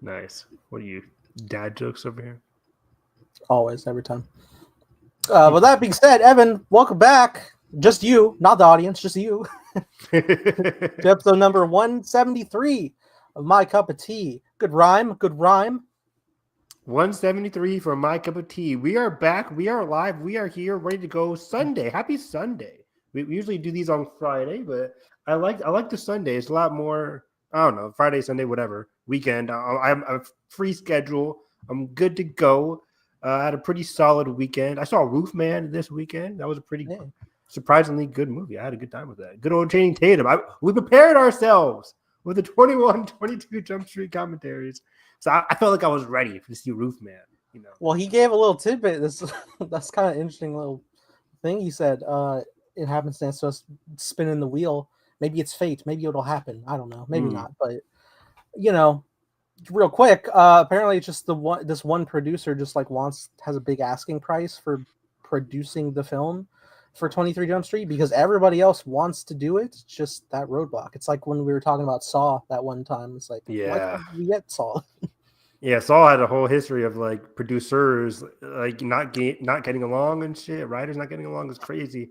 Nice. What are you, dad jokes over here? Always, every time. With that being said, Evan, welcome back. Just you, not the audience, just you. To episode number 173 of My Cup of Tea. Good rhyme, good rhyme. 173 for My Cup of Tea. We are back. We are live. We are here, ready to go. Sunday. Happy Sunday. We usually do these on Friday, but I like the Sunday. It's a lot more. I don't know, Friday, Sunday, whatever weekend. I'm a free schedule. I'm good to go. I had a pretty solid weekend. I saw Roofman this weekend. That was a pretty surprisingly good movie. I had a good time with that. Good old Channing Tatum. We prepared ourselves with the 21, 22 Jump Street commentaries. So I felt like I was ready to see Roofman. You know. Well, he gave a little tidbit. That's kind of interesting little thing he said. It happenstance to us spinning the wheel. Maybe it's fate. Maybe it'll happen. I don't know. Maybe not. But real quick. Apparently, it's just this one producer just like has a big asking price for producing the film for 23 Jump Street because everybody else wants to do it. It's just that roadblock. It's like when we were talking about Saw that one time. It's like, why can't we get Saw? Yeah, Saw had a whole history of like producers like not getting along and shit. Writers not getting along is crazy.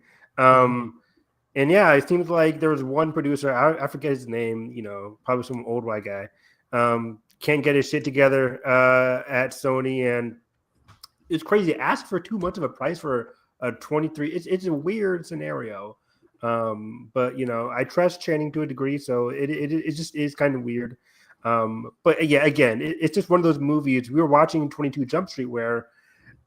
And yeah, it seems like there was one producer. I forget his name. You know, probably some old white guy. Can't get his shit together at Sony, and it's crazy. Asked for too much of a price for a 23. It's a weird scenario. But you know, I trust Channing to a degree, so it just is kind of weird. But yeah, again, it's just one of those movies. We were watching 22 Jump Street where,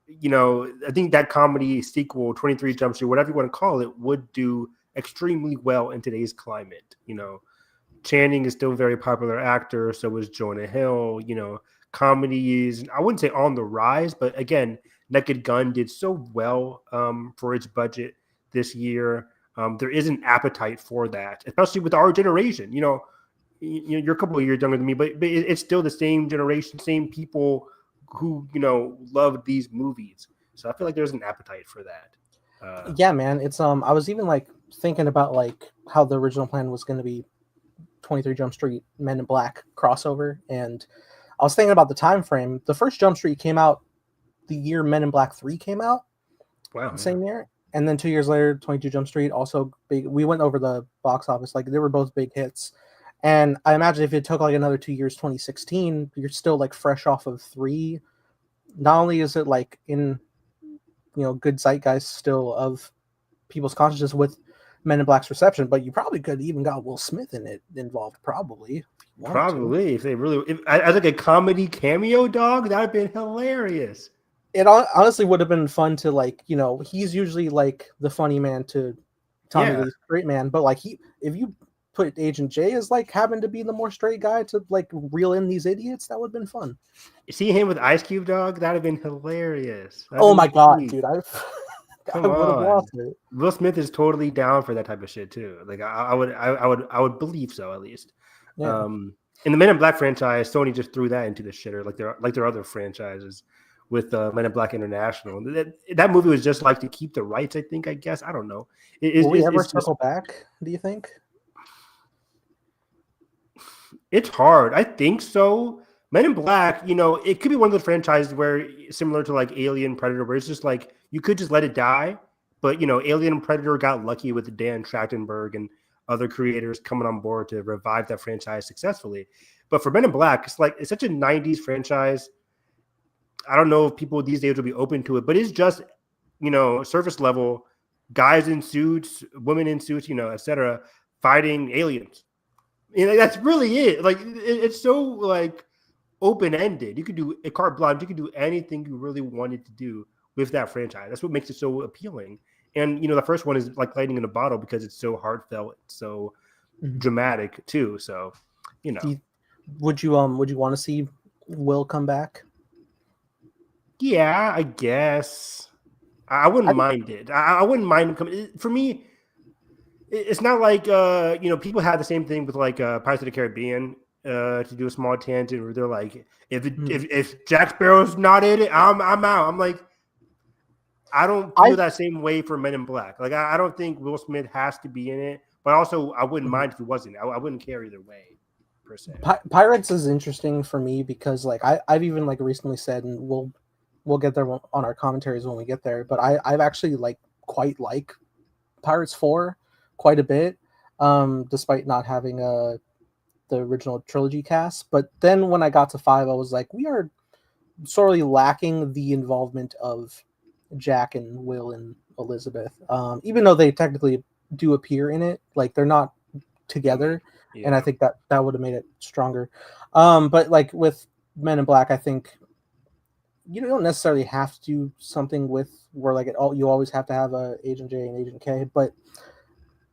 you know, I think that comedy sequel, 23 Jump Street, whatever you want to call it, would do extremely well in today's climate. You know, Channing is still a very popular actor. So is Jonah Hill. You know, comedy is, I wouldn't say on the rise, but again, Naked Gun did so well for its budget this year. There is an appetite for that, especially with our generation. You know, you're a couple of years younger than me, but it's still the same generation, same people who, you know, love these movies. So I feel like there's an appetite for that. Yeah, man. It's I was even like thinking about like how the original plan was going to be 23 Jump Street Men in Black crossover, and I was thinking about the time frame. The first Jump Street came out the year Men in Black 3 came out. Wow. The same year. And then 2 years later, 22 Jump Street, also big. We went over the box office. Like, they were both big hits. And I imagine if it took like another 2 years, 2016, you're still like fresh off of 3. Not only is it like in, good zeitgeist still of people's consciousness with Men in Black's reception, but you probably could even got Will Smith involved, probably. If they really, as like a comedy cameo dog, that would have been hilarious. It honestly would have been fun to like, he's usually like the funny man to Tommy Lee's straight man, but like if you put Agent J as like having to be the more straight guy to like reel in these idiots, that would have been fun. See him with Ice Cube, dog, that'd have been hilarious. Oh my god, dude! I Come would have on. lost it. Will Smith is totally down for that type of shit too. Like I would believe so at least. Yeah. In the Men in Black franchise, Sony just threw that into the shitter, like their other franchises with Men in Black International. That movie was just like to keep the rights. I guess I don't know. Will we ever circle back? Do you think? It's hard. I think so. Men in Black, it could be one of those franchises where similar to like Alien, Predator, where it's just like you could just let it die. But Alien and Predator got lucky with Dan Trachtenberg and other creators coming on board to revive that franchise successfully. But for Men in Black, it's such a 90s franchise. I don't know if people these days will be open to it, but it's just, surface level guys in suits, women in suits, etc., fighting aliens. That's really it. Like it's so like open-ended. You could do a carte blanche. You could do anything you really wanted to do with that franchise. That's what makes it so appealing. And the first one is like lightning in a bottle because it's so heartfelt, so dramatic too. So, would you want to see Will come back? Yeah, I guess. I wouldn't mind it. I wouldn't mind him coming. For me, it's not like people have the same thing with like Pirates of the Caribbean. To do a small tangent where they're like, if Jack Sparrow's not in it, I'm out. I'm like, I don't feel that same way for Men in Black. Like I don't think Will Smith has to be in it, but also I wouldn't mind if he wasn't. I wouldn't care either way. per se. Pirates is interesting for me because like I've even like recently said, and we'll get there on our commentaries when we get there, but I've actually like quite like Pirates 4 quite a bit, despite not having the original trilogy cast. But then when I got to 5, I was like, we are sorely lacking the involvement of Jack and Will and Elizabeth, even though they technically do appear in it, like they're not together. Yeah. And I think that would have made it stronger. But like with Men in Black, I think you don't necessarily have to do something with where like you always have to have a Agent J and Agent K, but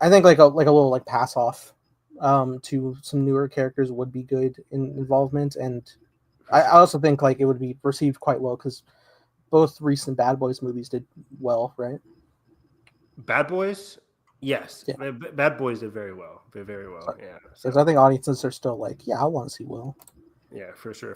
I think like a little like pass off to some newer characters would be good in involvement. And I also think like it would be received quite well because both recent Bad Boys movies did well, right? Bad Boys, yes. Yeah. Bad Boys did very well. Very well. So, Yeah. because I think audiences are still like, yeah, I want to see Will. Yeah, for sure.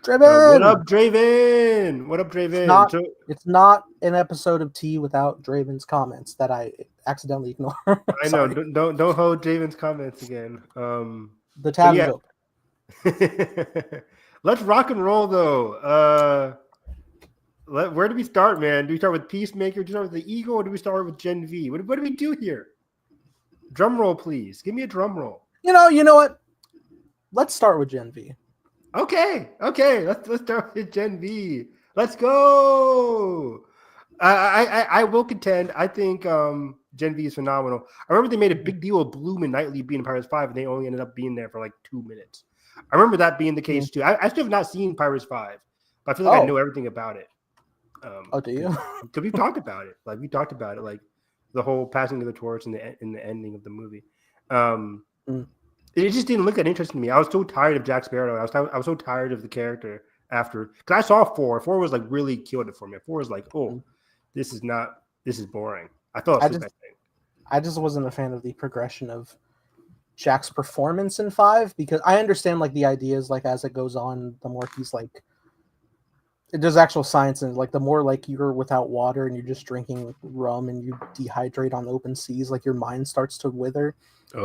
Draven! What up, Draven? What up, Draven? It's not an episode of Tea without Draven's comments that I accidentally ignore. I know. Don't hold Draven's comments again. The tab is open. Let's rock and roll though. Where do we start, man? Do we start with Peacemaker? Do we start with the Eagle, or do we start with Gen V? What do we do here? Drum roll, please. Give me a drum roll. You know what? Let's start with Gen V. Okay. Let's start with Gen V. Let's go. I will contend. I think Gen V is phenomenal. I remember they made a big deal of Bloom and Knightley being in Pirates 5, and they only ended up being there for like 2 minutes. I remember that being the case too. I still have not seen Pirates 5, but I feel like I know everything about it. Do you? Because we talked about it. Like the whole passing of the torch and the ending of the movie. It just didn't look that interesting to me. I was so tired of Jack Sparrow. I was so tired of the character after, because I saw 4. 4 was like really killed it for me. 4 was like, this is boring. I fell asleep. I just wasn't a fan of the progression of Jack's performance in 5, because I understand like the ideas, like as it goes on, the more he's like, there's actual science in it. Like the more like you're without water and you're just drinking rum and you dehydrate on open seas, like your mind starts to wither.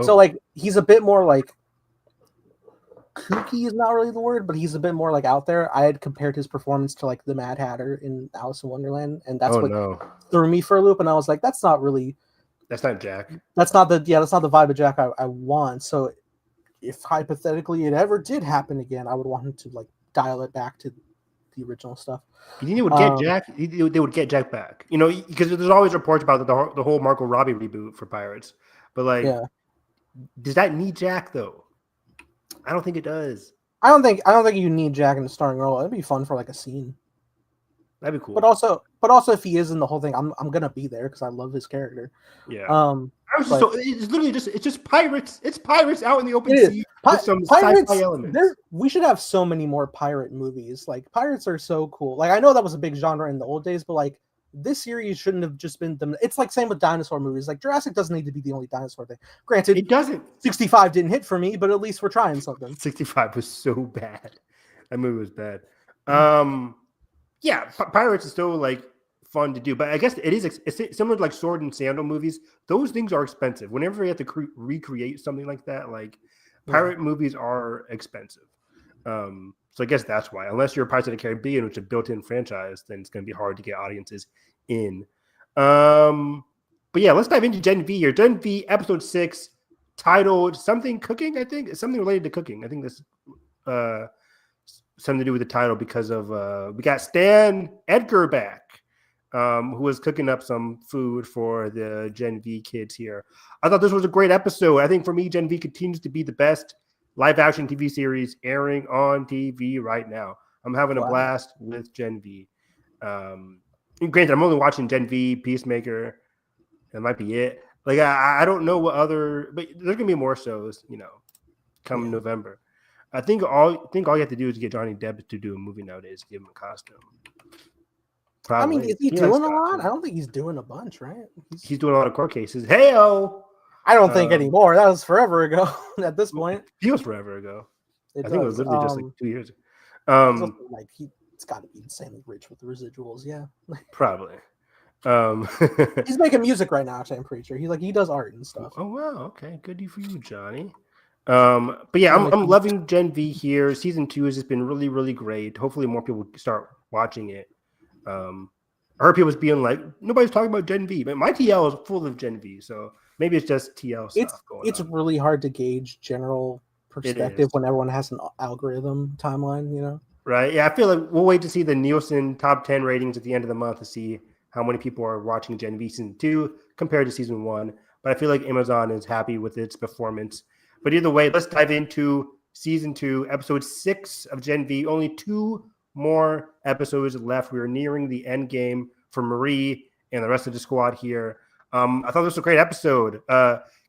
So like he's a bit more like kooky is not really the word, but he's a bit more like out there. I had compared his performance to like the Mad Hatter in Alice in Wonderland, and that's threw me for a loop. And I was like, that's not Jack. That's not the vibe of Jack I want. So if hypothetically it ever did happen again, I would want him to like dial it back to the original stuff. You think they would get Jack? They would get Jack back. You know, because there's always reports about the whole Margot Robbie reboot for Pirates. But like, does that need Jack though? I don't think it does. I don't think you need Jack in the starring role. It'd be fun for like a scene. That'd be cool. But also if he is in the whole thing, I'm gonna be there because I love his character. Yeah. It's literally just pirates. It's pirates out in the open sea with some pirates, sci-fi elements. We should have so many more pirate movies. Like pirates are so cool. Like I know that was a big genre in the old days, but like this series shouldn't have just been them. It's like same with dinosaur movies. Like Jurassic doesn't need to be the only dinosaur thing. Granted, it doesn't. 65 didn't hit for me, but at least we're trying something. 65 was so bad. That movie was bad. Yeah, pirates is still like fun to do, but I guess it's similar to like sword and sandal movies. Those things are expensive. Whenever you have to recreate something like that, like pirate movies are expensive. So I guess that's why, unless you're Pirates of the Caribbean, which is a built-in franchise, then it's going to be hard to get audiences in. But yeah, let's dive into Gen V here. Gen V episode 6, titled something cooking. I think it's something related to cooking. I think this something to do with the title because of we got Stan Edgar back, who was cooking up some food for the Gen V kids here. I thought this was a great episode. I think for me, Gen V continues to be the best live action TV series airing on TV right now. I'm having a blast with Gen V. Granted, I'm only watching Gen V, Peacemaker. That might be it. Like I don't know what other, but there's gonna be more shows, come November. I think all you have to do is get Johnny Depp to do a movie nowadays. Give him a costume. Probably. I mean, is he doing a lot? I don't think he's doing a bunch, right? He's doing a lot of court cases. Hey-o! I don't think anymore. That was forever ago at this point. It feels forever ago. I think it was literally just like 2 years ago. Like it's got to be insanely rich with the residuals. Yeah. Probably. He's making music right now, actually, I'm pretty sure. He does art and stuff. Oh, wow. Okay. Good for you, Johnny. But yeah, Yeah, I'm loving Gen V here. Season 2 has just been really, really great. Hopefully more people start watching it. I heard people being like, nobody's talking about Gen V, but my TL is full of Gen V, so maybe it's just TL stuff going it's on. really hard to gauge general It perspective is. when everyone has an algorithm timeline, you know. Right. Yeah, I feel like we'll wait to see the Nielsen top 10 ratings at the end of the month to see how many people are watching Gen V season 2 compared to season 1. But I feel like Amazon is happy with its performance. But either way, let's dive into season 2, episode 6 of Gen V. Only 2 more episodes left. We are nearing the end game for Marie and the rest of the squad here. I thought this was a great episode.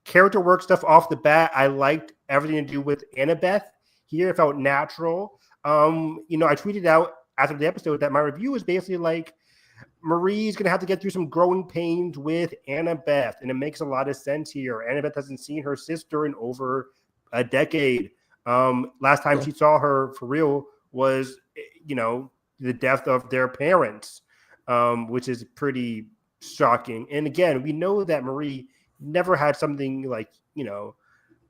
Character work stuff off the bat. I liked everything to do with Annabeth here. It felt natural. I tweeted out after the episode that my review was basically like Marie's gonna have to get through some growing pains with Annabeth, and it makes a lot of sense here. Annabeth hasn't seen her sister in over a decade. Last time she saw her for real was, the death of their parents, which is pretty shocking. And again, we know that Marie never had something like,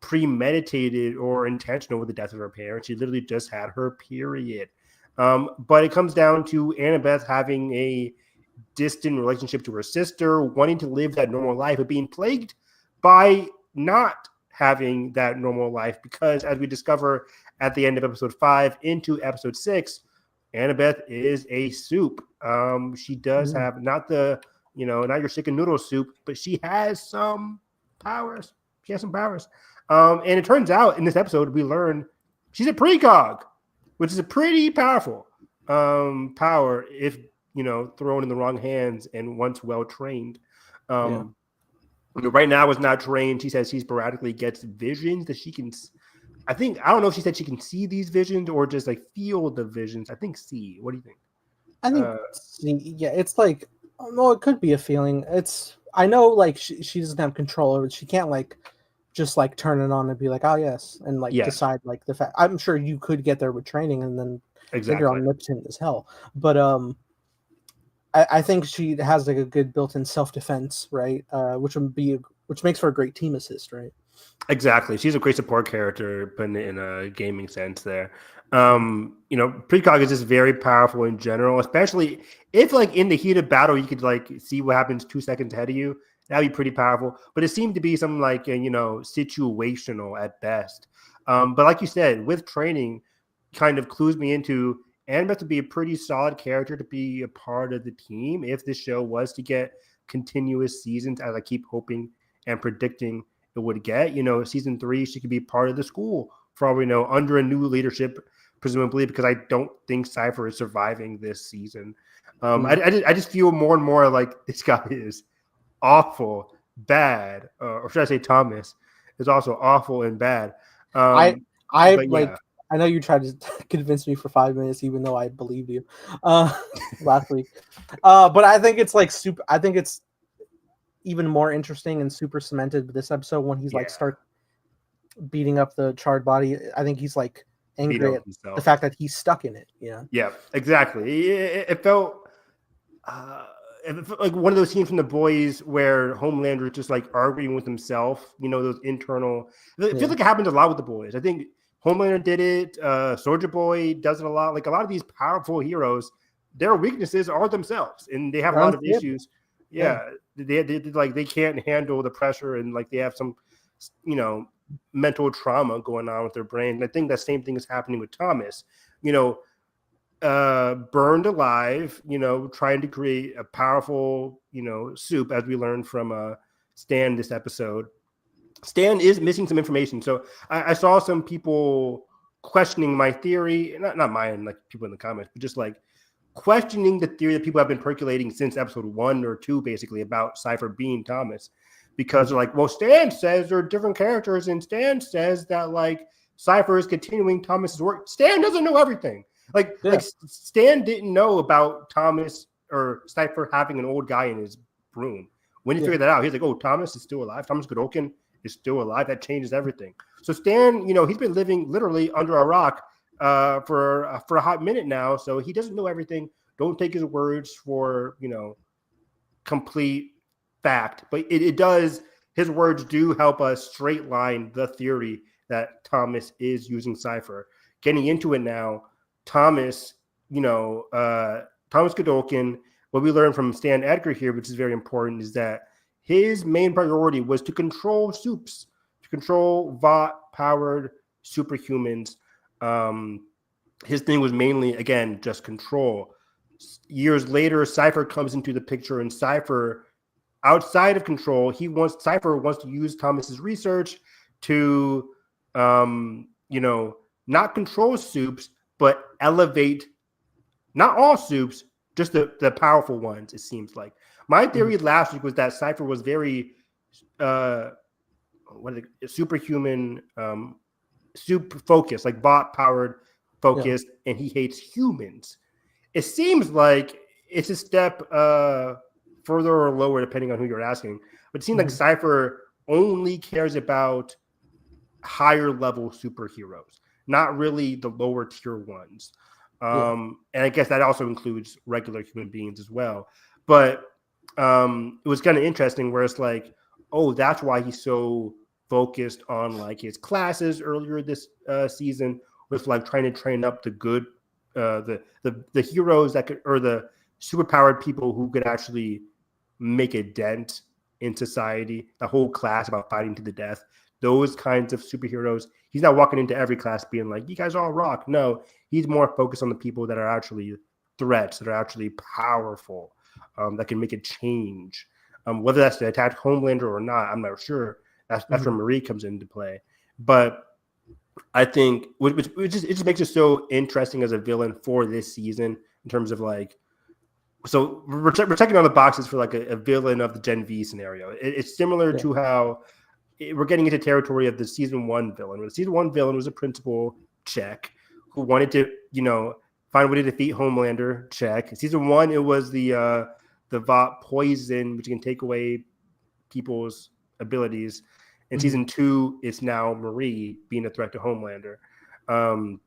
premeditated or intentional with the death of her parents. She literally just had her period. But it comes down to Annabeth having a distant relationship to her sister, wanting to live that normal life, but being plagued by not having that normal life because, as we discover at the end of episode 5 into episode 6, Annabeth is a soup. She does have not not your chicken noodle soup, but she has some powers. She has some powers. And it turns out in this episode, we learn she's a precog, which is a pretty powerful power if, thrown in the wrong hands and once well trained. Right now is not trained. She says she sporadically gets visions that she can. I don't know if she said she can see these visions or just like feel the visions. I think see. What do you think? I think it's like, no, it could be a feeling. I know like she doesn't have control over it. She can't like just like turn it on and be like, oh yes, and like decide like the fact. I'm sure you could get there with training and then you're omnipotent as hell. But I think she has like a good built-in self-defense, right? Which makes for a great team assist, right? Exactly. She's a great support character, putting it in a gaming sense there. Precog is just very powerful in general, especially if like in the heat of battle, you could like see what happens 2 seconds ahead of you. That'd be pretty powerful. But it seemed to be something like, situational at best. But like you said, with training kind of clues me into Annabeth to be a pretty solid character to be a part of the team if this show was to get continuous seasons, as I keep hoping and predicting it would get. Season 3, she could be part of the school for all we know, under a new leadership, presumably, because I don't think Cypher is surviving this season. I just feel more and more like this guy is awful, bad, or should I say Thomas is also awful and bad. I know you tried to convince me for 5 minutes, even though I believed you last week. But I think it's like super. I think it's even more interesting and super cemented with this episode when he's like start beating up the charred body. I think he's like angry at the fact that he's stuck in it. Yeah, exactly. It felt like one of those scenes from The Boys where Homelander is just like arguing with himself. Those internal. It feels like it happens a lot with The Boys. I think Homelander did it. Soldier Boy does it a lot. Like a lot of these powerful heroes, their weaknesses are themselves, and they have a lot of issues. They can't handle the pressure, and like they have some, mental trauma going on with their brain. And I think that same thing is happening with Thomas. Burned alive, trying to create a powerful, soup, as we learned from Stan this episode. Stan is missing some information. So I saw some people questioning my theory, not mine, like people in the comments, but just like questioning the theory that people have been percolating since episode 1 or 2, basically, about Cypher being Thomas. Because they're like, well, Stan says there are different characters, and Stan says that like Cypher is continuing Thomas's work. Stan doesn't know everything. Like Stan didn't know about Thomas or Cypher having an old guy in his room. When he figured that out, he's like, oh, Thomas is still alive. Thomas Godolkin is still alive. That changes everything. So Stan, he's been living literally under a rock for a hot minute now. So he doesn't know everything. Don't take his words for, complete fact. But it does, his words do help us straight line the theory that Thomas is using Cypher. Getting into it now, Thomas, Thomas Godolkin, what we learned from Stan Edgar here, which is very important, is that his main priority was to control supes, to control Vought-powered superhumans. His thing was mainly, again, just control. Years later, Cypher comes into the picture, and Cypher, outside of control, Cypher wants to use Thomas's research to, not control supes, but elevate not all supes, just the powerful ones, it seems like. My theory last week was that Cypher was very superhuman, soup focused, like bot-powered focused, and he hates humans. It seems like it's a step further or lower, depending on who you're asking. But it seems like Cypher only cares about higher level superheroes, not really the lower tier ones. And I guess that also includes regular human beings as well. But it was kind of interesting where it's like, oh, that's why he's so focused on like his classes earlier this season, with like trying to train up the good, the heroes that could, or the superpowered people who could actually make a dent in society. The whole class about fighting to the death. Those kinds of superheroes. He's not walking into every class being like, you guys all rock. No, he's more focused on the people that are actually threats, that are actually powerful, that can make a change. Whether that's to attack Homelander or not, I'm not sure. That's where Marie comes into play. But I think it just makes it so interesting as a villain for this season in terms of like, so we're checking on the boxes for like a villain of the Gen V scenario. It's similar to how we're getting into territory of the season 1 villain. Where the season 1 villain was a principal, check, who wanted to, find a way to defeat Homelander, check. Season 1, it was the Vought poison, which can take away people's abilities. And season 2, it's now Marie being a threat to Homelander. And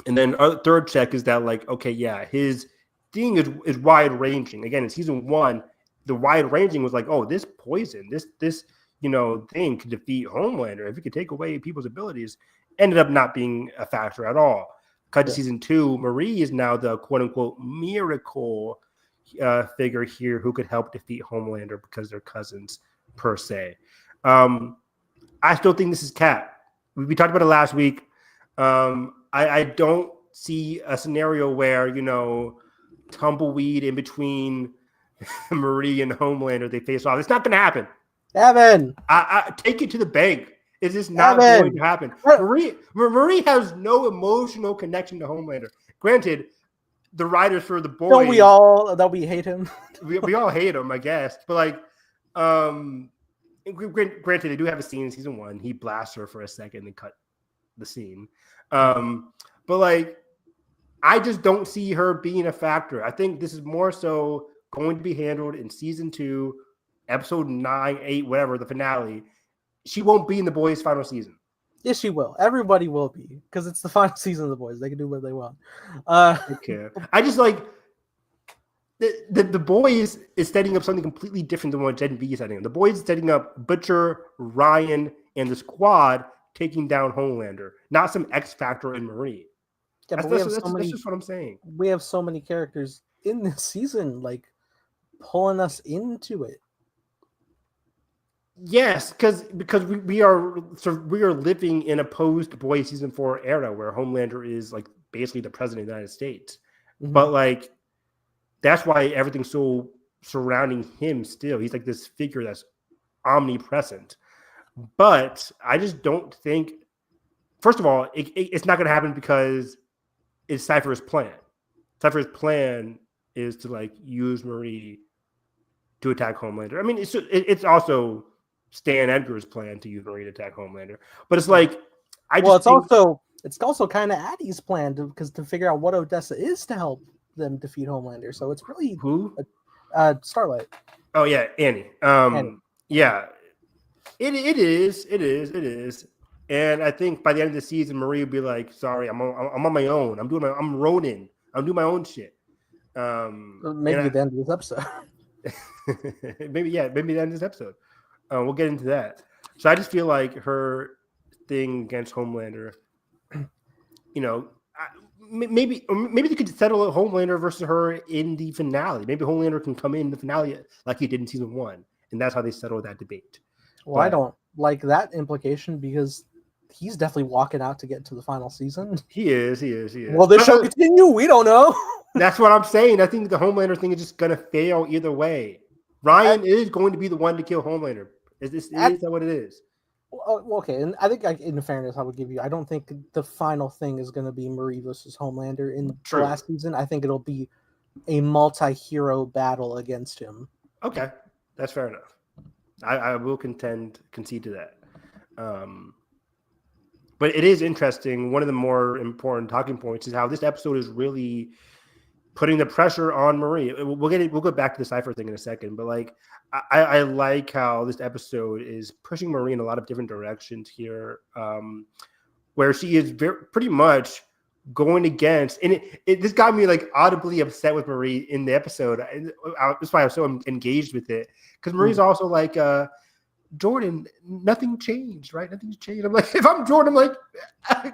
then our third check is that like, okay, yeah, his thing is wide ranging. Again, in season 1, the wide ranging was like, oh, this poison, this thing could defeat Homelander if it could take away people's abilities. Ended up not being a factor at all. Cut to season 2, Marie is now the quote unquote miracle figure here who could help defeat Homelander because they're cousins per se. I still think this is Cap. We talked about it last week. I don't see a scenario where, tumbleweed in between Marie and Homelander, they face off. It's not going to happen. Evan, I take it to the bank. It is not going to happen. Marie has no emotional connection to Homelander. Granted, the writers for the boys, don't we hate him? we all hate him, I guess. But like, granted, they do have a scene in season 1. He blasts her for a second and cut the scene. But like, I just don't see her being a factor. I think this is more so going to be handled in season 2, episode 9, 8, whatever, the finale. She won't be in the boys' final season. Yes, she will. Everybody will be, because it's the final season of the boys. They can do what they want. Okay. I just like the boys is setting up something completely different than what Gen V is setting up. The boys is setting up Butcher, Ryan, and the squad taking down Homelander, not some X Factor in Marie. Yeah, that's just what I'm saying. We have so many characters in this season, like pulling us into it. Yes, because we are living in a post Boys season 4 era where Homelander is like basically the president of the United States. But like, that's why everything's so surrounding him still. He's like this figure that's omnipresent. But I just don't think, first of all, it's not going to happen because it's Cypher's plan. Cypher's plan is to like use Marie to attack Homelander. I mean, it's also Stan Edgar's plan to use Marie to attack Homelander. But it's like, it's also kind of Addie's plan to figure out what Odessa is to help them defeat Homelander. So it's really who? Starlight. Oh yeah, Annie. Annie. Yeah, it is. And I think by the end of the season, Marie will be like, "Sorry, I'm on my own. I'm Ronin. I'm doing my own shit." Maybe at the end of this episode. maybe the end of this episode. We'll get into that. So I just feel like her thing against Homelander, you know, maybe they could settle Homelander versus her in the finale. Maybe Homelander can come in the finale like he did in season 1, and that's how they settle that debate. Well, I don't like that implication because he's definitely walking out to get to the final season. He is. Will this show continue? We don't know. That's what I'm saying. I think the Homelander thing is just gonna fail either way. Ryan is going to be the one to kill Homelander. Is that what it is? Okay, and I think, in fairness, I would give you. I don't think the final thing is going to be Marie versus Homelander in the last season. I think it'll be a multi-hero battle against him. Okay, that's fair enough. I will concede to that. But it is interesting. One of the more important talking points is how this episode is really putting the pressure on Marie. We'll go back to the Cypher thing in a second, but like I like how this episode is pushing Marie in a lot of different directions here, where she is pretty much going against, and this got me like audibly upset with Marie in the episode. That's why I was so engaged with it, because Marie's also like, Jordan, nothing changed, right? Nothing's changed. I'm like, if I'm Jordan, I'm like,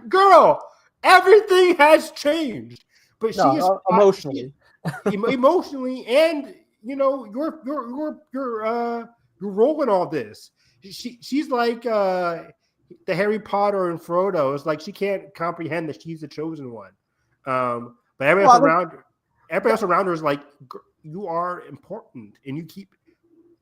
girl, everything has changed. But she is emotionally, and you're rolling all this. She's like the Harry Potter and Frodo. It's like she can't comprehend that she's the chosen one. But everybody else around her is like, you are important, and you keep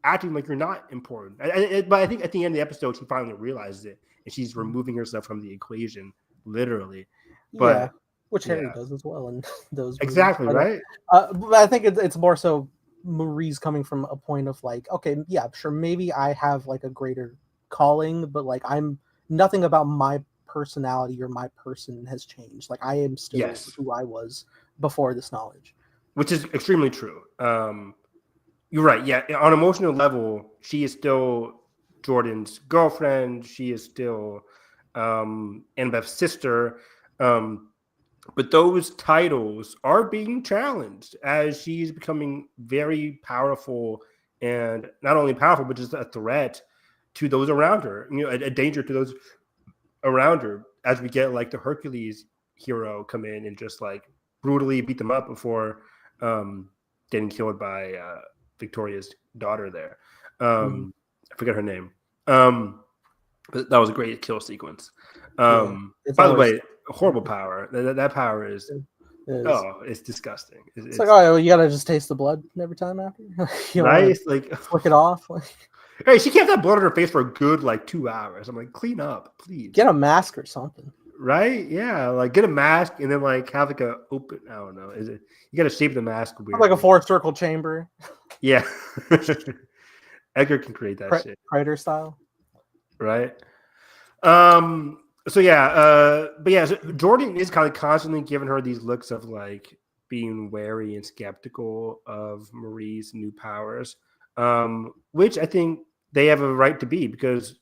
acting like you're not important. But I think at the end of the episode, she finally realizes it, and she's removing herself from the equation, literally. But yeah. Which Harry does as well in those movies. Exactly, right? But I think it's more so Marie's coming from a point of like, okay, yeah, sure, maybe I have like a greater calling, but like I'm nothing about my personality or my person has changed. Like I am still who I was before this knowledge. Which is extremely true. You're right. Yeah, on an emotional level, she is still Jordan's girlfriend. She is still Annabeth's sister. But those titles are being challenged as she's becoming very powerful, and not only powerful, but just a threat to those around her. A danger to those around her, as we get like the Hercules hero come in and just like brutally beat them up before getting killed by Victoria's daughter there. I forget her name. But that was a great kill sequence. By the way, horrible power. That power is it's disgusting. It's like, oh, you gotta just taste the blood every time after. Right? Like flick it off. Hey, she can't have blood on her face for a good like 2 hours. I'm like, clean up, please. Get a mask or something. Right? Yeah, like get a mask and then like have like a open. I don't know. Is it? You got to shape the mask weird. Like a 4-circle chamber. Yeah. Edgar can create that shit. Predator style. Right. So Jordan is kind of constantly giving her these looks of like being wary and skeptical of Marie's new powers, which I think they have a right to be, because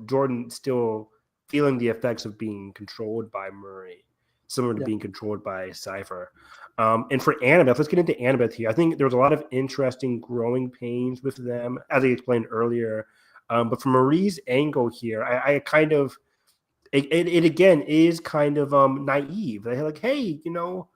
Jordan's still feeling the effects of being controlled by Marie, similar to being controlled by Cypher. And for Annabeth, let's get into Annabeth here. I think there's a lot of interesting growing pains with them, as I explained earlier. But from Marie's angle here, I kind of it again is kind of naive. They're like, hey, you're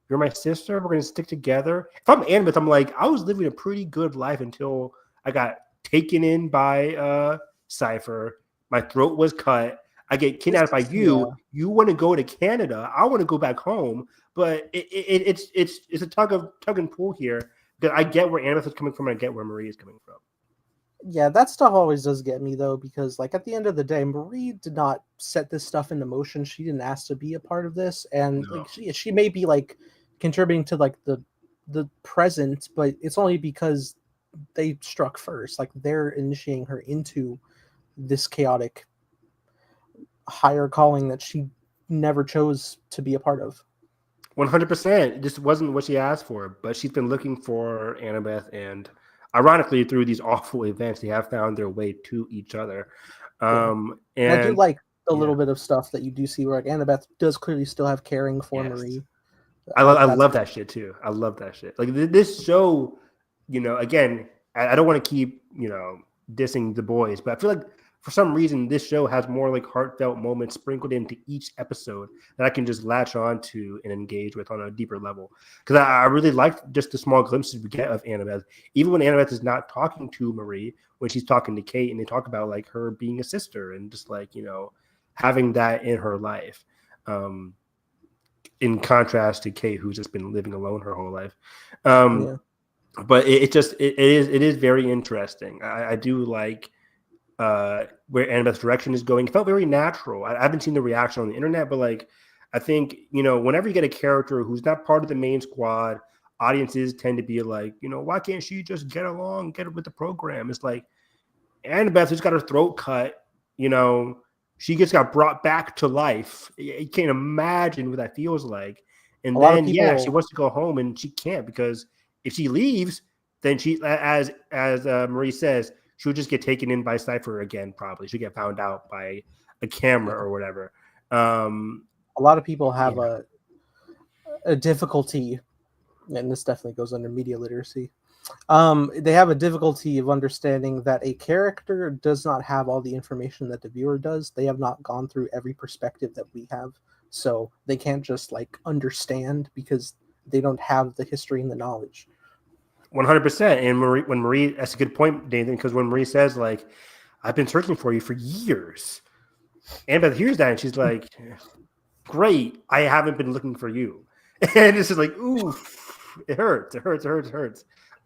my sister. We're gonna stick together. If I'm Annabeth, I'm like, I was living a pretty good life until I got taken in by Cypher. My throat was cut. I get kidnapped by you. Yeah. You want to go to Canada. I want to go back home. But it's a tug and pull here. Because I get where Annabeth is coming from, and I get where Marie is coming from. Yeah, that stuff always does get me though, because like at the end of the day, Marie did not set this stuff into motion. She didn't ask to be a part of this, and like she may be like contributing to like the present, but it's only because they struck first. Like they're initiating her into this chaotic higher calling that she never chose to be a part of. 100%. This wasn't what she asked for, but she's been looking for Annabeth, and ironically, through these awful events, they have found their way to each other. And I do like the little bit of stuff that you do see where like Annabeth does clearly still have caring for Marie. I love that shit too. I love that shit. Like this show, again, I don't want to keep, dissing the boys, but I feel like for some reason, this show has more like heartfelt moments sprinkled into each episode that I can just latch on to and engage with on a deeper level. Because I really liked just the small glimpses we get of Annabeth, even when Annabeth is not talking to Marie, when she's talking to Kate, and they talk about like her being a sister and just like, you know, having that in her life. In contrast to Kate, who's just been living alone her whole life. But it is very interesting. I do like where Annabeth's direction is going. It felt very natural. I haven't seen the reaction on the internet, but like I think, you know, whenever you get a character who's not part of the main squad, audiences tend to be like, you know, why can't she just get along, get with the program? It's like Annabeth just got her throat cut, you know, she just got brought back to life. You can't imagine what that feels like. And then, yeah, she wants to go home and she can't, because if she leaves, then she, as Marie says, she'll just get taken in by Cypher again. Probably she'll get found out by a camera or whatever. A lot of people have a difficulty, and this definitely goes under media literacy. They have a difficulty of understanding that a character does not have all the information that the viewer does. They have not gone through every perspective that we have, so they can't just like understand because they don't have the history and the knowledge. 100%. And when Marie, that's a good point, Nathan, because when Marie says like, "I've been searching for you for years," Annabeth hears that and she's like, "Great, I haven't been looking for you," and it's just like, ooh, it hurts.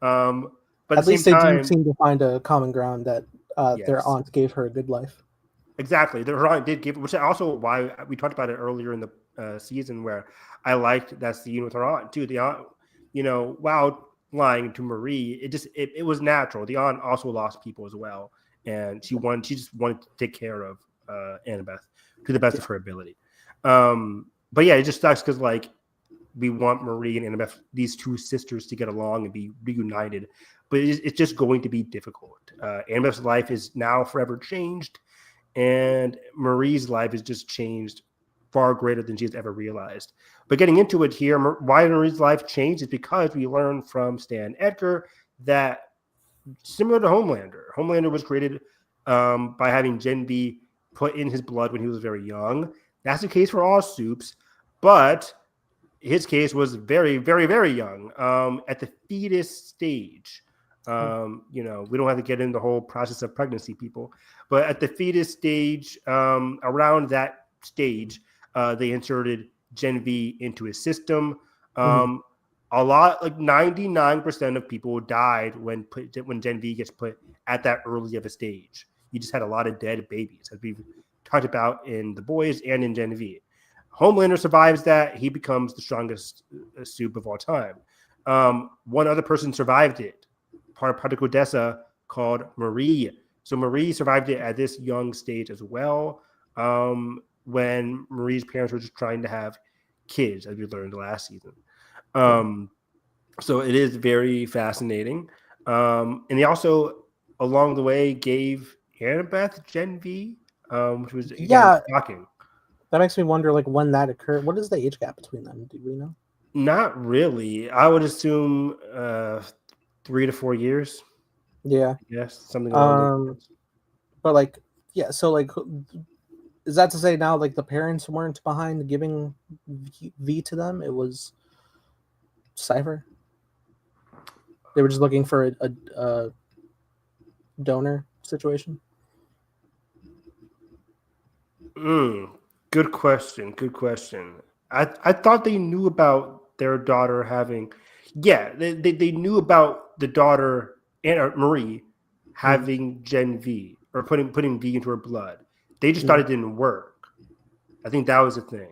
But at least they do seem to find a common ground that their aunt gave her a good life. Exactly, their aunt did give, which is also why we talked about it earlier in the season, where I liked that scene with her aunt too. The aunt, you know, while lying to Marie, it was natural. The aunt also lost people as well, and she just wanted to take care of Annabeth to the best of her ability. But yeah, it just sucks because like we want Marie and Annabeth, these two sisters, to get along and be reunited, but it's just going to be difficult. Annabeth's life is now forever changed, and Marie's life is just changed far greater than she's ever realized. But getting into it here, why Marie's life changed is because we learned from Stan Edgar that, similar to Homelander was created by having Gen V put in his blood when he was very young. That's the case for all Supes, but his case was very, very, very young, at the fetus stage. You know, we don't have to get into the whole process of pregnancy, people, but at the fetus stage, around that stage, they inserted Gen V into his system. A lot, like 99% of people died when Gen V gets put at that early of a stage. You just had a lot of dead babies, as we've talked about in The Boys and in Gen V. Homelander survives that. He becomes the strongest Supe of all time. One other person survived it, part of Particle Dessa, called Marie. So Marie survived it at this young stage as well, when Marie's parents were just trying to have kids, as we learned last season. So it is very fascinating. And he also, along the way, gave Annabeth Gen V, which was, again, shocking. That makes me wonder, like, when that occurred. What is the age gap between them? Do we know? Not really. I would assume 3 to 4 years. Yeah. Yes, something along those. But like, yeah. So like, is that to say now, like, the parents weren't behind giving V to them? It was Cypher. They were just looking for a donor situation. Good question. I thought they knew about their daughter having, they knew about the daughter, Marie, having Gen V, or putting V into her blood. They just thought it didn't work. I think that was the thing.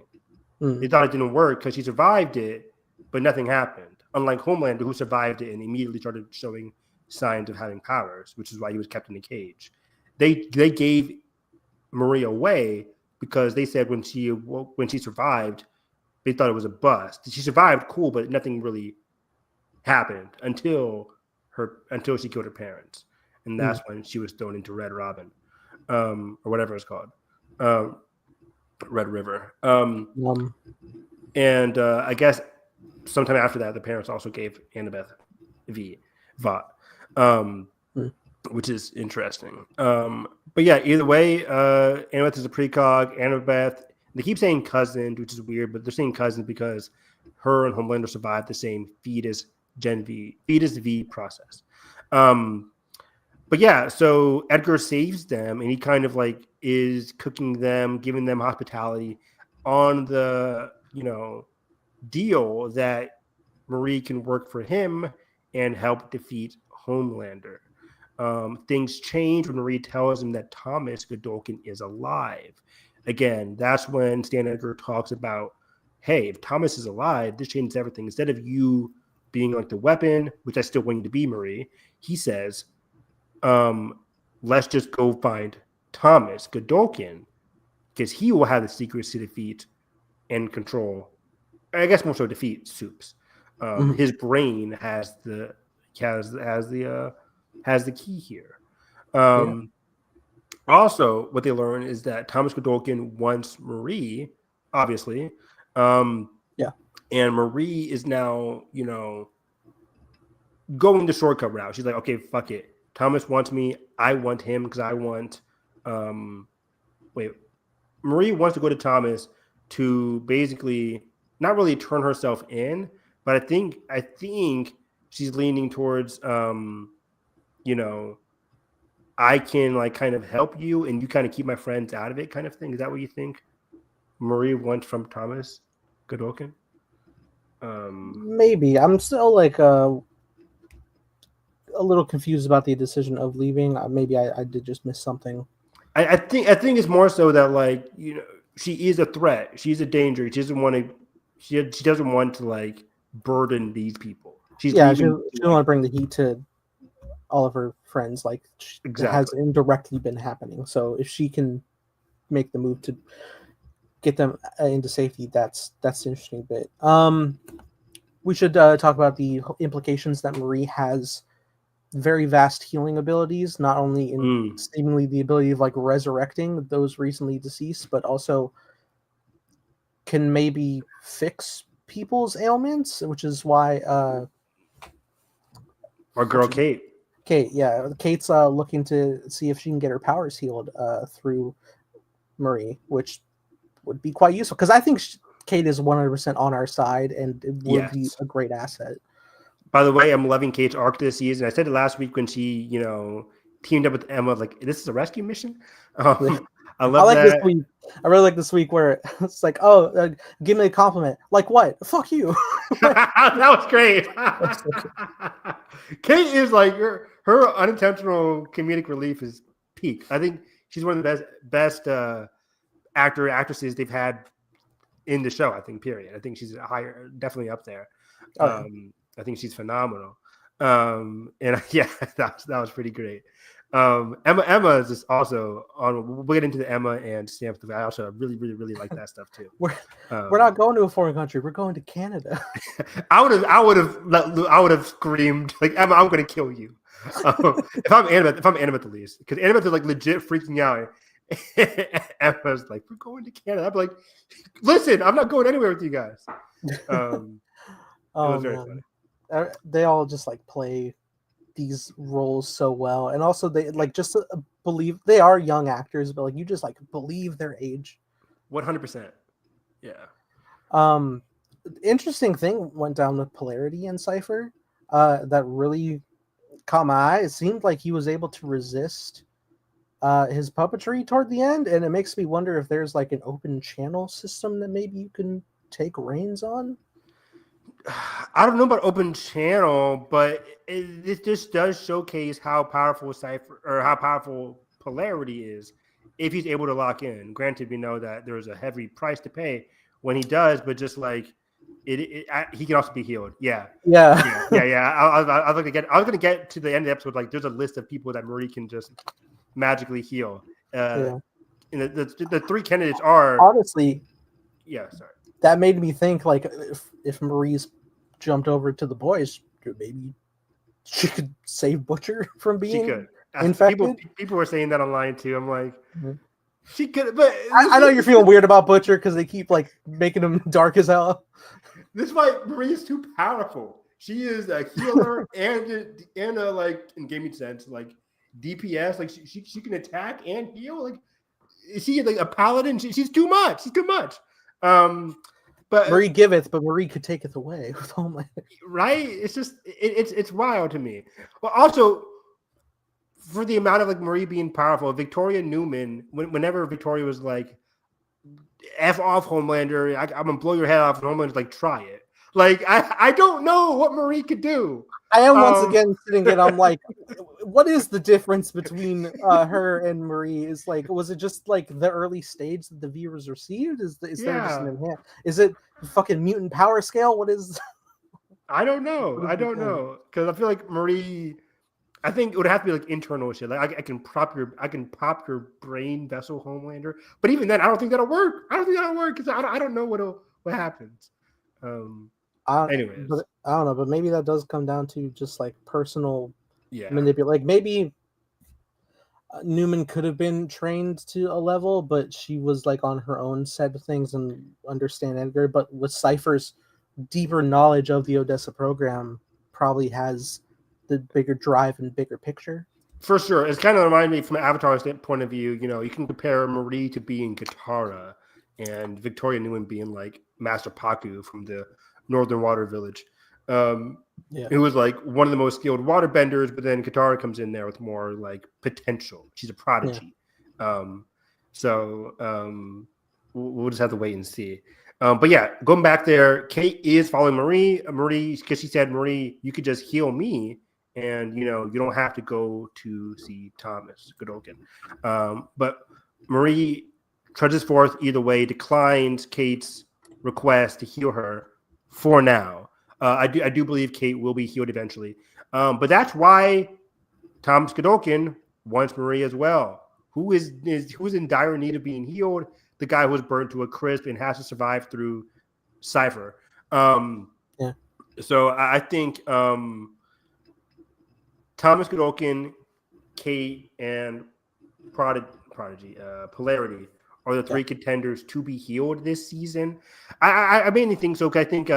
They thought it didn't work because she survived it, but nothing happened. Unlike Homelander, who survived it and immediately started showing signs of having powers, which is why he was kept in a cage. They gave Marie away because they said when she survived, they thought it was a bust. She survived, cool, but nothing really happened until she killed her parents, and that's when she was thrown into Red Robin, or whatever it's called, Red River. And I guess sometime after that, the parents also gave Annabeth Vought. which is interesting. But yeah, either way, Annabeth is a precog. Annabeth, they keep saying cousin, which is weird, but they're saying cousin because her and Homelander survived the same fetus V process. But yeah, so Edgar saves them, and he kind of like is cooking them, giving them hospitality on the deal that Marie can work for him and help defeat Homelander. Things change when Marie tells him that Thomas Godolkin is alive. Again, that's when Stan Edgar talks about, hey, if Thomas is alive, this changes everything. Instead of you being like the weapon, which I still want you to be, Marie, he says, let's just go find Thomas Godolkin because he will have the secrets to defeat and control. I guess more so defeat Soups. His brain has the key here. Also, what they learn is that Thomas Godolkin wants Marie, obviously. And Marie is now, going the shortcut route. She's like, okay, fuck it. Thomas wants me. I want him because I want. Marie wants to go to Thomas to basically not really turn herself in, but I think she's leaning towards, I can like kind of help you and you kind of keep my friends out of it kind of thing. Is that what you think Marie wants from Thomas Godolkin? Maybe. I'm still like a little confused about the decision of leaving. Maybe I did just miss something. I think it's more so that like, she is a threat. She's a danger. She doesn't want to like burden these people. She doesn't want to bring the heat to all of her friends. Like exactly. It has indirectly been happening. So if she can make the move to get them into safety, that's the interesting bit. We should talk about the implications that Marie has very vast healing abilities, not only in seemingly the ability of like resurrecting those recently deceased, but also can maybe fix people's ailments, which is why our girl Kate, Kate's looking to see if she can get her powers healed through Marie, which would be quite useful because I think Kate is 100% on our side and it would be a great asset. By the way, I'm loving Kate's arc this season. I said it last week when she, teamed up with Emma. Like, this is a rescue mission. I love that. This week. I really like this week where it's like, oh, give me a compliment. Like what? Fuck you. That was great. Kate is like her unintentional comedic relief is peak. I think she's one of the best actresses they've had in the show. I think. Period. I think she's definitely up there. I think she's phenomenal. And that was pretty great. Emma is just also on. We'll get into the Emma and Sam stuff. I also really, really, really like that stuff too. We're not going to a foreign country. We're going to Canada. I would have screamed like, Emma, I'm going to kill you. If I'm Annabeth at least, because Annabeth is like legit freaking out. Emma's like, we're going to Canada. I'm like, listen, I'm not going anywhere with you guys. It was very funny. They all just like play these roles so well, and also they like just believe they are young actors, but like you just like believe their age. 100%. Yeah. Interesting thing went down with Polarity and Cypher. That really caught my eye. It seemed like he was able to resist his puppetry toward the end, and it makes me wonder if there's like an open channel system that maybe you can take reins on. I don't know about open channel, but it just does showcase how powerful Cypher or how powerful Polarity is if he's able to lock in. Granted, we know that there's a heavy price to pay when he does, but just like he can also be healed. Yeah. I was gonna get to the end of the episode. Like, there's a list of people that Marie can just magically heal. And the three candidates are honestly. Yeah. Sorry. That made me think, like, if Marie's jumped over to the boys, maybe she could save Butcher from being infected. People were saying that online too. I'm like, she could, but I know you're feeling weird about Butcher because they keep like making him dark as hell. This is why Marie is too powerful. She is a healer and a like in gaming sense, like DPS. Like she can attack and heal. Like is she like a paladin? She's too much. She's too much. But Marie giveth, but Marie could taketh away with Homelander. Right? It's just it's wild to me. Well, also for the amount of like Marie being powerful, Victoria Newman, whenever Victoria was like, "F off, Homelander, I'm gonna blow your head off," and Homelander's like, "Try it." Like I don't know what Marie could do. I am once again sitting and I'm like, what is the difference between her and Marie? Is like, was it just like the early stage that the viewers received? Is there just an enhance? Is it fucking mutant power scale? What is? I don't know. I don't know because I feel like Marie. I think it would have to be like internal shit. Like I can pop your brain vessel, Homelander. But even then, I don't think that'll work. I don't think that'll work because I don't know what happens. Anyways, but I don't know, but maybe that does come down to just like personal manipulation. Like maybe Newman could have been trained to a level, but she was like on her own set of things and understand Edgar. But with Cypher's deeper knowledge of the Odessa program, probably has the bigger drive and bigger picture. For sure. It's kind of reminded me from an Avatar point of view, you know, you can compare Marie to being Katara and Victoria Newman being like Master Paku from the Northern Water Village. It was like one of the most skilled waterbenders, but then Katara comes in there with more like potential. She's a prodigy. We'll just have to wait and see. But yeah, going back there, Kate is following Marie. Because she said, Marie, you could just heal me, and you know you don't have to go to see Thomas Godolkin. But Marie trudges forth either way, declines Kate's request to heal her for now. I do believe Kate will be healed eventually. But that's why Thomas Godolkin wants Marie as well. Who is in dire need of being healed? The guy who was burned to a crisp and has to survive through Cypher. So I think Thomas Godolkin, Kate, and Prodigy, Polarity are the three contenders to be healed this season. I mainly think so because I think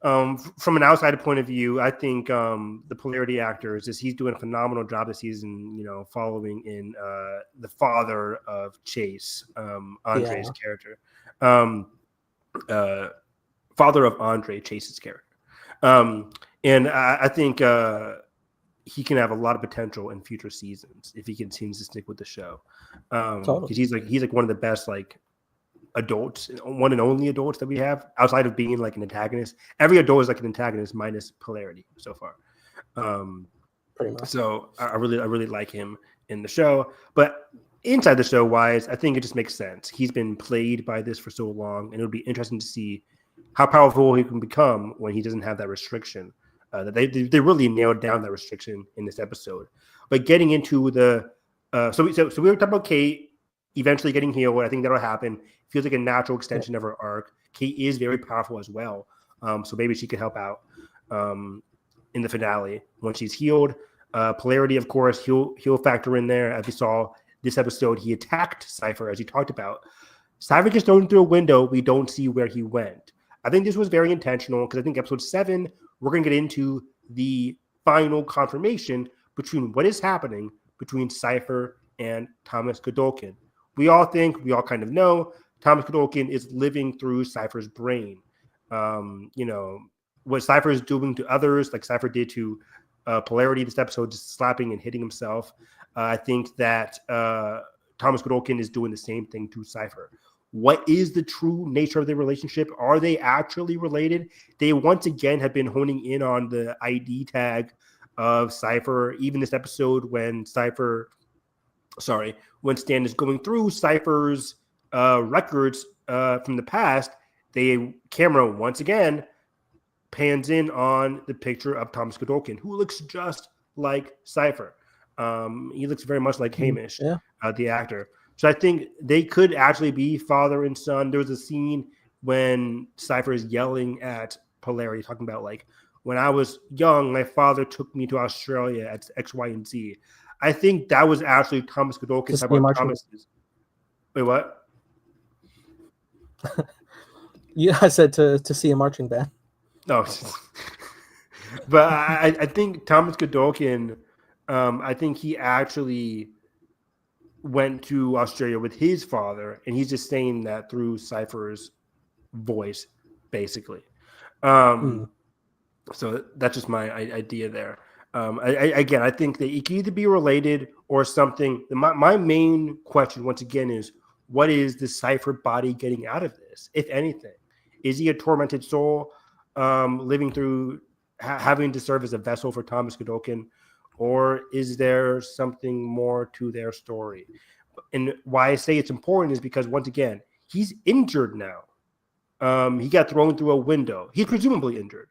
from an outside point of view, I think the Polarity actors he's doing a phenomenal job this season. You know, following in the father of Chase, Andre's character, father of Andre, Chase's character, and I think he can have a lot of potential in future seasons if he continues to stick with the show. Because he's like one of the best like adults, one and only adults that we have outside of being like an antagonist. Every adult is like an antagonist minus Polarity so far. Pretty much. So I really like him in the show, but inside the show wise, I think it just makes sense. He's been played by this for so long, and it would be interesting to see how powerful he can become when he doesn't have that restriction. That they really nailed down that restriction in this episode. But getting into the so we were talking about Kate eventually getting healed. I think that'll happen. Feels like a natural extension of her arc. Kate is very powerful as well, so maybe she could help out in the finale when she's healed. Polarity, of course, he'll factor in there. As we saw this episode, he attacked Cypher as he talked about. Cypher just thrown through a window. We don't see where he went. I think this was very intentional because I think episode 7 we're going to get into the final confirmation between what is happening between Cypher and Thomas Godolkin. We all kind of know Thomas Godolkin is living through Cypher's brain. You know, what Cypher is doing to others, like Cypher did to Polarity this episode, just slapping and hitting himself. I think that Thomas Godolkin is doing the same thing to Cypher. What is the true nature of their relationship? Are they actually related? They once again have been honing in on the ID tag of Cypher. Even this episode when Stan is going through Cypher's records from the past, the camera once again pans in on the picture of Thomas Godolkin, who looks just like Cypher. He looks very much like Hamish, the actor. So I think they could actually be father and son. There was a scene when Cypher is yelling at Polarity, talking about like, when I was young, my father took me to Australia at X, Y, and Z. I think that was actually Thomas Godolkin talking about Thomas's. Wait, what? Yeah, I said to see a marching band. No, but I think Thomas Godolkin I think he actually went to Australia with his father, and he's just saying that through Cypher's voice, basically. Hmm. So that's just my idea there. Again, I think that it can either be related or something. My main question, once again, is what is the Cypher body getting out of this, if anything? Is he a tormented soul living through having to serve as a vessel for Thomas Godolkin, or is there something more to their story? And why I say it's important is because, once again, he's injured now. He got thrown through a window. He's presumably injured.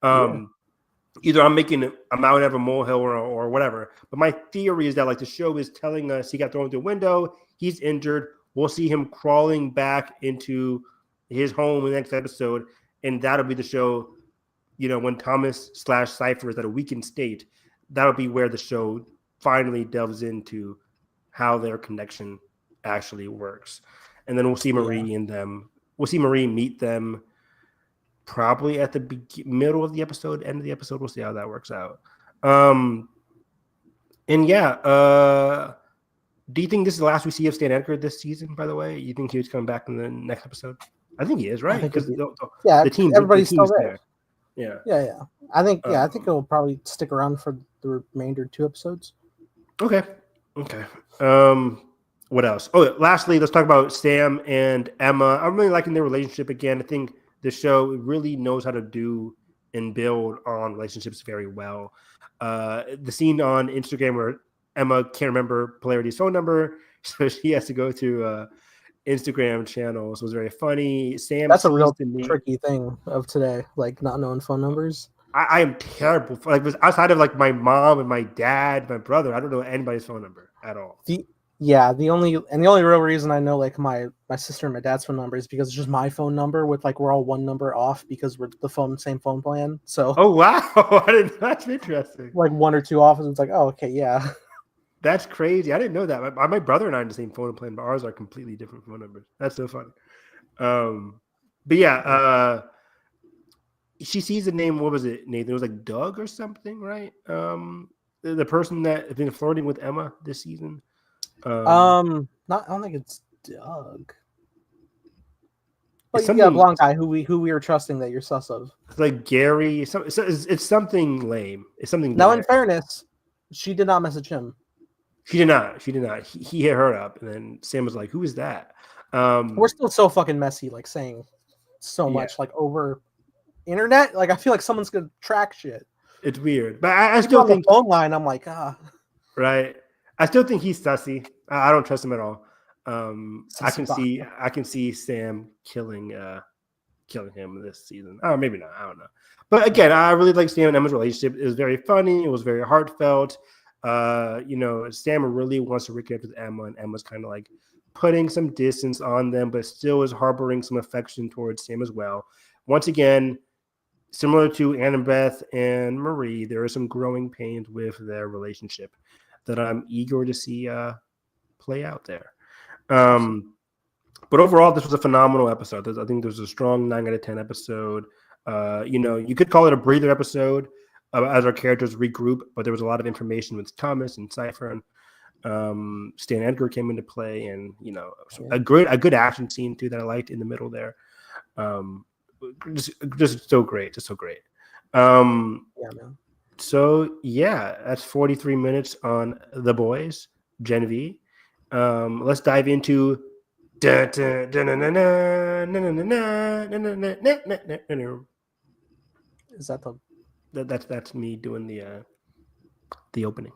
Either I'm making a mountain out of a molehill or whatever. But my theory is that like the show is telling us he got thrown through a window. He's injured. We'll see him crawling back into his home in the next episode, and that'll be the show. You know, when Thomas / Cypher is at a weakened state, that'll be where the show finally delves into how their connection actually works. And then we'll see Marie and them. We'll see Marie meet them probably at the middle of the episode, end of the episode. We'll see how that works out. And yeah, do you think this is the last we see of Stan Edgar this season, by the way? You think he was coming back in the next episode? I think he is, right? Because the team, everybody's still there. Yeah. I think it'll probably stick around for the remainder 2 episodes. Okay. What else? Oh, lastly, let's talk about Sam and Emma. I'm really liking their relationship again. I think the show really knows how to do and build on relationships very well. The scene on Instagram where Emma can't remember Polarity's phone number, so she has to go to Instagram channels was very funny. Sam, that's a real tricky thing of today, like not knowing phone numbers. I am terrible. Like, outside of like my mom and my dad, my brother, I don't know anybody's phone number at all. The only real reason I know like my sister and my dad's phone number is because it's just my phone number with like we're all one number off because we're the same phone plan. So oh wow, that's interesting. Like 1 or 2 off, it's like oh okay yeah. That's crazy. I didn't know that. My brother and I are in the same phone plan, but ours are completely different phone numbers. That's so funny. But yeah, she sees the name. What was it, Nathan? It was like Doug or something, right? The person that has been flirting with Emma this season. I don't think it's Doug. But yeah, blonde guy who we are trusting that you're sus of. It's like Gary. It's something lame. It's something. Now, in fairness, she did not message him. She did not. He hit her up, and then Sam was like, "Who is that?" We're still so fucking messy, like saying so much like over internet. Like I feel like someone's gonna track shit. It's weird, but I still think the phone line. I'm like, right. I still think he's sussy. I don't trust him at all. I can see Sam killing him this season. Oh, maybe not. I don't know. But again, I really like Sam and Emma's relationship. It was very funny. It was very heartfelt. Sam really wants to reconnect with Emma, and Emma's kind of like putting some distance on them, but still is harboring some affection towards Sam as well. Once again, similar to Annabeth and Marie, there are some growing pains with their relationship that I'm eager to see play out there. But overall, this was a phenomenal episode. I think this was a strong 9 out of 10 episode. You could call it a breather episode as our characters regroup, but there was a lot of information with Thomas and Cypher, and Stan Edgar came into play, and a good action scene too that I liked in the middle there. Just so great. So yeah, that's 43 minutes on The Boys, Genevieve. Let's dive into. Is that that's me doing the opening.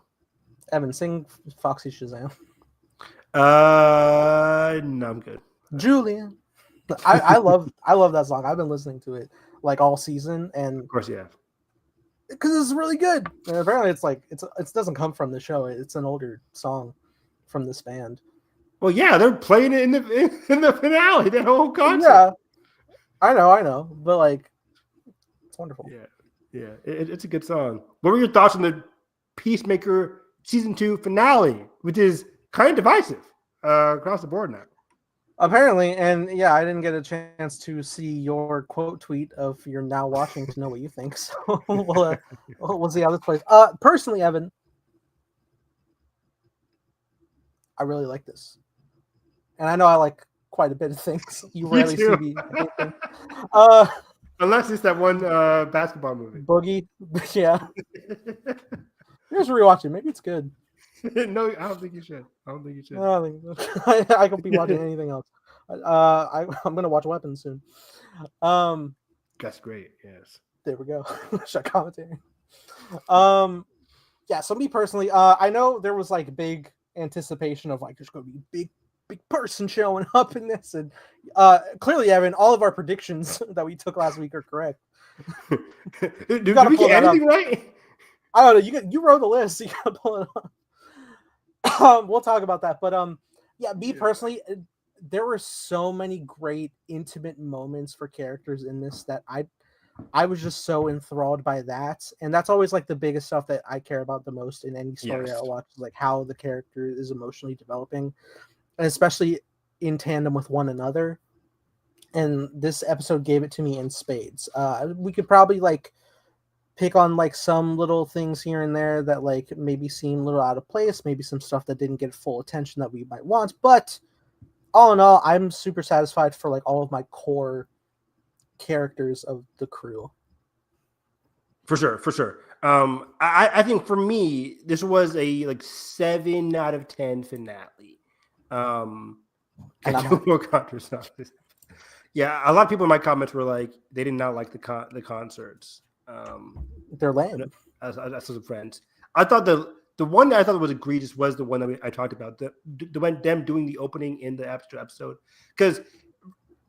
Evan, sing Foxy Shazam. No, I'm good. Julian. I love that song. I've been listening to it like all season, and of course, yeah, because it's really good. And apparently, it doesn't come from the show. It's an older song from this band. Well, yeah, they're playing it in the finale. That whole concert. Yeah, I know, but like, it's wonderful. Yeah, it's a good song. What were your thoughts on the Peacemaker season 2 finale, which is kind of divisive across the board now? Apparently, and yeah, I didn't get a chance to see your quote tweet of you're now watching to know what you think. So we'll see how this plays. Personally, Evan, I really like this. And I know I like quite a bit of things. You rarely see me hate things. Unless it's that one basketball movie. Boogie. Yeah. Here's rewatching. Maybe it's good. No, I don't think you should. I don't think you should. I could be watching anything else. I'm gonna watch Weapons soon. That's great. Yes. There we go. Shut commentary. Yeah. So me personally, I know there was like big anticipation of like there's gonna be big person showing up in this, and clearly, Evan, all of our predictions that we took last week are correct. Did we get anything right? I don't know. You wrote the list. So you gotta pull it up. We'll talk about that, but yeah, me personally, there were so many great intimate moments for characters in this that I was just so enthralled by that, and that's always like the biggest stuff that I care about the most in any story I watch, like how the character is emotionally developing, and especially in tandem with one another. And this episode gave it to me in spades. We could probably like pick on like some little things here and there that like maybe seem a little out of place, maybe some stuff that didn't get full attention that we might want, but all in all, I'm super satisfied for like all of my core characters of the crew. For sure. I think for me, this was a like 7 out of 10 finale. And I'm more controversial. Yeah, a lot of people in my comments were like, they did not like the concerts. They're lame. As some friends, I thought the one that I thought was egregious was the one that I talked about. The when them doing the opening in the episode, because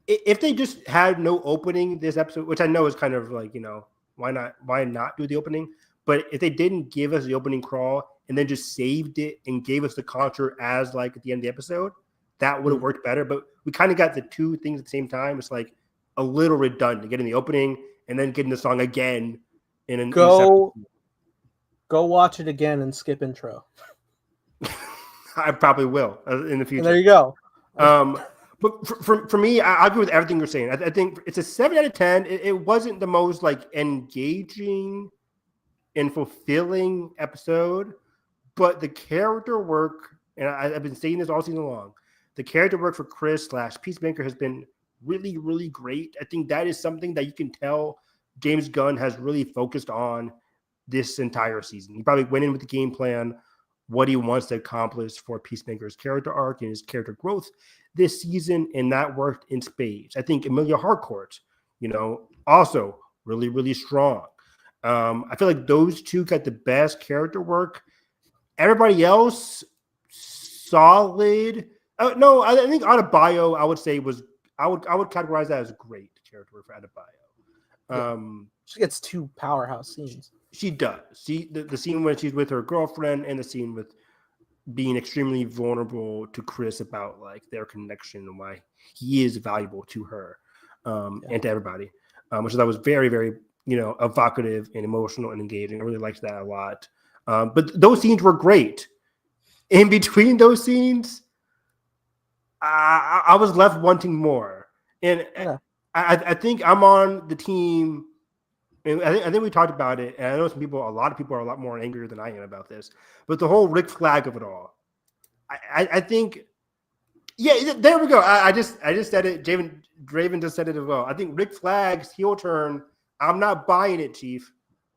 if they just had no opening this episode, which I know is kind of like, you know, why not do the opening? But if they didn't give us the opening crawl and then just saved it and gave us the concert as like at the end of the episode, that would have worked better. But we kind of got the two things at the same time. It's like a little redundant, getting the opening and then getting the song again. Go watch it again and skip intro. I probably will in the future. And there you go. But for me, I agree with everything you're saying. I think it's a 7 out of 10. It wasn't the most like engaging and fulfilling episode, but the character work, and I've been saying this all season long, the character work for Chris / Peacemaker has been really, really great. I think that is something that you can tell James Gunn has really focused on this entire season. He probably went in with the game plan, what he wants to accomplish for Peacemaker's character arc and his character growth this season, and that worked in spades. I think Emilia Harcourt, you know, also really, really strong. I feel like those two got the best character work. Everybody else, solid. No, I think Adebayo, I would say I would categorize that as great character work for Adebayo. She gets 2 powerhouse scenes. She does. The scene when she's with her girlfriend and the scene with being extremely vulnerable to Chris about like their connection and why he is valuable to her and to everybody. Which I thought was very, very, you know, evocative and emotional and engaging. I really liked that a lot. But those scenes were great. In between those scenes, I was left wanting more. And I think I'm on the team. And I think we talked about it, and I know a lot of people are a lot more angry than I am about this. But the whole Rick Flag of it all, I think, yeah, there we go. I just said it. Draven just said it as well. I think Rick Flag's heel turn. I'm not buying it, Chief.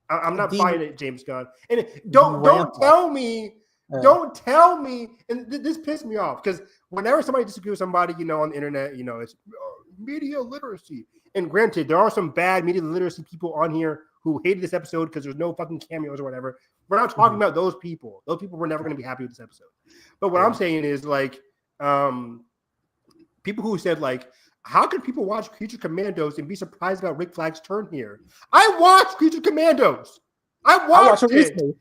I'm not buying it, James Gunn. And don't tell me. Don't tell me. And this pissed me off because whenever somebody disagrees with somebody, you know, on the internet, you know, it's media literacy. And granted, there are some bad media literacy people on here who hated this episode because there's no fucking cameos or whatever. We're not talking about those people. Those people were never going to be happy with this episode. But what I'm saying is like people who said like, how can people watch Creature Commandos and be surprised about Rick Flag's turn here? I watched Creature Commandos. I watched it recently.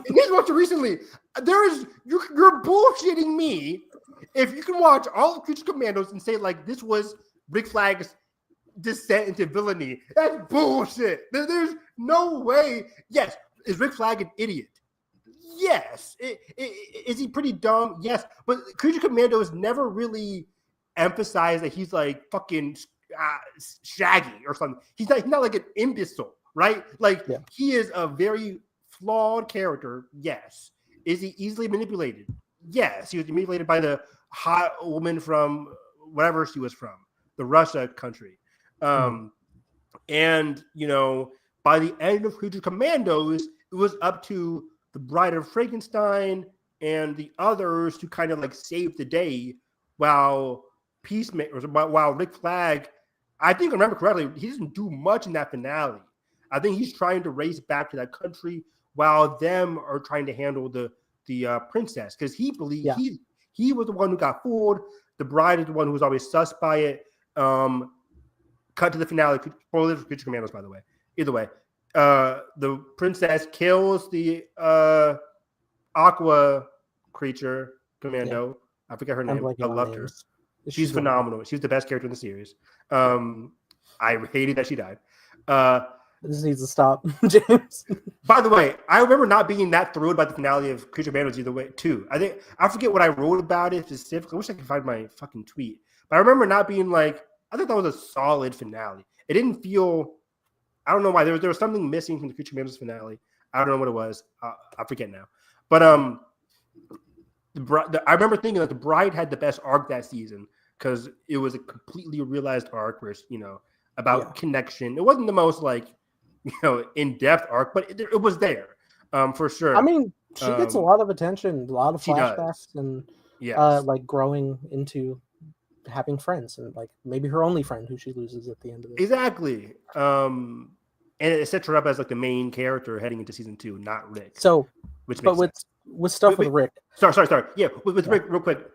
He's watched it recently. You're bullshitting me if you can watch all of Creature Commandos and say like this was Rick Flag's descent into villainy. That's bullshit. There's no way. Yes, is Rick Flag an idiot? Yes. Is he pretty dumb? Yes. But Creature Commandos never really emphasized that he's like fucking Shaggy or something. He's not like an imbecile, right? Like he is a very flawed character. Yes. Is he easily manipulated? Yes, he was mutilated by the hot woman from wherever she was from, the Russia country. And, by the end of Creature Commandos, it was up to the Bride of Frankenstein and the others to kind of like save the day while while Rick Flag, I think I remember correctly, he doesn't do much in that finale. I think he's trying to race back to that country while them are trying to handle the princess, because he believed he was the one who got fooled. The bride is the one who was always sus by it. Cut to the finale. Spoilers for Creature Commandos, by the way. Either way, the princess kills the aqua creature commando. Yeah. I forget her name. I loved her. She's phenomenal. She's the best character in the series. I hated that she died. This needs to stop, James. By the way, I remember not being that thrilled by the finale of Creature Commandos either way, too. I forget what I wrote about it specifically. I wish I could find my fucking tweet. But I remember not being like, I thought that was a solid finale. It didn't feel, I don't know why. There was something missing from the Creature Commandos finale. I don't know what it was. I forget now. But I remember thinking that the bride had the best arc that season because it was a completely realized arc where, about connection. It wasn't the most in-depth arc, but it was there for sure. I mean, she gets a lot of attention, a lot of flashbacks, and growing into having friends, and maybe her only friend who she loses at the end of it. Exactly. And it sets her up as the main character heading into season 2, not Rick. So, which makes sense. With stuff with Rick. Sorry. Yeah, with Rick, real quick.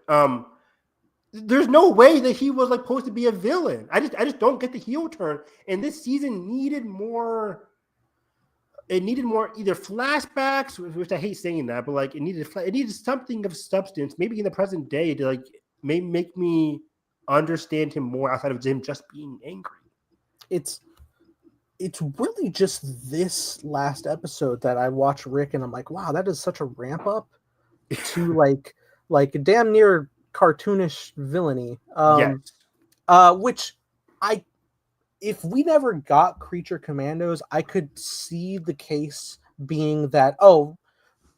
There's no way that he was supposed to be a villain. I just don't get the heel turn. And this season needed more. It needed more either flashbacks, which I hate saying that, but it needed something of substance, maybe in the present day, to make me understand him more outside of him just being angry. It's really just this last episode that I watch Rick and I'm like, wow, that is such a ramp up to like damn near cartoonish villainy. Which if we never got Creature Commandos, I could see the case being that,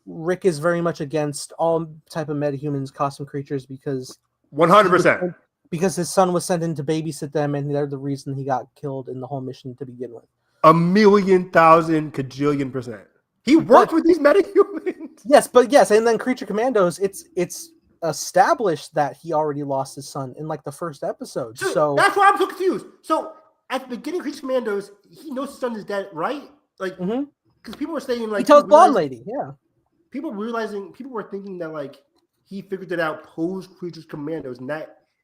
Rick is very much against all type of metahumans, costume creatures, because 100%. Because his son was sent in to babysit them, and they're the reason he got killed in the whole mission to begin with. 1,000,000 kajillion %. He worked with these metahumans. Yes, and then Creature Commandos, it's established that he already lost his son in the first episode. So that's why I'm so confused. So at the beginning of Creature Commandos, he knows his son is dead, right? Because people were saying he tells blonde lady, yeah. People were thinking that he figured it out post Creature Commandos, and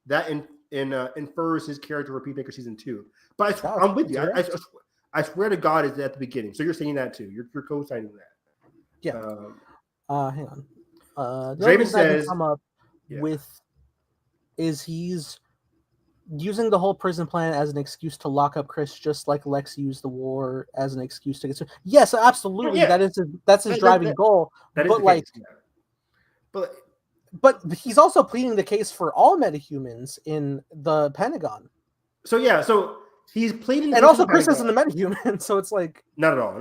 that infers his character for Peacemaker season 2. But I'm with you. I swear to God, it's at the beginning. So you're saying that too. You're co-signing that. Yeah. Hang on. Draven says, come up with is he's using the whole prison plan as an excuse to lock up Chris, just like Lex used the war as an excuse to get. Yes, absolutely. Yeah. That's his driving goal. But he's also pleading the case for all metahumans in the Pentagon. So he's pleading, and also Chris isn't a metahuman, so it's not at all.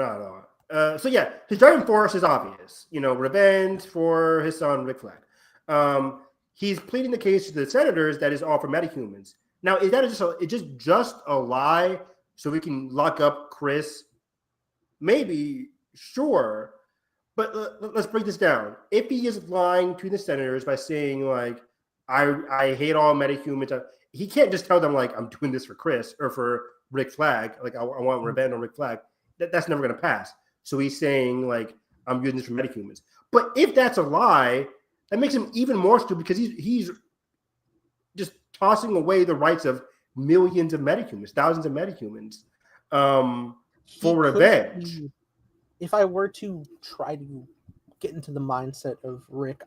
So his driving force is obvious. Revenge for his son Rick Flag. He's pleading the case to the senators that is all for metahumans. Now, is that just a lie so we can lock up Chris? Maybe, sure. But let's break this down. If he is lying to the senators by saying, I hate all metahumans, he can't just tell them, I'm doing this for Chris or for Rick Flag. I want revenge on Rick Flag. That's never going to pass. So he's saying, I'm doing this for metahumans. But if that's a lie, that makes him even more stupid because he's just tossing away the rights of millions of metahumans, thousands of metahumans for revenge. If I were to try to get into the mindset of Rick,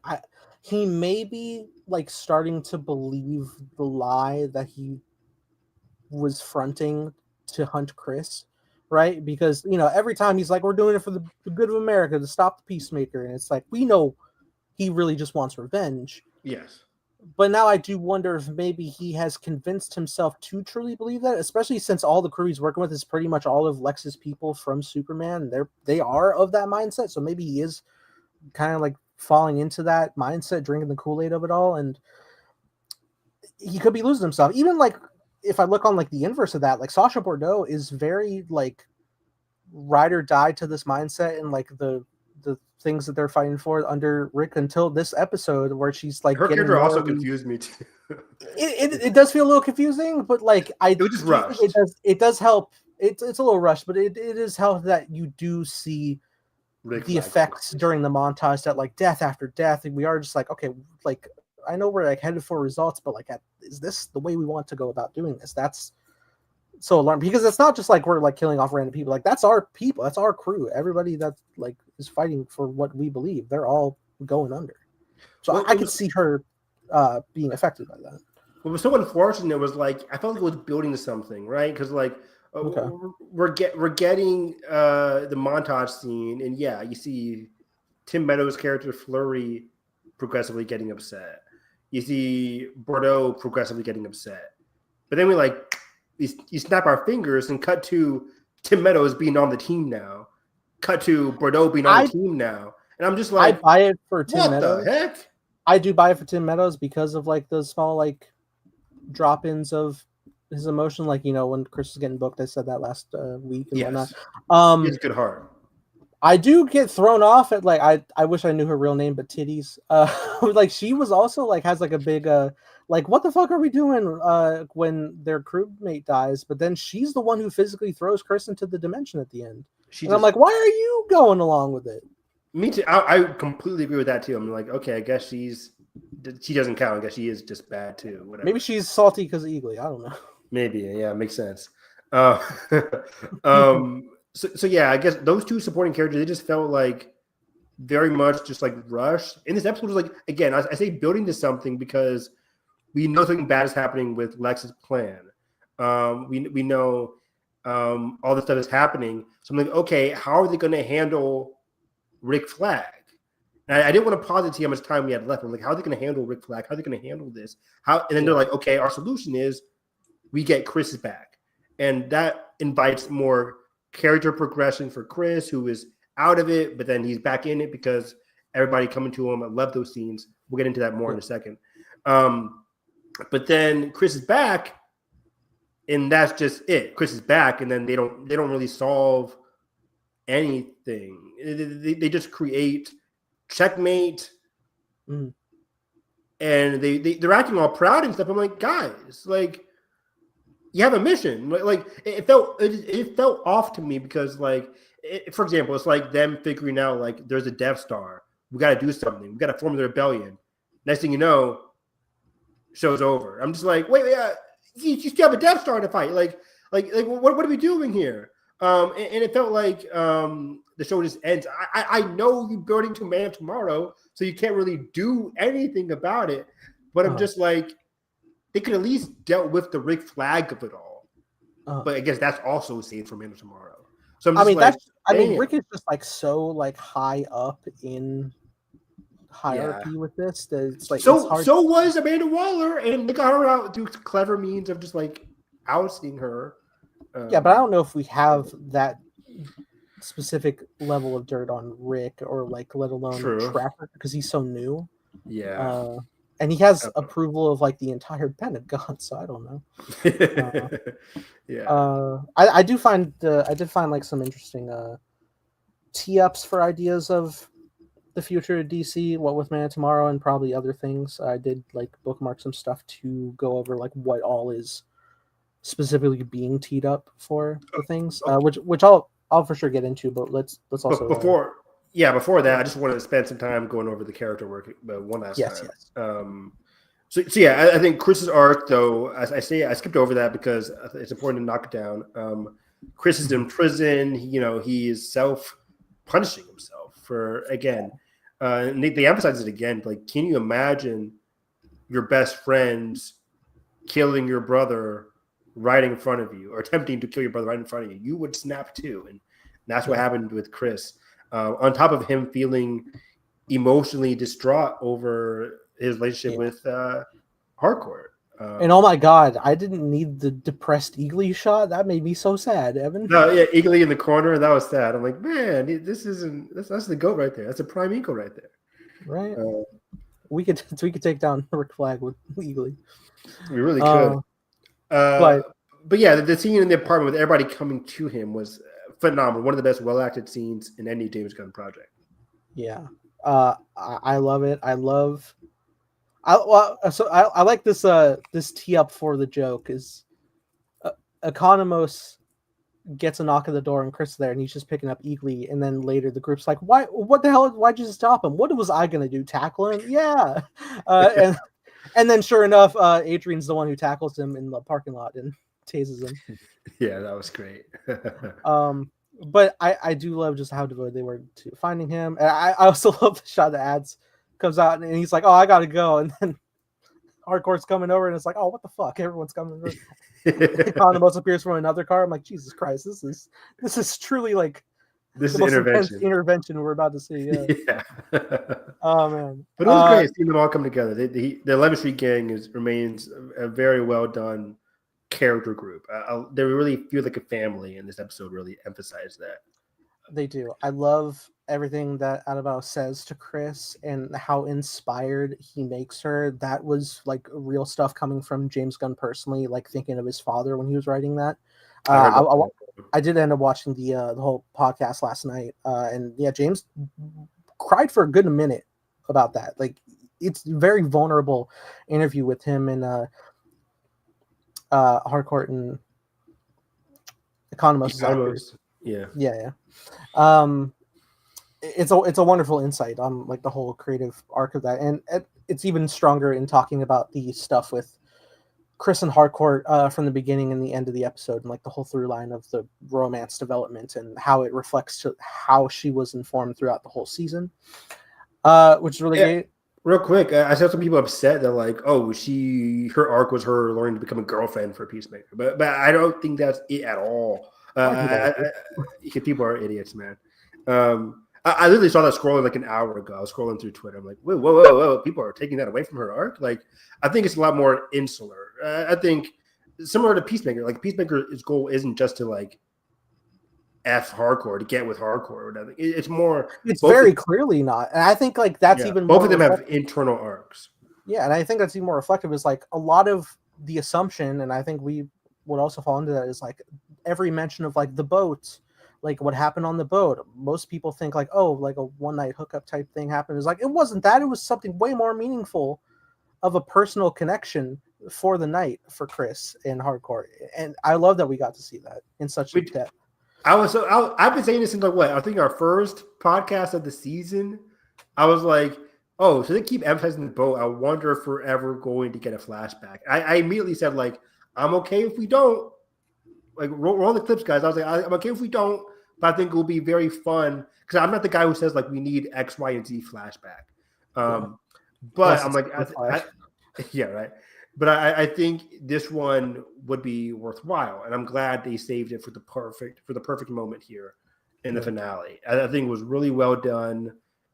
he may be starting to believe the lie that he was fronting to hunt Chris, right? Because every time he's we're doing it for the good of America to stop the Peacemaker, and it's we know he really just wants revenge. Yes. But now I do wonder if maybe he has convinced himself to truly believe that, especially since all the crew he's working with is pretty much all of Lex's people from Superman. They are of that mindset, so maybe he is kind of falling into that mindset, drinking the Kool-Aid of it all, and he could be losing himself. Even like if I look on like the inverse of that, like Sasha Bordeaux is very like ride or die to this mindset and like the things that they're fighting for under Rick until this episode where she's like her getting character also morally... confused me too. It does feel a little confusing, but like it was just rushed. It does help. It's a little rushed, but it is help that you do see Rick the effects during the montage that like death after death, and we are just like, okay, like I know we're like headed for results, but like is this the way we want to go about doing this? That's so alarming because it's not just like we're like killing off random people. Like that's our people, that's our crew. Everybody that like is fighting for what we believe, they're all going under. So I could see her being affected by that. What was so unfortunate was like I felt like it was building to something, right? Because like we're getting the montage scene, and yeah, you see Tim Meadows' character Flurry progressively getting upset. You see Bordeaux progressively getting upset, but then you snap our fingers and cut to Tim Meadows being on the team now. Cut to Bordeaux being on the team now, and I'm just like, I buy it for Tim Meadows. What the heck? I do buy it for Tim Meadows because of like those small like drop-ins of his emotion, like when Chris was getting booked. I said that last week and whatnot. He has a good heart. I do get thrown off at like I wish I knew her real name, but titties. Like she was also like has like a big like what the fuck are we doing when their crewmate dies? But then she's the one who physically throws Chris into the dimension at the end. I'm like, why are you going along with it? Me too. I completely agree with that too. I'm like, okay, I guess she doesn't count. I guess she is just bad too. Whatever. Maybe she's salty because of Eagly. I don't know. Maybe, yeah, makes sense. So yeah, I guess those two supporting characters, they just felt like very much just like rushed. And this episode was like, again, I say building to something because we know something bad is happening with Lex's plan. We know all this stuff is happening. So I'm like, okay, how are they going to handle Rick Flag? And I didn't want to pause it to see how much time we had left. I'm like, how are they going to handle Rick Flag? How are they going to handle this? And then they're like, okay, our solution is we get Chris back. And that invites more character progression for Chris, who is out of it, but then he's back in it because everybody coming to him. I love those scenes. We'll get into that more in a second. But then Chris is back, and that's just it. Chris is back, and then they don't really solve anything. They just create checkmate, and they're acting all proud and stuff. I'm like, guys, like, you have a mission. Like it felt off to me because, like, for example, it's like them figuring out like there's a Death Star. We got to do something. We got to form the rebellion. Next thing you know, show's over. I'm just like, wait, you still have a Death Star to fight. Like what are we doing here? And it felt like the show just ends. I know you're building to Man of Tomorrow, so you can't really do anything about it. But I'm just like, they could at least dealt with the Rick Flag of it all. But I guess that's also saved for Man of Tomorrow. So I'm just Rick is just like so like high up in hierarchy with this that it's like so it's hard. So was Amanda Waller, and they got her out through clever means of just like ousting her. Yeah, but I don't know if we have that specific level of dirt on Rick or like let alone Tracker because he's so new. Yeah. And he has approval of like the entire Pentagon, so I don't know. I did find like some interesting tee ups for ideas of the future of DC, what with Man of Tomorrow and probably other things. I did like bookmark some stuff to go over like what all is specifically being teed up for the things, which I'll for sure get into. But let's also before that, I just wanted to spend some time going over the character work one last time. Yes. So yeah, I think Chris's arc, though, as I say, I skipped over that because it's important to knock it down. Chris is in prison. He is self-punishing himself for, again, and they emphasize it again. Like, can you imagine your best friends killing your brother right in front of you, or attempting to kill your brother right in front of you? You would snap too, and that's what happened with Chris. On top of him feeling emotionally distraught over his relationship with Harcourt. And oh my God, I didn't need the depressed Eagly shot. That made me so sad, Evan. No, yeah, Eagly in the corner, that was sad. I'm like, man, that's the GOAT right there. That's a prime eagle right there. Right. Uh, We could take down Rick Flag with legally. we really could. But But yeah, the scene in the apartment with everybody coming to him was phenomenal. One of the best well-acted scenes in any James Gunn project. yeah, I love it. I like this tee up for the joke is Economos gets a knock at the door and Chris is there and he's just picking up Eagly, and then later the group's like, why, what the hell, why'd you stop him? What was I gonna do, tackle him? Yeah. And then sure enough, Adrian's the one who tackles him in the parking lot and tases him. Yeah, that was great. But I do love just how devoted they were to finding him. And I also love the shot that ads comes out and he's like, oh, I gotta go, and then Hardcore's coming over and it's like, oh, what the fuck, everyone's coming over. Economos appears from another car. I'm like, Jesus Christ, this is truly like this the is most intense intervention we're about to see. Yeah. Oh man, but it was great seeing them all come together. The 11th Street Gang remains a very well done character group. They really feel like a family, and this episode really emphasized that. They do. I love everything that Annabelle says to Chris and how inspired he makes her. That was like real stuff coming from James Gunn personally, like thinking of his father when he was writing that. I did end up watching the whole podcast last night, and yeah, James cried for a good minute about that. Like, it's a very vulnerable interview with him and Harcourt and Economos. Yeah. It's a wonderful insight on like the whole creative arc of that, and it's even stronger in talking about the stuff with Chris and Harcourt from the beginning and the end of the episode, and like the whole through line of the romance development and how it reflects to how she was informed throughout the whole season, which is really great. Real quick, I saw some people upset that like, oh, her arc was her learning to become a girlfriend for Peacemaker, but I don't think that's it at all. People are idiots, man. I literally saw that scrolling like an hour ago. I was scrolling through Twitter. I'm like, whoa. People are taking that away from her arc. Like, I think it's a lot more insular. I think similar to Peacemaker. Like, Peacemaker's goal isn't just to like F hardcore, to get with hardcore or whatever. It's more. It's very clearly not. And I think like that's even both of them have internal arcs. Yeah, and I think that's even more reflective is like a lot of the assumption, and I think we would also fall into that, is like every mention of like the boat, like what happened on the boat. Most people think like, oh, like a one night hookup type thing happened. It's like, it wasn't that. It was something way more meaningful of a personal connection for the night for Chris and Hardcore. And I love that we got to see that in such depth. I've been saying this since like what? I think our first podcast of the season. I was like, oh, so they keep emphasizing the boat. I wonder if we're ever going to get a flashback. I immediately said like, I'm okay if we don't. Like, roll the clips, guys. I was like, I'm okay if we don't, but I think it will be very fun because I'm not the guy who says like we need X, Y, and Z flashback. But I'm like, yeah, right. But I think this one would be worthwhile, and I'm glad they saved it for the perfect moment here in the finale. I think it was really well done.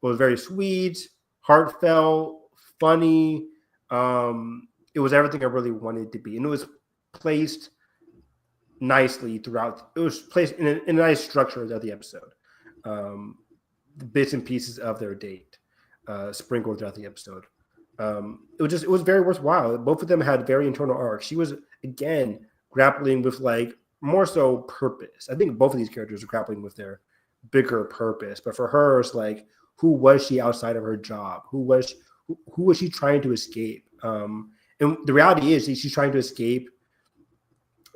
It was very sweet, heartfelt, funny. It was everything I really wanted it to be, and it was placed nicely throughout. It was placed in a nice structure of the episode. The bits and pieces of their date sprinkled throughout the episode. It was very worthwhile. Both of them had very internal arcs. She was again grappling with like more so purpose. I think both of these characters are grappling with their bigger purpose. But for her, it's like, who was she outside of her job? Who was she trying to escape? And the reality is she's trying to escape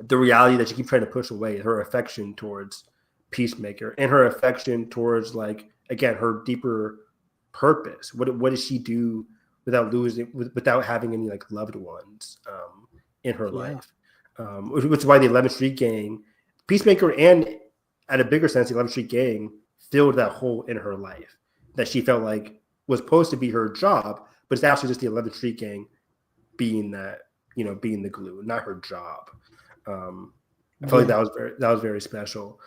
the reality that she keeps trying to push away, her affection towards Peacemaker and her affection towards, like, again, her deeper purpose. What does she do without having any like loved ones in her life? Which is why the 11th Street Gang, Peacemaker, and at a bigger sense, the 11th Street Gang filled that hole in her life that she felt like was supposed to be her job, but it's actually just the 11th Street Gang being that, being the glue, not her job. I felt like that was very special.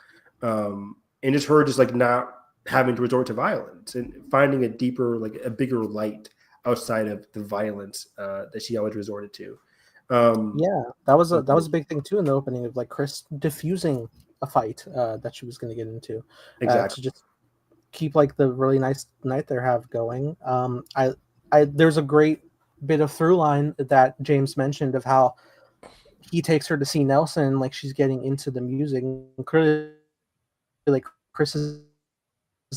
And just her just like not having to resort to violence and finding a deeper, like a bigger light outside of the violence that she always resorted to. That was a big thing too in the opening of like Chris diffusing a fight that she was going to get into. Exactly. keep like the really nice night they have going. There's a great bit of through line that James mentioned of how he takes her to see Nelson, like she's getting into the music. And clearly, like Chris is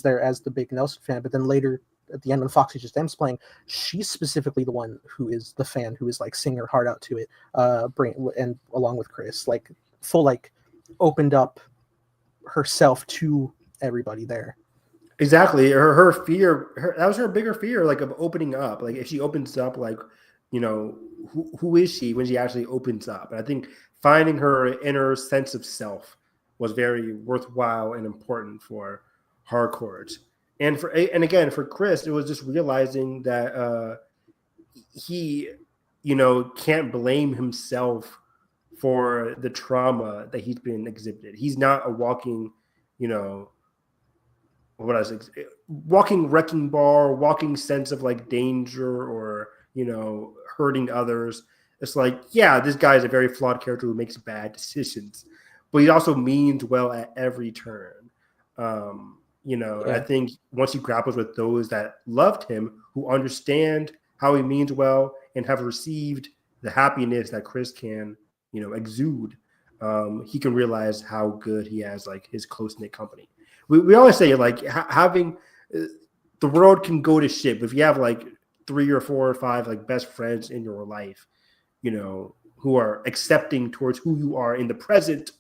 there as the big Nelson fan, but then later at the end when Foxy Just M's playing, she's specifically the one who is the fan who is like singing her heart out to it. And along with Chris, like full like opened up herself to everybody there. Exactly. Her fear, that was her bigger fear, like of opening up. Like if she opens up, like, who is she when she actually opens up? And I think finding her inner sense of self was very worthwhile and important for Harcourt. And again, for Chris, it was just realizing that he, can't blame himself for the trauma that he's been exhibited. He's not a walking, what I was walking wrecking ball, walking sense of like danger or hurting others. It's like, yeah, this guy is a very flawed character who makes bad decisions, but he also means well at every turn. I think once he grapples with those that loved him, who understand how he means well and have received the happiness that Chris can, exude, he can realize how good he has like his close-knit company. We always say like having the world can go to shit, but if you have like 3 or 4 or 5 like best friends in your life, who are accepting towards who you are in the present,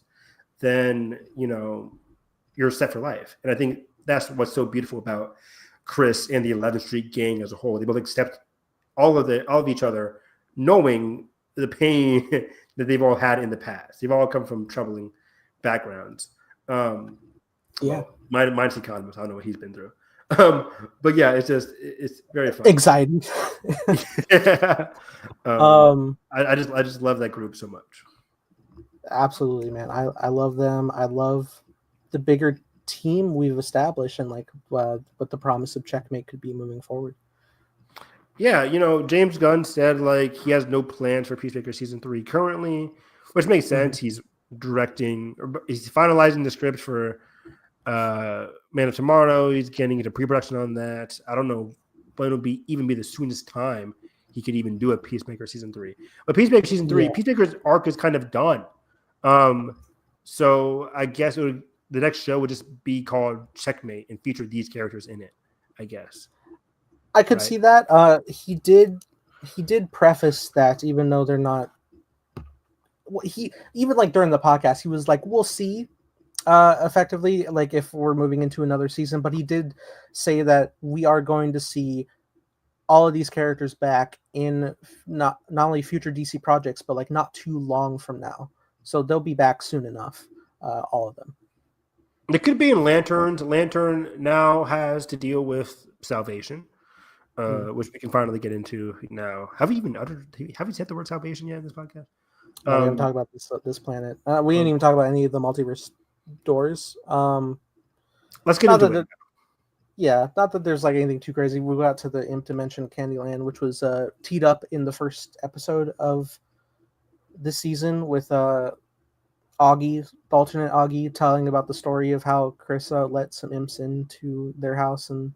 then you're set for life. And I think that's what's so beautiful about Chris and the 11th Street gang as a whole. They both accept all of each other, knowing the pain that they've all had in the past. They've all come from troubling backgrounds. Well, mine's economist. I don't know what he's been through. But yeah, it's very fun. Anxiety. I just love that group so much. Absolutely, man. I love them. I love the bigger team we've established and like what the promise of Checkmate could be moving forward. Yeah, James Gunn said like he has no plans for Peacemaker season 3 currently, which makes sense. He's he's finalizing the script for Man of Tomorrow. He's getting into pre-production on that. I don't know when it'll even be the soonest time he could even do a Peacemaker season 3. But Peacemaker season 3, Peacemaker's arc is kind of done. So I guess the next show would just be called Checkmate and feature these characters in it, I guess. I could see that. He did preface that even though they're not. He even like during the podcast, he was like, "We'll see." Effectively, like if we're moving into another season, but he did say that we are going to see all of these characters back in not only future DC projects, but like not too long from now. So they'll be back soon enough. All of them. It could be in Lanterns. Lantern now has to deal with Salvation. Which we can finally get into now. Have you said the word salvation yet in this podcast? We haven't talked about this planet. We didn't even talk about any of the multiverse doors. Let's get into it. Yeah, not that there's like anything too crazy. We got to the Imp Dimension Candyland, which was teed up in the first episode of this season with Augie, the alternate Augie, telling about the story of how Chris let some imps into their house and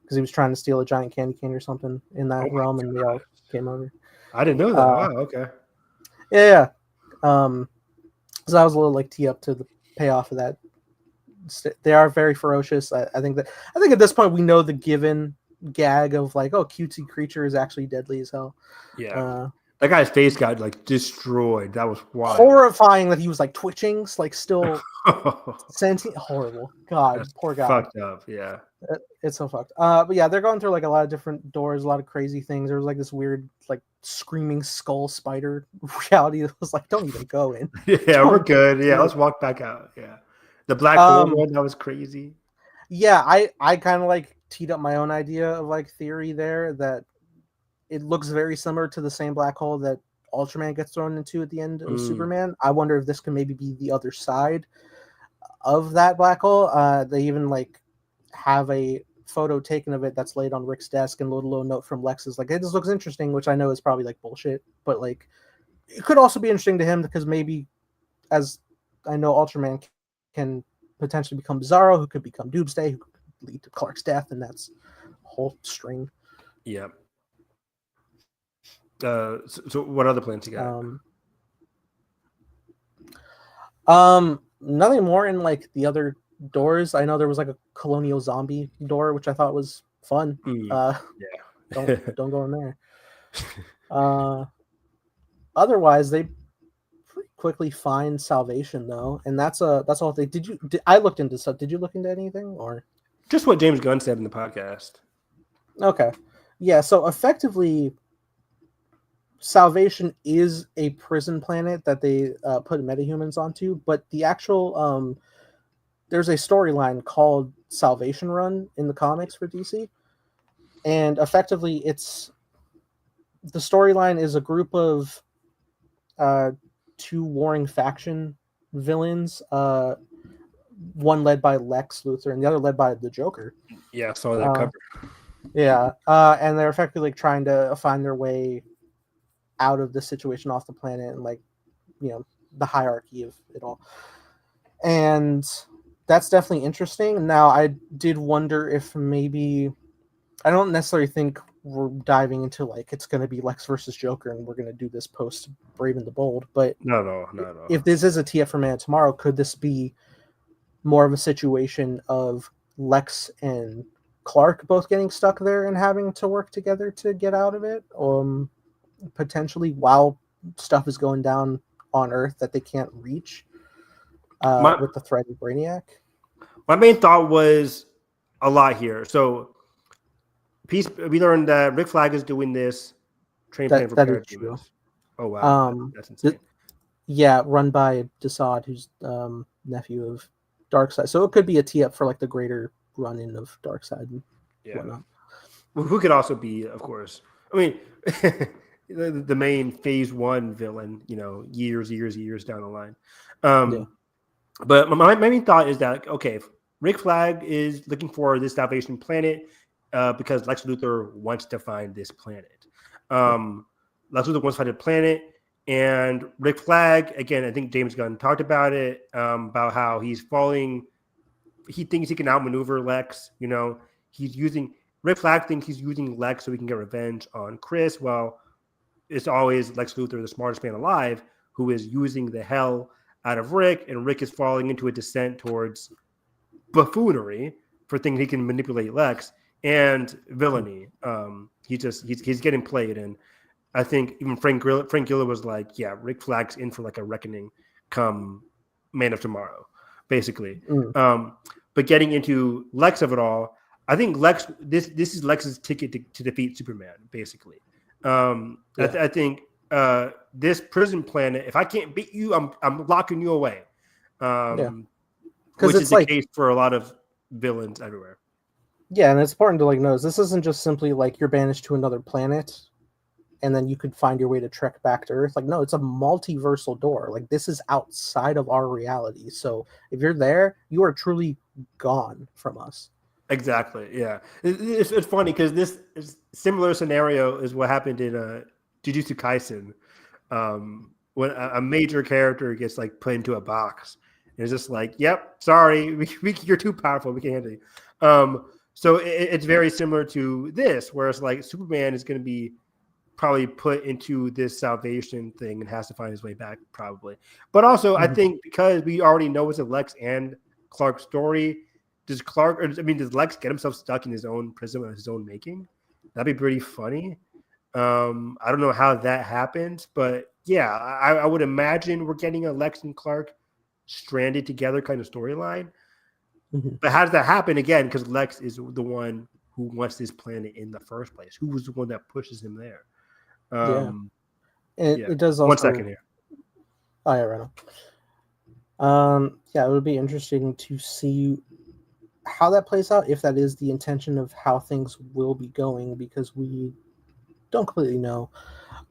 because he was trying to steal a giant candy cane or something in that realm, and they all came over. I didn't know that. Wow, okay. Yeah. So that was a little like tee up to the payoff of that. They are very ferocious. I think at this point we know the given gag of like, oh, cutesy creature is actually deadly as hell. Yeah. That guy's face got like destroyed. That was wild. Horrifying that he was like twitching, like still sentient. Horrible. God, that's poor guy. Fucked up. Yeah. It's so fucked. But yeah, they're going through like a lot of different doors, a lot of crazy things. There was like this weird, like screaming skull spider reality that was like, don't even go in. Yeah, we're good. Yeah, let's walk back out. Yeah. The black hole one, that was crazy. Yeah, I kind of like teed up my own idea of like theory there that it looks very similar to the same black hole that Ultraman gets thrown into at the end of Superman. I wonder if this can maybe be the other side of that black hole. They even like have a photo taken of it that's laid on Rick's desk and a little note from Lex is like, hey, this looks interesting, which I know is probably like bullshit, but like it could also be interesting to him because maybe, as I know, Ultraman can potentially become Bizarro, who could become Doomsday, who could lead to Clark's death, and that's a whole string. Yeah. So what other plans you got? Nothing more in like the other doors. I know there was like a colonial zombie door, which I thought was fun. Yeah. Don't go in there. Otherwise, they pretty quickly find salvation though, and that's all they I looked into stuff. Did you look into anything or just what James Gunn said in the podcast? Okay, yeah. So effectively, Salvation is a prison planet that they put metahumans onto, but the actual there's a storyline called Salvation Run in the comics for DC, and effectively, the storyline is a group of two warring faction villains, one led by Lex Luthor and the other led by the Joker. Yeah, I saw that cover. Yeah, and they're effectively like trying to find their way out of the situation off the planet and like, the hierarchy of it all. And that's definitely interesting. Now, I did wonder if maybe, I don't necessarily think we're diving into like it's going to be Lex versus Joker and we're going to do this post Brave and the Bold, but no. If this is a TF for Man of Tomorrow, could this be more of a situation of Lex and Clark both getting stuck there and having to work together to get out of it? Potentially while stuff is going down on Earth that they can't reach with the threat of Brainiac. My main thought was a lot here. So we learned that Rick Flag is doing this train plan for Parademons. Oh wow, that's insane. Run by Desaad, who's nephew of Darkseid. So it could be a tee up for like the greater run-in of Darkseid and whatnot. Who could also be, of course. I mean, the main Phase 1 villain. Years down the line. But my main thought is that Rick Flag is looking for this Salvation planet because Lex Luthor wants to find this planet. Lex Luthor wants to find a planet. And Rick Flag, again, I think James Gunn talked about it, about how he's falling. He thinks he can outmaneuver Lex. Rick Flag thinks he's using Lex so he can get revenge on Chris. Well, it's always Lex Luthor, the smartest man alive, who is using the hell out of Rick, and Rick is falling into a descent towards buffoonery for thinking he can manipulate Lex and villainy. He's getting played, and I think even Frank Giller was like, yeah, Rick Flag's in for like a reckoning come Man of Tomorrow, basically. But getting into Lex of it all, I think this is Lex's ticket to defeat Superman, basically. I think this prison planet, if I can't beat you, I'm locking you away. Which is the case for a lot of villains everywhere. Yeah, and it's important to like notice this isn't just simply like you're banished to another planet and then you could find your way to trek back to Earth. Like, no, it's a multiversal door. Like, this is outside of our reality. So if you're there, you are truly gone from us. Exactly. Yeah. It's funny because this similar scenario is what happened in Jujutsu Kaisen, when a major character gets like put into a box. And it's just like, yep, sorry, you're too powerful. We can't handle you. So it's very similar to this, where it's like Superman is going to be probably put into this salvation thing and has to find his way back, probably. But also, I think because we already know it's a Lex and Clark story, does Lex get himself stuck in his own prison of his own making? That'd be pretty funny. I don't know how that happens, but yeah, I would imagine we're getting a Lex and Clark stranded together kind of storyline. But how does that happen again? Because Lex is the one who wants this planet in the first place. Who was the one that pushes him there? It does also. 1 second here. Oh yeah, right on. It would be interesting to see how that plays out, if that is the intention of how things will be going, because we don't completely know.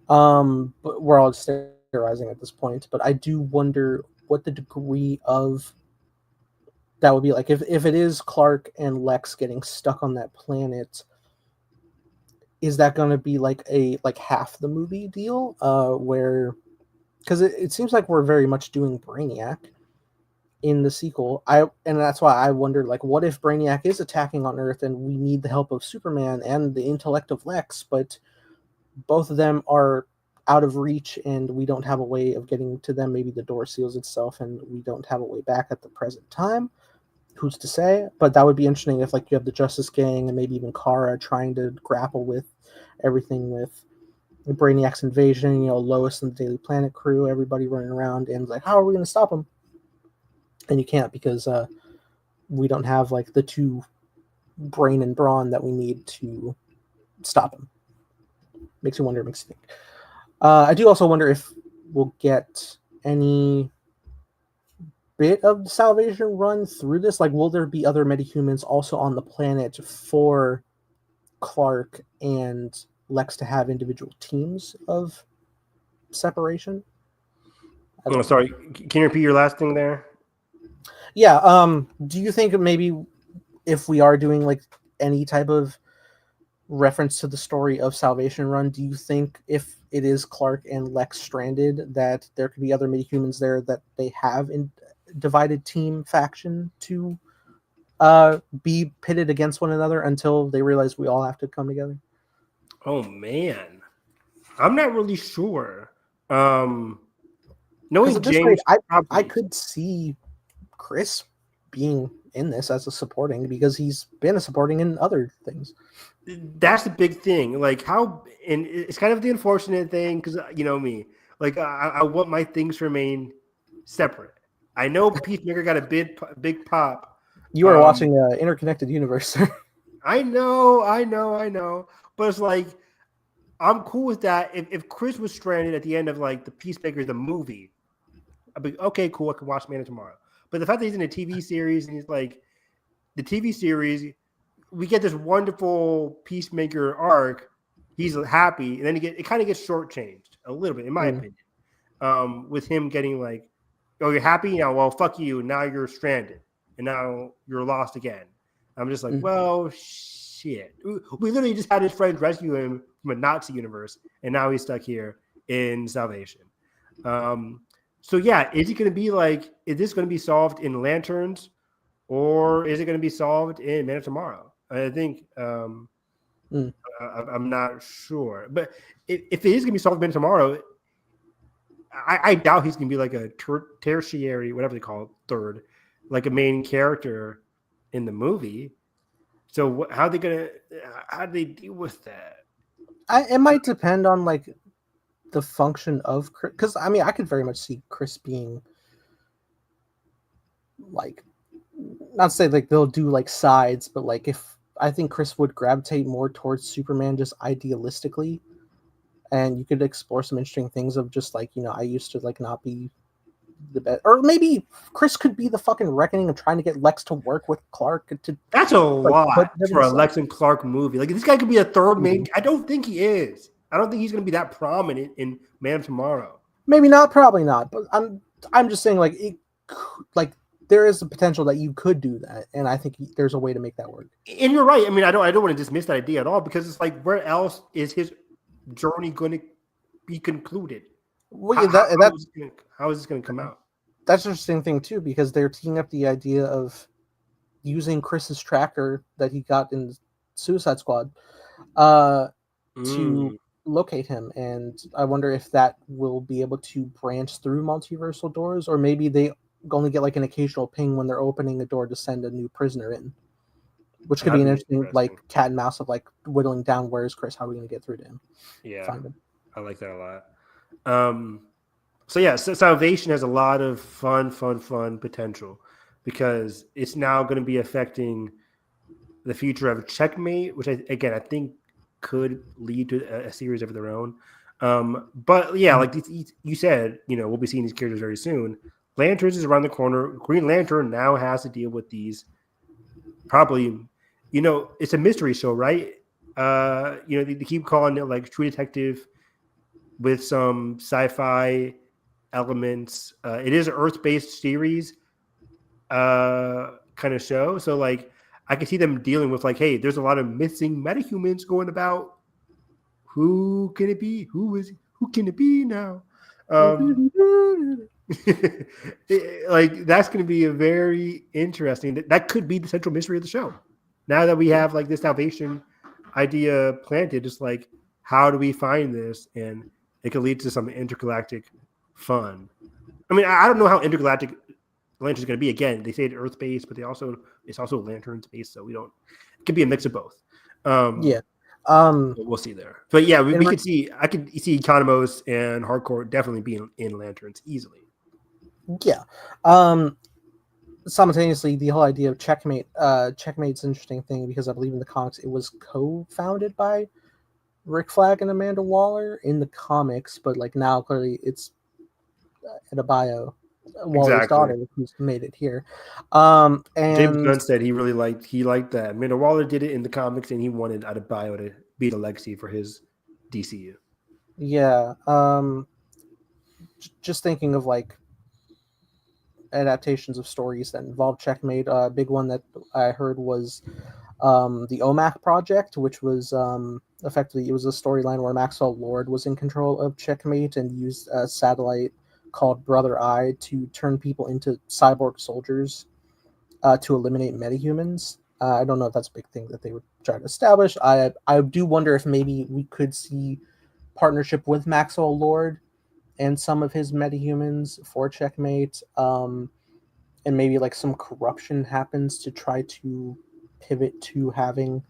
But we're all just theorizing at this point. But I do wonder what the degree of that would be like if it is Clark and Lex getting stuck on that planet. Is that going to be like half the movie deal? Where, because it seems like we're very much doing Brainiac, in the sequel. And that's why I wondered, like, what if Brainiac is attacking on Earth and we need the help of Superman and the intellect of Lex, but both of them are out of reach and we don't have a way of getting to them. Maybe the door seals itself and we don't have a way back at the present time. Who's to say? But that would be interesting if, like, you have the Justice Gang and maybe even Kara trying to grapple with everything with Brainiac's invasion, Lois and the Daily Planet crew, everybody running around, and like, how are we going to stop him? And you can't, because we don't have like the two brain and brawn that we need to stop him. Makes you wonder, makes you think. I do also wonder if we'll get any bit of the Salvation run through this. Like, will there be other metahumans also on the planet for Clark and Lex to have individual teams of separation? Oh, sorry, can you repeat your last thing there? Yeah. Do you think maybe if we are doing like any type of reference to the story of Salvation Run, do you think if it is Clark and Lex stranded, that there could be other metahumans there that they have in divided team faction to be pitted against one another until they realize we all have to come together? Oh man, I'm not really sure. Knowing At this James, rate, I could see Chris being in this as a supporting, because he's been a supporting in other things. That's the big thing. Like, how, and it's kind of the unfortunate thing, because you know me, like I want my things to remain separate. I know Peacemaker got a big pop. You are watching Interconnected Universe. I know. But it's like, I'm cool with that. If Chris was stranded at the end of like the Peacemaker the movie, I'd be okay, cool. I can watch Man of Tomorrow. But the fact that he's in a TV series and he's like, the TV series, we get this wonderful Peacemaker arc. He's happy, and then it kind of gets shortchanged a little bit, in my opinion. With him getting like, oh, you're happy now? Well, fuck you. Now you're stranded, and now you're lost again. I'm just like, well, shit. We literally just had his friends rescue him from a Nazi universe, and now he's stuck here in Salvation. So yeah, is it going to be like, is this going to be solved in Lanterns, or is it going to be solved in Man of Tomorrow? I think I'm not sure, but if it is going to be solved in Man of Tomorrow, I doubt he's going to be like a tertiary, whatever they call it, third, like a main character in the movie. So how do they deal with that? It might depend on like the function of Chris, because I mean, I could very much see Chris being like, not to say like they'll do like sides, but like, if I think Chris would gravitate more towards Superman just idealistically, and you could explore some interesting things of just like, I used to like not be the best, or maybe Chris could be the fucking reckoning of trying to get Lex to work with Clark. That's a lot for a Lex and Clark movie. Like, this guy could be a third main. I don't think he is. I don't think he's going to be that prominent in Man of Tomorrow. Maybe not, probably not. But I'm just saying, like, there is the potential that you could do that, and I think there's a way to make that work. And you're right. I mean, I don't want to dismiss that idea at all, because it's like, where else is his journey going to be concluded? Well, how is this going to come out? That's an interesting thing too, because they're teeing up the idea of using Chris's tracker that he got in Suicide Squad to locate him, and I wonder if that will be able to branch through multiversal doors, or maybe they only get like an occasional ping when they're opening a door to send a new prisoner in, which could be an interesting like cat and mouse of like whittling down, where's Chris, how are we going to get through to him? Yeah, find him. I like that a lot. So Salvation has a lot of fun potential, because it's now going to be affecting the future of Checkmate, which I think could lead to a series of their own. But yeah, like you said, we'll be seeing these characters very soon. Lanterns is around the corner. Green Lantern now has to deal with these. Probably, it's a mystery show, right? They keep calling it like True Detective with some sci-fi elements. It is an Earth-based series kind of show. So like, I can see them dealing with like, hey, there's a lot of missing metahumans going about. Who can it be? Who can it be now? Like that's going to be a very interesting. That could be the central mystery of the show. Now that we have like this salvation idea planted, just like how do we find this, and it could lead to some intergalactic fun. I mean, I don't know how intergalactic Lantern's going to be. Again, they say it's Earth based, but it's also Lantern based, so we don't. It could be a mix of both. Yeah. We'll see there. But yeah, we And could see. I could see Economos and Hardcore definitely being in Lanterns easily. Yeah. Simultaneously, the whole idea of Checkmate's an interesting thing because I believe in the comics it was co-founded by Rick Flag and Amanda Waller in the comics, but like now clearly it's Adebayo, Waller's daughter, who's made it here. And James Gunn said he liked that. Amanda Waller did it in the comics, and he wanted Adebayo to be the legacy for his DCU. Yeah. Just thinking of like adaptations of stories that involve Checkmate. A big one that I heard was the OMAC project, which was effectively it was a storyline where Maxwell Lord was in control of Checkmate and used a satellite called Brother Eye to turn people into cyborg soldiers to eliminate metahumans. I don't know if that's a big thing that they would try to establish. I do wonder if maybe we could see partnership with Maxwell Lord and some of his metahumans for Checkmate, and maybe like some corruption happens to try to pivot to having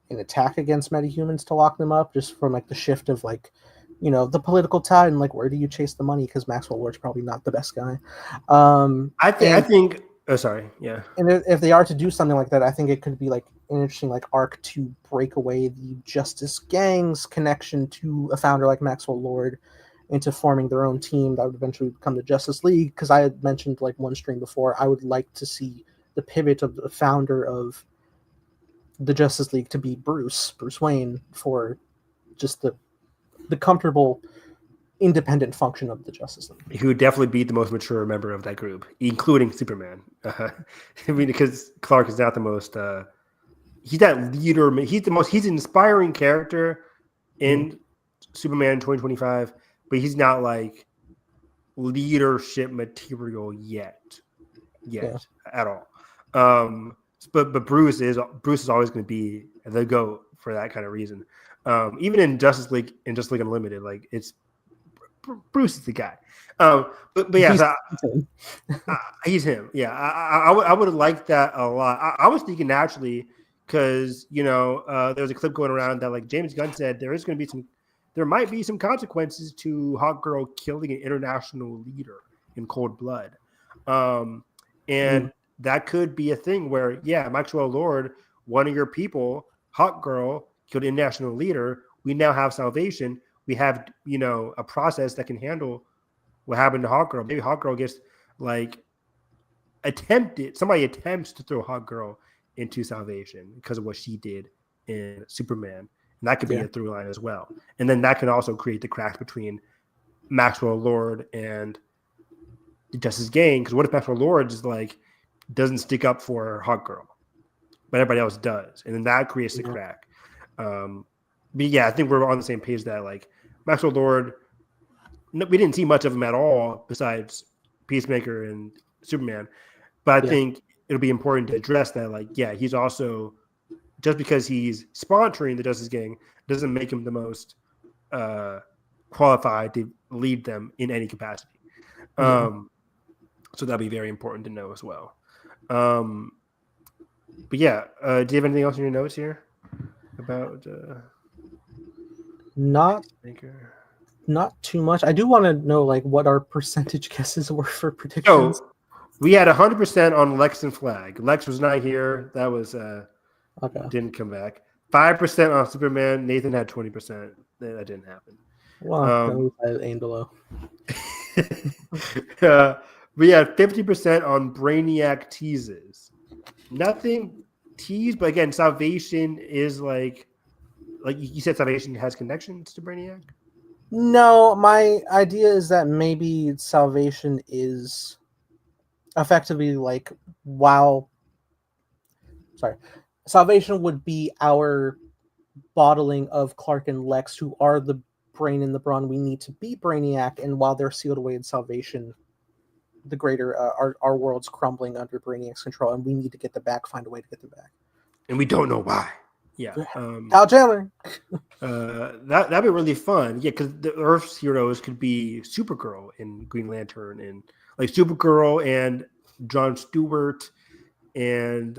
an attack against metahumans to lock them up, just from like the shift of like, you know, the political tide and like where do you chase the money, because Maxwell Lord's probably not the best guy. I think. Oh, sorry. Yeah. And if they are to do something like that, I think it could be like an interesting like arc to break away the Justice Gang's connection to a founder like Maxwell Lord into forming their own team that would eventually become the Justice League. Because I had mentioned like one stream before, I would like to see the pivot of the founder of the Justice League to be Bruce Wayne, for just the comfortable independent function of the Justice League. He would definitely be the most mature member of that group, including Superman. I mean, because Clark is not the most. He's that leader. He's an inspiring character in Superman 2025, but he's not like leadership material yet at all. But Bruce is always going to be the GOAT for that kind of reason. Even in Justice League Unlimited, like it's Bruce is the guy. But yeah, he's him. Yeah, I would have liked that a lot. I was thinking naturally because there's a clip going around that like James Gunn said there might be some consequences to Hawkgirl killing an international leader in cold blood, and that could be a thing where Maxwell Lord, one of your people, Hawkgirl, killed an international leader. We now have salvation. We have, a process that can handle what happened to Hawkgirl. Maybe Hawkgirl gets somebody attempts to throw Hawkgirl into salvation because of what she did in Superman. And that could be a through line as well. And then that can also create the cracks between Maxwell Lord and the Justice Gang. Because what if Maxwell Lord is doesn't stick up for Hawkgirl, but everybody else does? And then that creates the crack. But I think we're on the same page that Maxwell Lord, we didn't see much of him at all besides Peacemaker and Superman. But I think it'll be important to address that. He's also, just because he's sponsoring the Justice Gang doesn't make him the most qualified to lead them in any capacity. So that'll be very important to know as well. But do you have anything else in your notes here about? Not too much. I do want to know what our percentage guesses were for predictions. Oh, we had 100% on Lex and Flag. Lex was not here. That was didn't come back. 5% on Superman. Nathan had 20%. That didn't happen. Well, I aimed below. We had 50% on Brainiac teases. Nothing teased, but again, Salvation is like you said, Salvation has connections to Brainiac? No, my idea is that maybe Salvation is effectively Salvation would be our bottling of Clark and Lex, who are the brain in the brawn. We need to beat Brainiac, and while they're sealed away in salvation, the greater our world's crumbling under Brainiac's control, and we need to get them back. Find a way to get them back. And we don't know why. Yeah. Kyle Chandler. That'd be really fun. Yeah, because the Earth's heroes could be Supergirl and Green Lantern, and like Supergirl and Jon Stewart and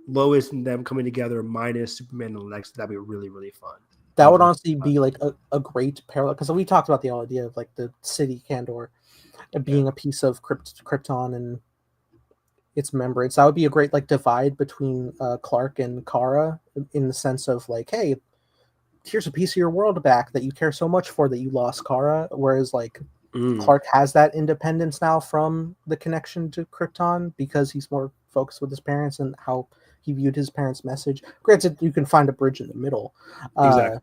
Lois and them coming together minus Superman and Lex. That'd be really, really fun. That would honestly be like a great parallel, because we talked about the whole idea of like the city Kandor being a piece of Krypton and its membranes. That would be a great like divide between Clark and Kara, in the sense of like, hey, here's a piece of your world back that you care so much for that you lost, Kara. Whereas like Clark has that independence now from the connection to Krypton because he's more focused with his parents and how he viewed his parents' message. Granted, you can find a bridge in the middle. Exactly.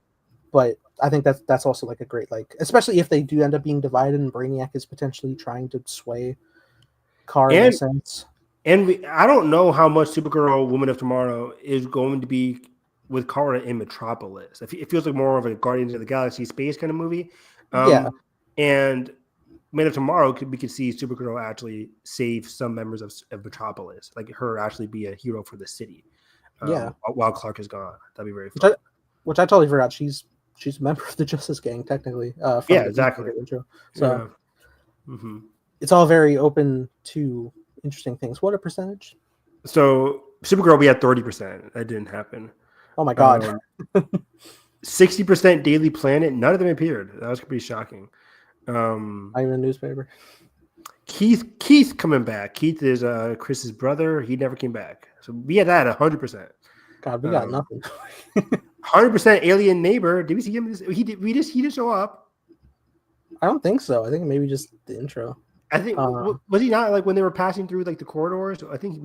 But I think that's also like a great, like, especially if they do end up being divided and Brainiac is potentially trying to sway Kara in a sense. And I don't know how much Supergirl Woman of Tomorrow is going to be with Kara in Metropolis. It feels like more of a Guardians of the Galaxy space kind of movie. And Man of Tomorrow, we could see Supergirl actually save some members of Metropolis, like her actually be a hero for the city. While Clark is gone. That'd be very fun. Which I totally forgot. She's a member of the Justice Gang, technically. Exactly. Intro. So it's all very open to interesting things. What a percentage? So Supergirl, we had 30%. That didn't happen. Oh my god. 60% Daily Planet. None of them appeared. That was pretty shocking. Not even a newspaper. Keith coming back. Keith is Chris's brother. He never came back. So we had that 100%. God, we got nothing. 100% Alien Neighbor. Did we see him? He didn't show up. I don't think so. I think maybe just the intro. I think was he not like when they were passing through like the corridors? I think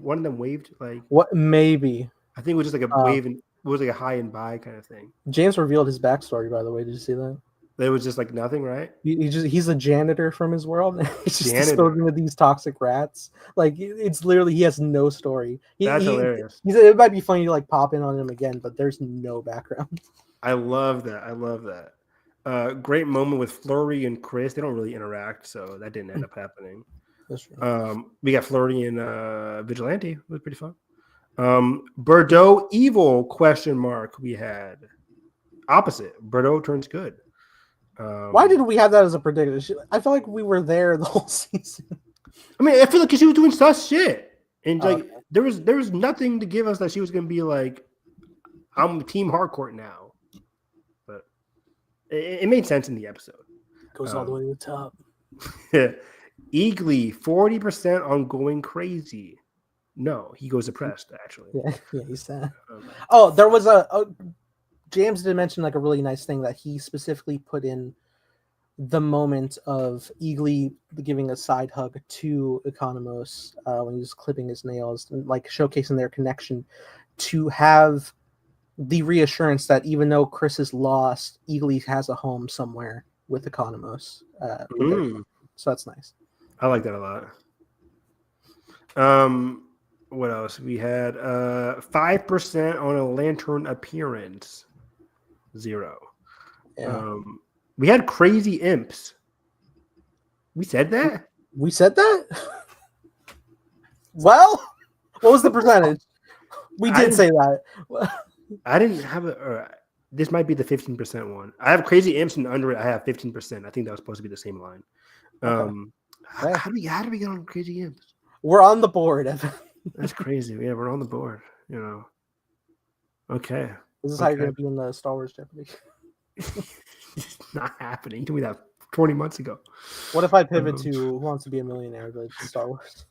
one of them waved like what? Maybe I think it was just like a wave and it was like a hi and bye kind of thing. James revealed his backstory, by the way. Did you see that? It was just like nothing, right? He's a janitor from his world. He's just disposing of these toxic rats. Like it's literally he has no story. That's hilarious. It might be funny to like pop in on him again, but there's no background. I love that. Great moment with Flurry and Chris. They don't really interact, so that didn't end up happening. That's true. We got Flurry and Vigilante. It was pretty fun. Bordeaux evil ? We had opposite. Bordeaux turns good. Why did we have that as a prediction? I feel like we were there the whole season. I mean, I feel like she was doing sus shit, and like there was nothing to give us that she was going to be like, I'm Team Harcourt now. But it made sense in the episode. Goes all the way to the top. Eagly 40% on going crazy. No, he goes depressed actually. Yeah, he's sad. There was James did mention like a really nice thing that he specifically put in the moment of Eagly giving a side hug to Economos when he was clipping his nails and like showcasing their connection, to have the reassurance that even though Chris is lost, Eagly has a home somewhere with Economos. So that's nice. I like that a lot. What else? We had 5% on a Lantern appearance. 0. Yeah. We had crazy imps. We said that? We said that? Well, what was the percentage? We did say that. I didn't have this might be the 15% one. I have crazy imps and under it I have 15%. I think that was supposed to be the same line. Okay. How do we get on crazy imps? We're on the board, Evan. That's crazy. Yeah, we're on the board. Okay. This is how you're going to be in the Star Wars Jeopardy. It's not happening. You told me that 20 months ago. What if I pivot to Who Wants to Be a Millionaire, but Star Wars?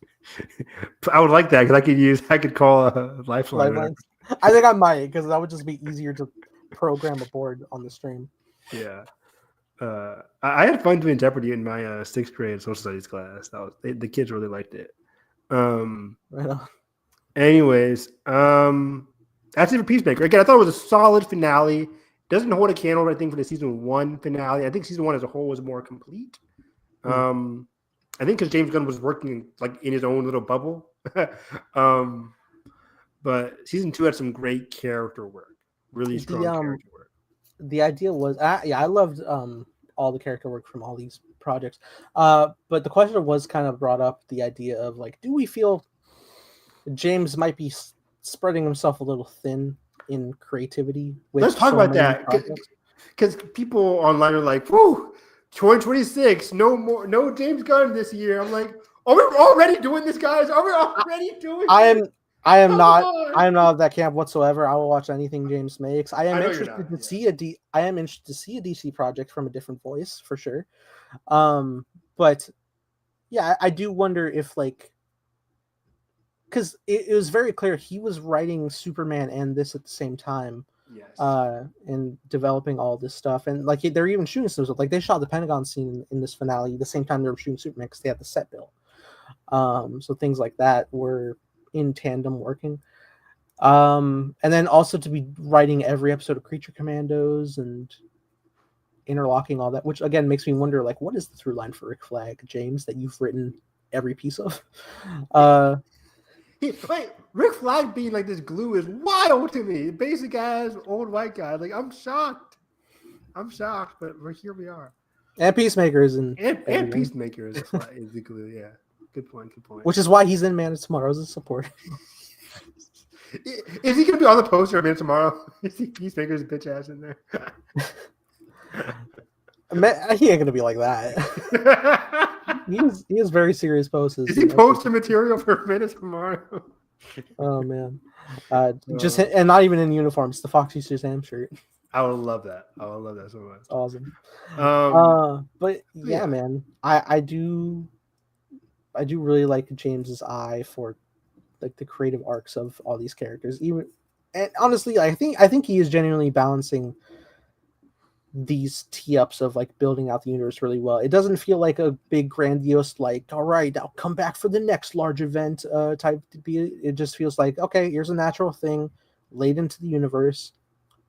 I would like that because I could call a lifeline. I think I might, because that would just be easier to program a board on the stream. Yeah. I had fun doing Jeopardy in my 6th grade social studies class. The kids really liked it. Right on. Anyways, that's it for Peacemaker. Again, I thought it was a solid finale. Doesn't hold a candle, I think, for the season 1 finale. I think season 1 as a whole was more complete. I think because James Gunn was working like in his own little bubble. But season 2 had some great character work. Really strong character work. the idea was, yeah, I loved all the character work from all these projects. But the question was kind of brought up the idea of like, do we feel James might be spreading himself a little thin in creativity with Let's talk so about many that projects? because people online are like, "Whoo, 2026, no James Gunn this year." I'm like, "Are we already doing this, guys? Are we already doing I this? am I am Come not I on!" am not of that camp whatsoever. I will watch anything James makes. I know you're not. Yeah. I am interested to see a DC project from a different voice for sure. But yeah, I do wonder if like because it was very clear he was writing Superman and this at the same time, Yes. and developing all this stuff, and like they're even shooting some stuff. Like they shot the Pentagon scene in this finale the same time they were shooting Superman because they had the set built. So things like that were in tandem working. And then also to be writing every episode of Creature Commandos and interlocking all that, which again makes me wonder, like, what is the through line for Rick Flag, James, that you've written every piece of? Wait, Rick Flag being like this glue is wild to me. Basic ass old white guy. Like I'm shocked. But here we are. And Peacemaker is in And Peacemaker is the glue. Yeah, good point. which is why he's in Man of Tomorrow as a support. Is he gonna be on the poster of Man tomorrow? Is he Peacemaker's bitch ass in there? He ain't gonna be like that. He has very serious poses. Is he poster material for Man tomorrow? Oh man, just and not even in uniform. It's the Foxy Shazam shirt. I would love that. I would love that so much. Awesome. But yeah, man, I do really like James's eye for like the creative arcs of all these characters. Even, and honestly, I think he is genuinely balancing these tee-ups of like building out the universe really well. It doesn't feel like a big grandiose like, all right, now come back for the next large event type to be. It just feels like, okay, here's a natural thing laid into the universe.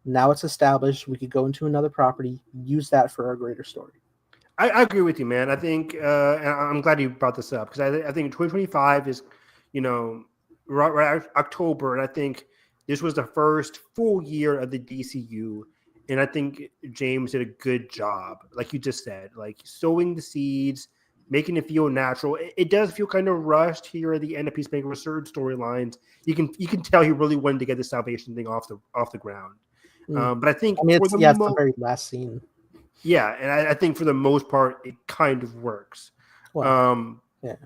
Now it's established. We could go into another property, use that for our greater story. I agree with you, man. I think, and I'm glad you brought this up because I think 2025 is, right October, and I think this was the first full year of the DCU, and I think James did a good job, like you just said, like sowing the seeds, making it feel natural. It does feel kind of rushed here at the end of Peacemaker with certain storylines. You can tell he really wanted to get the Salvation thing off the ground. But I think it's the very last scene. Yeah, and I think for the most part, it kind of works. Well,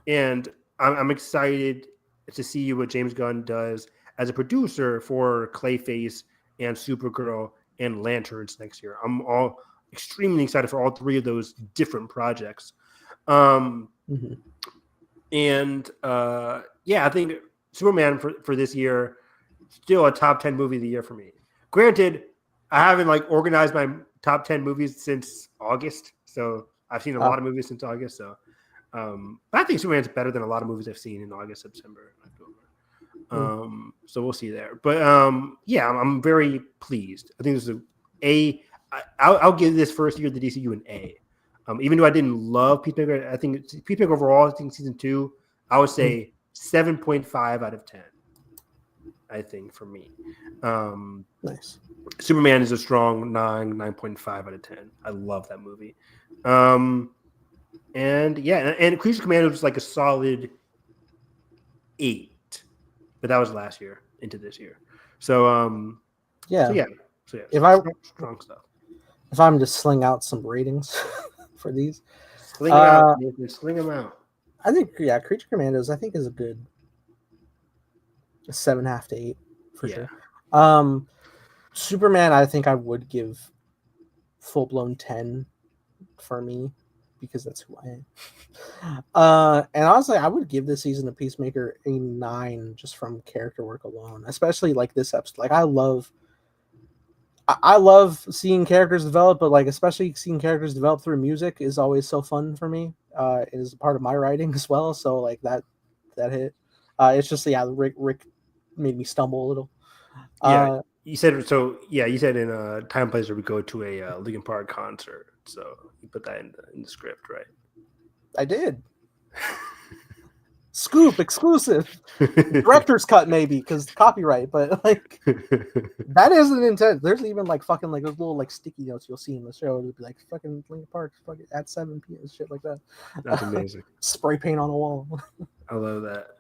and I'm excited to see what James Gunn does as a producer for Clayface and Supergirl and Lanterns next year. I'm all extremely excited for all three of those different projects. And I think Superman for this year, still a top 10 movie of the year for me. Granted, I haven't organized my top 10 movies since August, so I've seen a lot of movies since August. So, but I think Superman's better than a lot of movies I've seen in August, September, and October. So we'll see there. But I'm very pleased. I think this is I'll give this first year of the DCU an A. Even though I didn't love Peacemaker, I think Peacemaker overall, I think season 2, I would say 7.5 out of 10. I think for me. Nice. Superman is a strong 9.5 out of 10. I love that movie. And Creature Commando was like a solid 8. But that was last year into this year. So strong stuff. If I'm to sling out some ratings for these, sling them out. Sling them out. I think Creature Commandos I think is a good 7.5 to 8 for sure. Superman I think I would give full blown 10 for me because that's who I am. And honestly, I would give this season of Peacemaker a 9 just from character work alone, especially like this episode. Like I love seeing characters develop, but like especially seeing characters develop through music is always so fun for me. It is a part of my writing as well. So like that hit. It's just Rick made me stumble a little. You said so. Yeah, you said in Time Placer we go to a Linkin Park concert. So you put that in the script, right? I did. Scoop exclusive, director's cut maybe because copyright, but like that isn't intent. There's even like fucking like those little like sticky notes you'll see in the show. It'll be like fucking Linkin Park, fucking at 7 p.m. shit like that. That's amazing. Spray paint on the wall. I love that.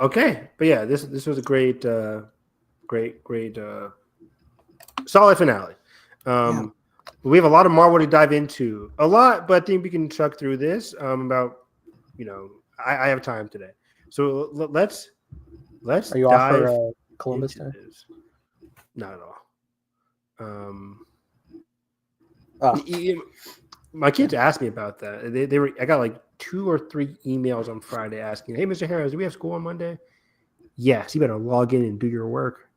Okay, but yeah, this was a great solid finale. We have a lot of Marvel to dive into, a lot, but I think we can chuck through this. About I have time today, so let's. Are you off for Columbus Day? Not at all. My kids asked me about that. They were. I got like 2 or 3 emails on Friday asking, "Hey, Mr. Harris, do we have school on Monday?" Yes, you better log in and do your work.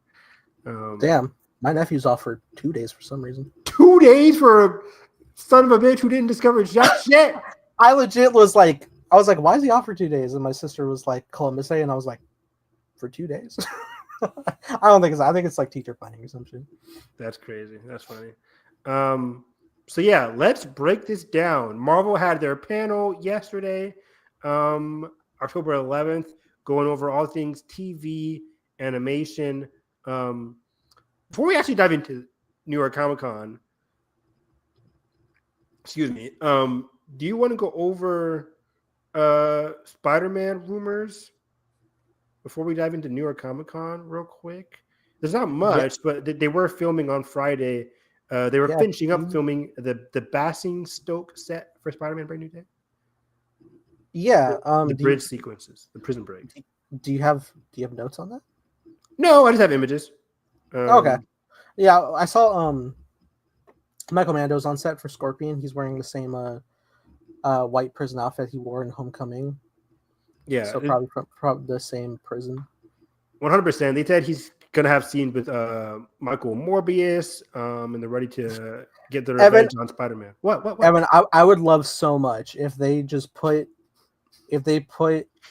Damn, my nephew's off for 2 days for some reason. 2 days for a son of a bitch who didn't discover jack shit. I legit was like, why is he off for 2 days? And my sister was like, Columbus Day, and I was like, for 2 days? I think it's like teacher planning or some shit. That's crazy. That's funny. So yeah, let's break this down. Marvel had their panel yesterday, October 11th, going over all things TV, animation. Before we actually dive into New York Comic Con, excuse me, do you want to go over Spider-Man rumors before we dive into New York Comic Con real quick? There's not much, but they were filming on Friday. They were finishing up filming the Basingstoke set for Spider-Man Brand New Day. Yeah, the bridge sequences, the prison break. Do you have notes on that? No, I just have images. Okay. Yeah, I saw Michael Mando's on set for Scorpion. He's wearing the same white prison outfit he wore in Homecoming. Yeah, so probably the same prison. 100%. They said he's gonna have scenes with Michael Morbius, and they're ready to get the revenge on Spider-Man. What? Evan, I would love so much if they just put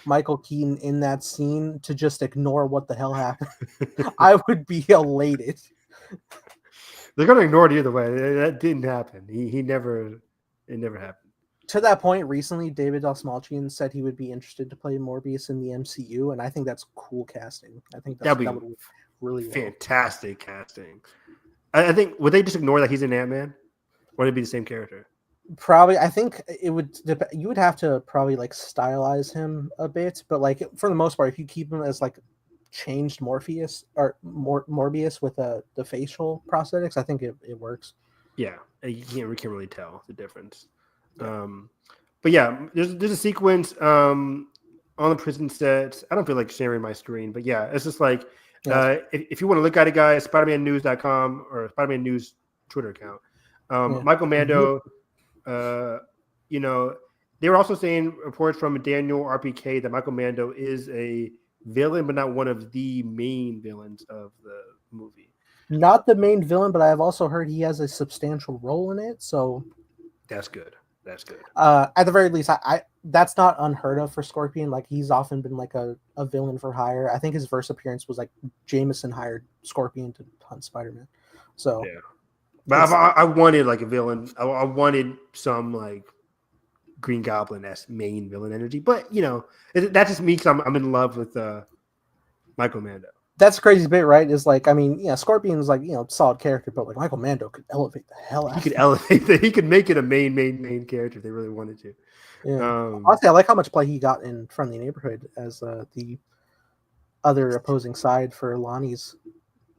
Michael Keaton in that scene to just ignore what the hell happened. I would be elated. They're gonna ignore it either way. That didn't happen. It never happened. To that point, recently David Dastmalchian said he would be interested to play Morbius in the MCU, and I think that's cool casting. I think that would be really fantastic casting. I think would they just ignore that he's an Ant-Man, or would it be the same character? Probably. I think it would. You would have to probably like stylize him a bit, but like for the most part, if you keep him as like changed Morbius with the facial prosthetics, I think it works. Yeah, you can't really tell the difference. But yeah, there's a sequence on the prison set. I don't feel like sharing my screen, but yeah, it's just like if you want to look at it, guys, SpiderManNews.com or Spider-Man News Twitter account. Michael Mando, they were also saying reports from Daniel RPK that Michael Mando is a villain, but not one of the main villains of the movie. Not the main villain, but I've also heard he has a substantial role in it. So that's good. At the very least, I that's not unheard of for Scorpion. Like he's often been like a villain for hire. I think his first appearance was like Jameson hired Scorpion to hunt Spider-Man. So yeah, but I wanted like a villain. I wanted some like Green Goblin-esque main villain energy. But that's just me because I'm in love with Michael Mando. That's the crazy bit, right? Is like, I mean, Scorpion's like, solid character, but like Michael Mando could elevate the hell out. He could elevate that. He could make it a main character if they really wanted to. Yeah. Honestly, I like how much play he got in Friendly Neighborhood as the other opposing side for Lonnie's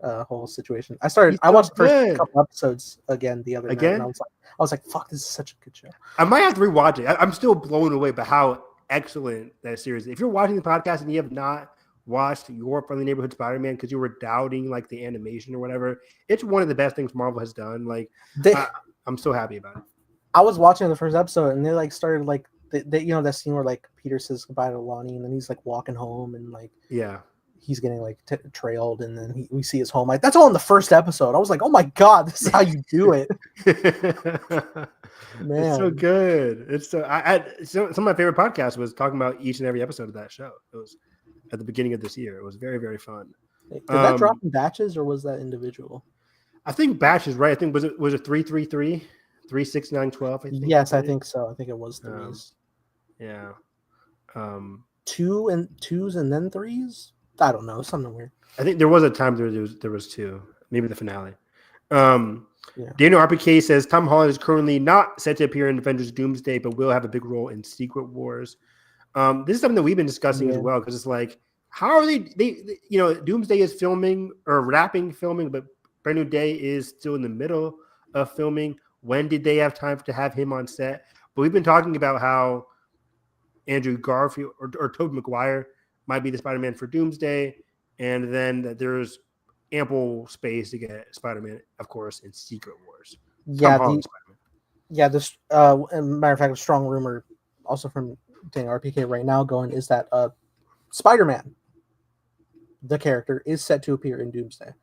whole situation. I watched the first couple episodes again the other night, and I was like, fuck, this is such a good show. I might have to rewatch it. I'm still blown away by how excellent that series is. If you're watching the podcast and you have not watched your Friendly Neighborhood Spider-Man because you were doubting like the animation or whatever, it's one of the best things Marvel has done. Like I'm so happy about it. I was watching the first episode and they like started like that scene where like Peter says goodbye to Lonnie and then he's like walking home and like he's getting like trailed and then we see his home. Like that's all in the first episode. I was like, oh my god, this is how you do it. Man, it's so good. It's so some of my favorite podcasts was talking about each and every episode of that show. It was at the beginning of this year. It was very, very fun. Did that drop in batches or was that individual? I think batches, right? I think was it 333, 36912? Yes, I think so. I think it was threes. Yeah. Twos and then threes. I don't know, something weird. I think there was a time there was two, maybe the finale. Yeah. Daniel RPK says Tom Holland is currently not set to appear in Avengers Doomsday, but will have a big role in Secret Wars. This is something that we've been discussing as well, because it's like, how are they, Doomsday is filming or wrapping filming, but Brand New Day is still in the middle of filming. When did they have time to have him on set? But we've been talking about how Andrew Garfield or Tobey Maguire might be the Spider-Man for Doomsday, and then that there's ample space to get Spider-Man, of course, in Secret Wars. Yeah, this matter of fact, a strong rumor also from Daniel RPK right now going is that Spider-Man, the character, is set to appear in Doomsday.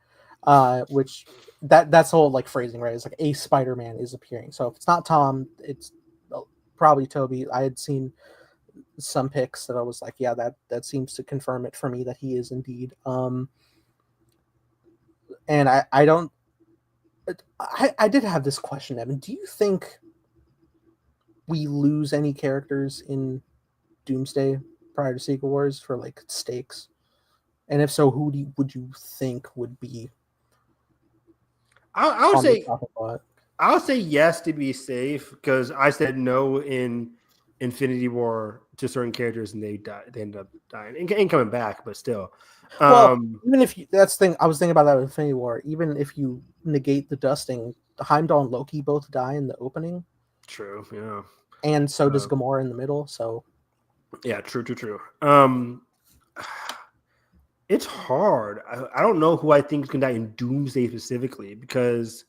Which that's whole like phrasing, right? It's like a Spider-Man is appearing. So if it's not Tom, it's probably Toby. I had seen some pics that I was like, yeah, that seems to confirm it for me that he is indeed. And I don't. I did have this question, Evan. Do you think we lose any characters in Doomsday prior to Secret Wars for like stakes? And if so, who would you think would be? I'll say yes to be safe, because I said no in Infinity War to certain characters and they end up dying and coming back, but still. Well, even if that's the thing, I was thinking about that with Infinity War. Even if you negate the dusting, Heimdall and Loki both die in the opening. True, yeah. And so does Gamora in the middle. So, yeah, true. It's hard. I don't know who I think is going to die in Doomsday specifically, because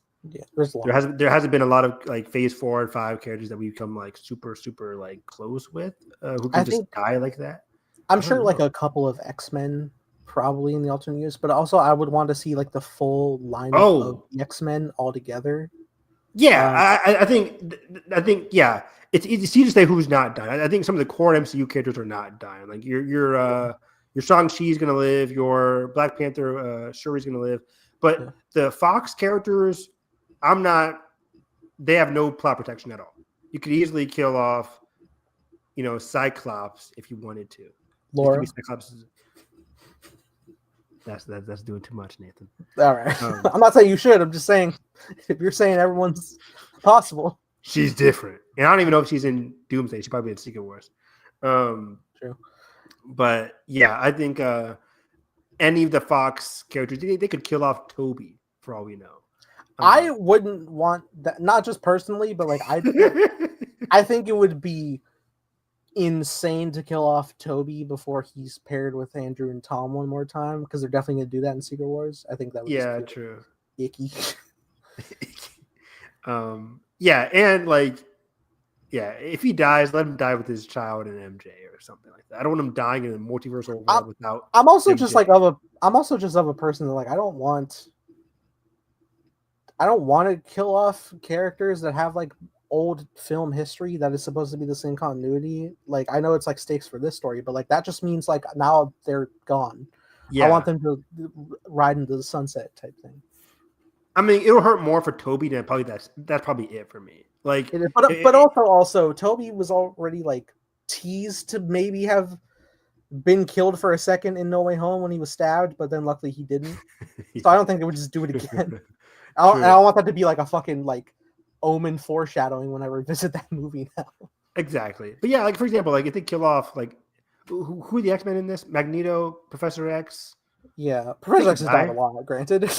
there hasn't been a lot of like Phase 4 and 5 characters that we've become like super like close with who can just die like that. I'm sure like a couple of X-Men probably in the alternate universe, but also I would want to see like the full lineup of the X-Men all together. Yeah, I think yeah, it's easy to say who's not dying. I think some of the core MCU characters are not dying. Like your Shang-Chi's gonna live, your Black Panther Shuri's gonna live, but the Fox characters, they have no plot protection at all. You could easily kill off, Cyclops if you wanted to. Laura. That's doing too much, Nathan. All right. I'm not saying you should. I'm just saying, if you're saying everyone's possible. She's different. And I don't even know if she's in Doomsday. She's probably in Secret Wars. True. But yeah, I think any of the Fox characters, they could kill off Toby for all we know. I wouldn't want that, not just personally, but like I think it would be insane to kill off Toby before he's paired with Andrew and Tom one more time, because they're definitely gonna do that in Secret Wars. I think that would true. Icky. If he dies, let him die with his child and MJ or something like that. I don't want him dying in a multiversal world without. I'm also MJ. just of a person that like I don't want to kill off characters that have like old film history that is supposed to be the same continuity. Like I know it's like stakes for this story, but like that just means like now they're gone. Yeah. I want them to ride into the sunset type thing. I mean, it'll hurt more for Toby than probably that's probably it for me. Like, but also Toby was already like teased to maybe have been killed for a second in No Way Home when he was stabbed, but then luckily he didn't. So I don't think they would just do it again. I don't want that to be like a fucking like Omen foreshadowing when I revisit that movie now. Exactly. But yeah, like for example, like if they kill off like who are the X-Men in this? Magneto, Professor X. Yeah, Professor X has died a lot, granted.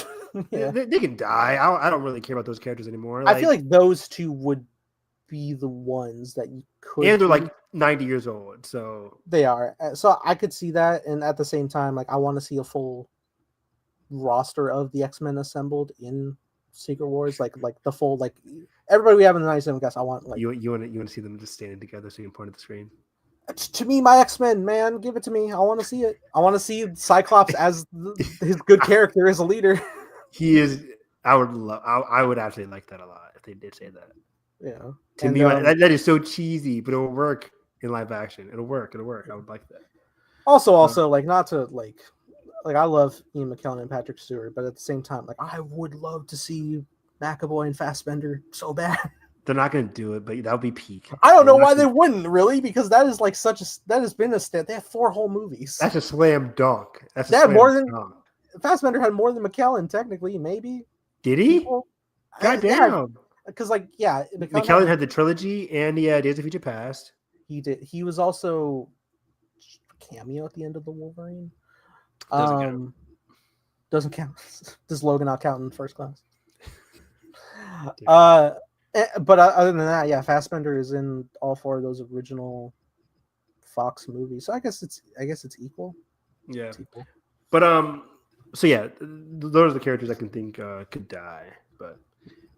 Yeah. They can die. I don't really care about those characters anymore. Like, I feel like those two would be the ones that you could. And they're like 90 years old, so they are. So I could see that, and at the same time, like I want to see a full roster of the X-Men assembled in Secret Wars, like the full like everybody we have in the 97 guys. I want like you want to see them just standing together so you can point at the screen. To me, my X-Men, man, give it to me. I want to see it. I want to see Cyclops as his good character as a leader. He is. I would actually like that a lot if they did say that. Yeah. To me, that is so cheesy, but it'll work in live action. It'll work. I would like that. Also, like not to like I love Ian McKellen and Patrick Stewart, but at the same time, like I would love to see McAvoy and Fassbender so bad. They're not going to do it, but that would be peak. I don't know why they wouldn't, really, because that is like that has been a stat. They have 4 whole movies. That's a slam dunk. Fassbender had more than McKellen, technically, maybe. Did he? God damn. Because McKellen had the trilogy and he had Days of Future Past. He did. He was also cameo at the end of the Wolverine. Doesn't count. Does Logan not count in First Class? But other than that, yeah, Fassbender is in all 4 of those original Fox movies. So I guess it's equal. Yeah. It's equal. But so yeah, those are the characters I can think could die. But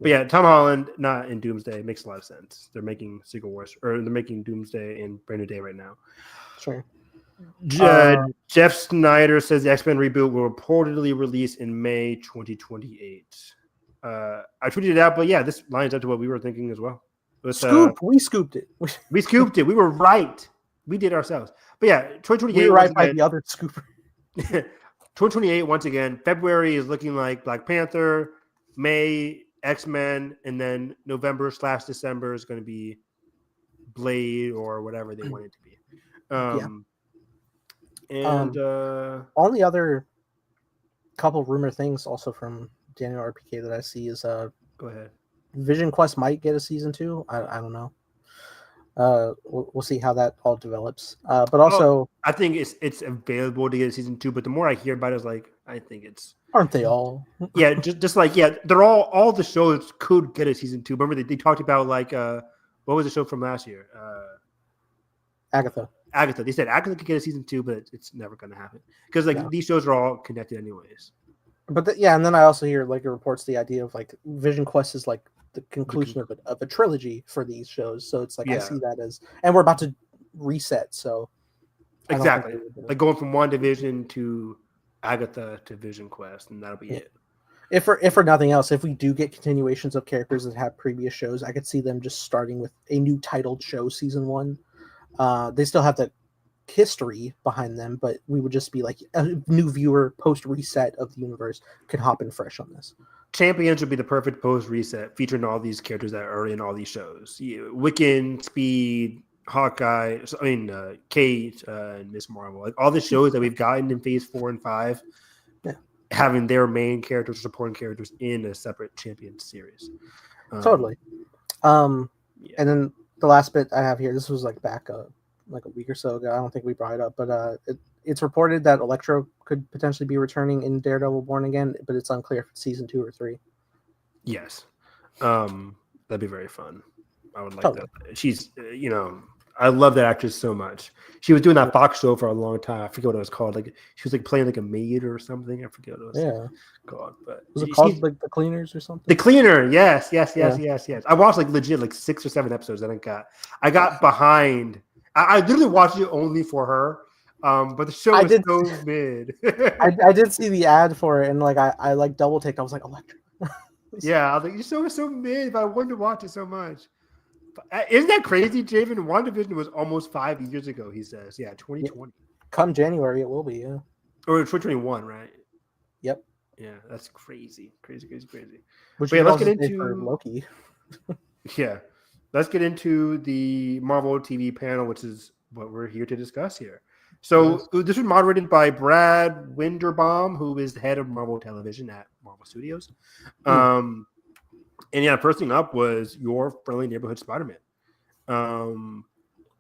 yeah, Tom Holland not in Doomsday makes a lot of sense. They're making Secret Wars, or they're making Doomsday and Brand New Day right now. Sure. Jeff Snyder says the X-Men reboot will reportedly release in May 2028. I tweeted it out, but yeah, this lines up to what we were thinking as well. We scooped it. We scooped it. We were right. We did ourselves. But yeah, 2028. We were right by the other scooper. 2028, once again. February is looking like Black Panther. May, X-Men. And then November/December is going to be Blade or whatever they want it to be. Only other couple rumor things also from Daniel RPK that I see is go ahead. Vision Quest might get a season 2. I don't know. We'll see how that all develops. But also, I think it's available to get a season 2. But the more I hear about it, I think it's aren't they all? Yeah, just like they're all the shows could get a season 2. Remember they talked about what was the show from last year? Agatha. They said Agatha could get a season 2, but it's never going to happen because these shows are all connected anyways. But and then I also hear it reports the idea of Vision Quest is the conclusion of a trilogy for these shows. So it's I see that as, and we're about to reset. So exactly, going from WandaVision to Agatha to Vision Quest, and that'll be it. If for nothing else, if we do get continuations of characters that have previous shows, I could see them just starting with a new titled show, season 1. They still have the history behind them, but we would just be a new viewer post reset of the universe could hop in fresh on this. Champions would be the perfect post reset, featuring all these characters that are in all these shows. Wiccan, Speed, Hawkeye, Kate, and Miss Marvel. All the shows that we've gotten in Phase 4 and 5, having their main characters, supporting characters in a separate Champions series. Totally. And then the last bit I have here, this was back a week or so ago. I don't think we brought it up, but it's reported that Electro could potentially be returning in Daredevil Born Again, but it's unclear if it's season 2 or 3. Yes. That'd be very fun. I would like that. She's, I love that actress so much. She was doing that Fox show for a long time. I forget what it was called. She was playing a maid or something. I forget what it was called. But was it called The Cleaners or something? The Cleaner. Yes. I watched legit 6 or 7 episodes. I got behind. I literally watched it only for her. But the show was so mid. I did see the ad for it, and I double ticked. I was like, Electra. Yeah, I was your show was so mid, but I wanted to watch it so much. Isn't that crazy, Javen? WandaVision was almost 5 years ago, he says. Yeah, 2020. Come January, it will be, yeah. Or 2021, right? Yep. Yeah, that's crazy. Crazy. Let's get into Loki. Yeah. Let's get into the Marvel TV panel, which is what we're here to discuss here. So this was moderated by Brad Winderbaum, who is the head of Marvel Television at Marvel Studios. And first thing up was your friendly neighborhood Spider-Man.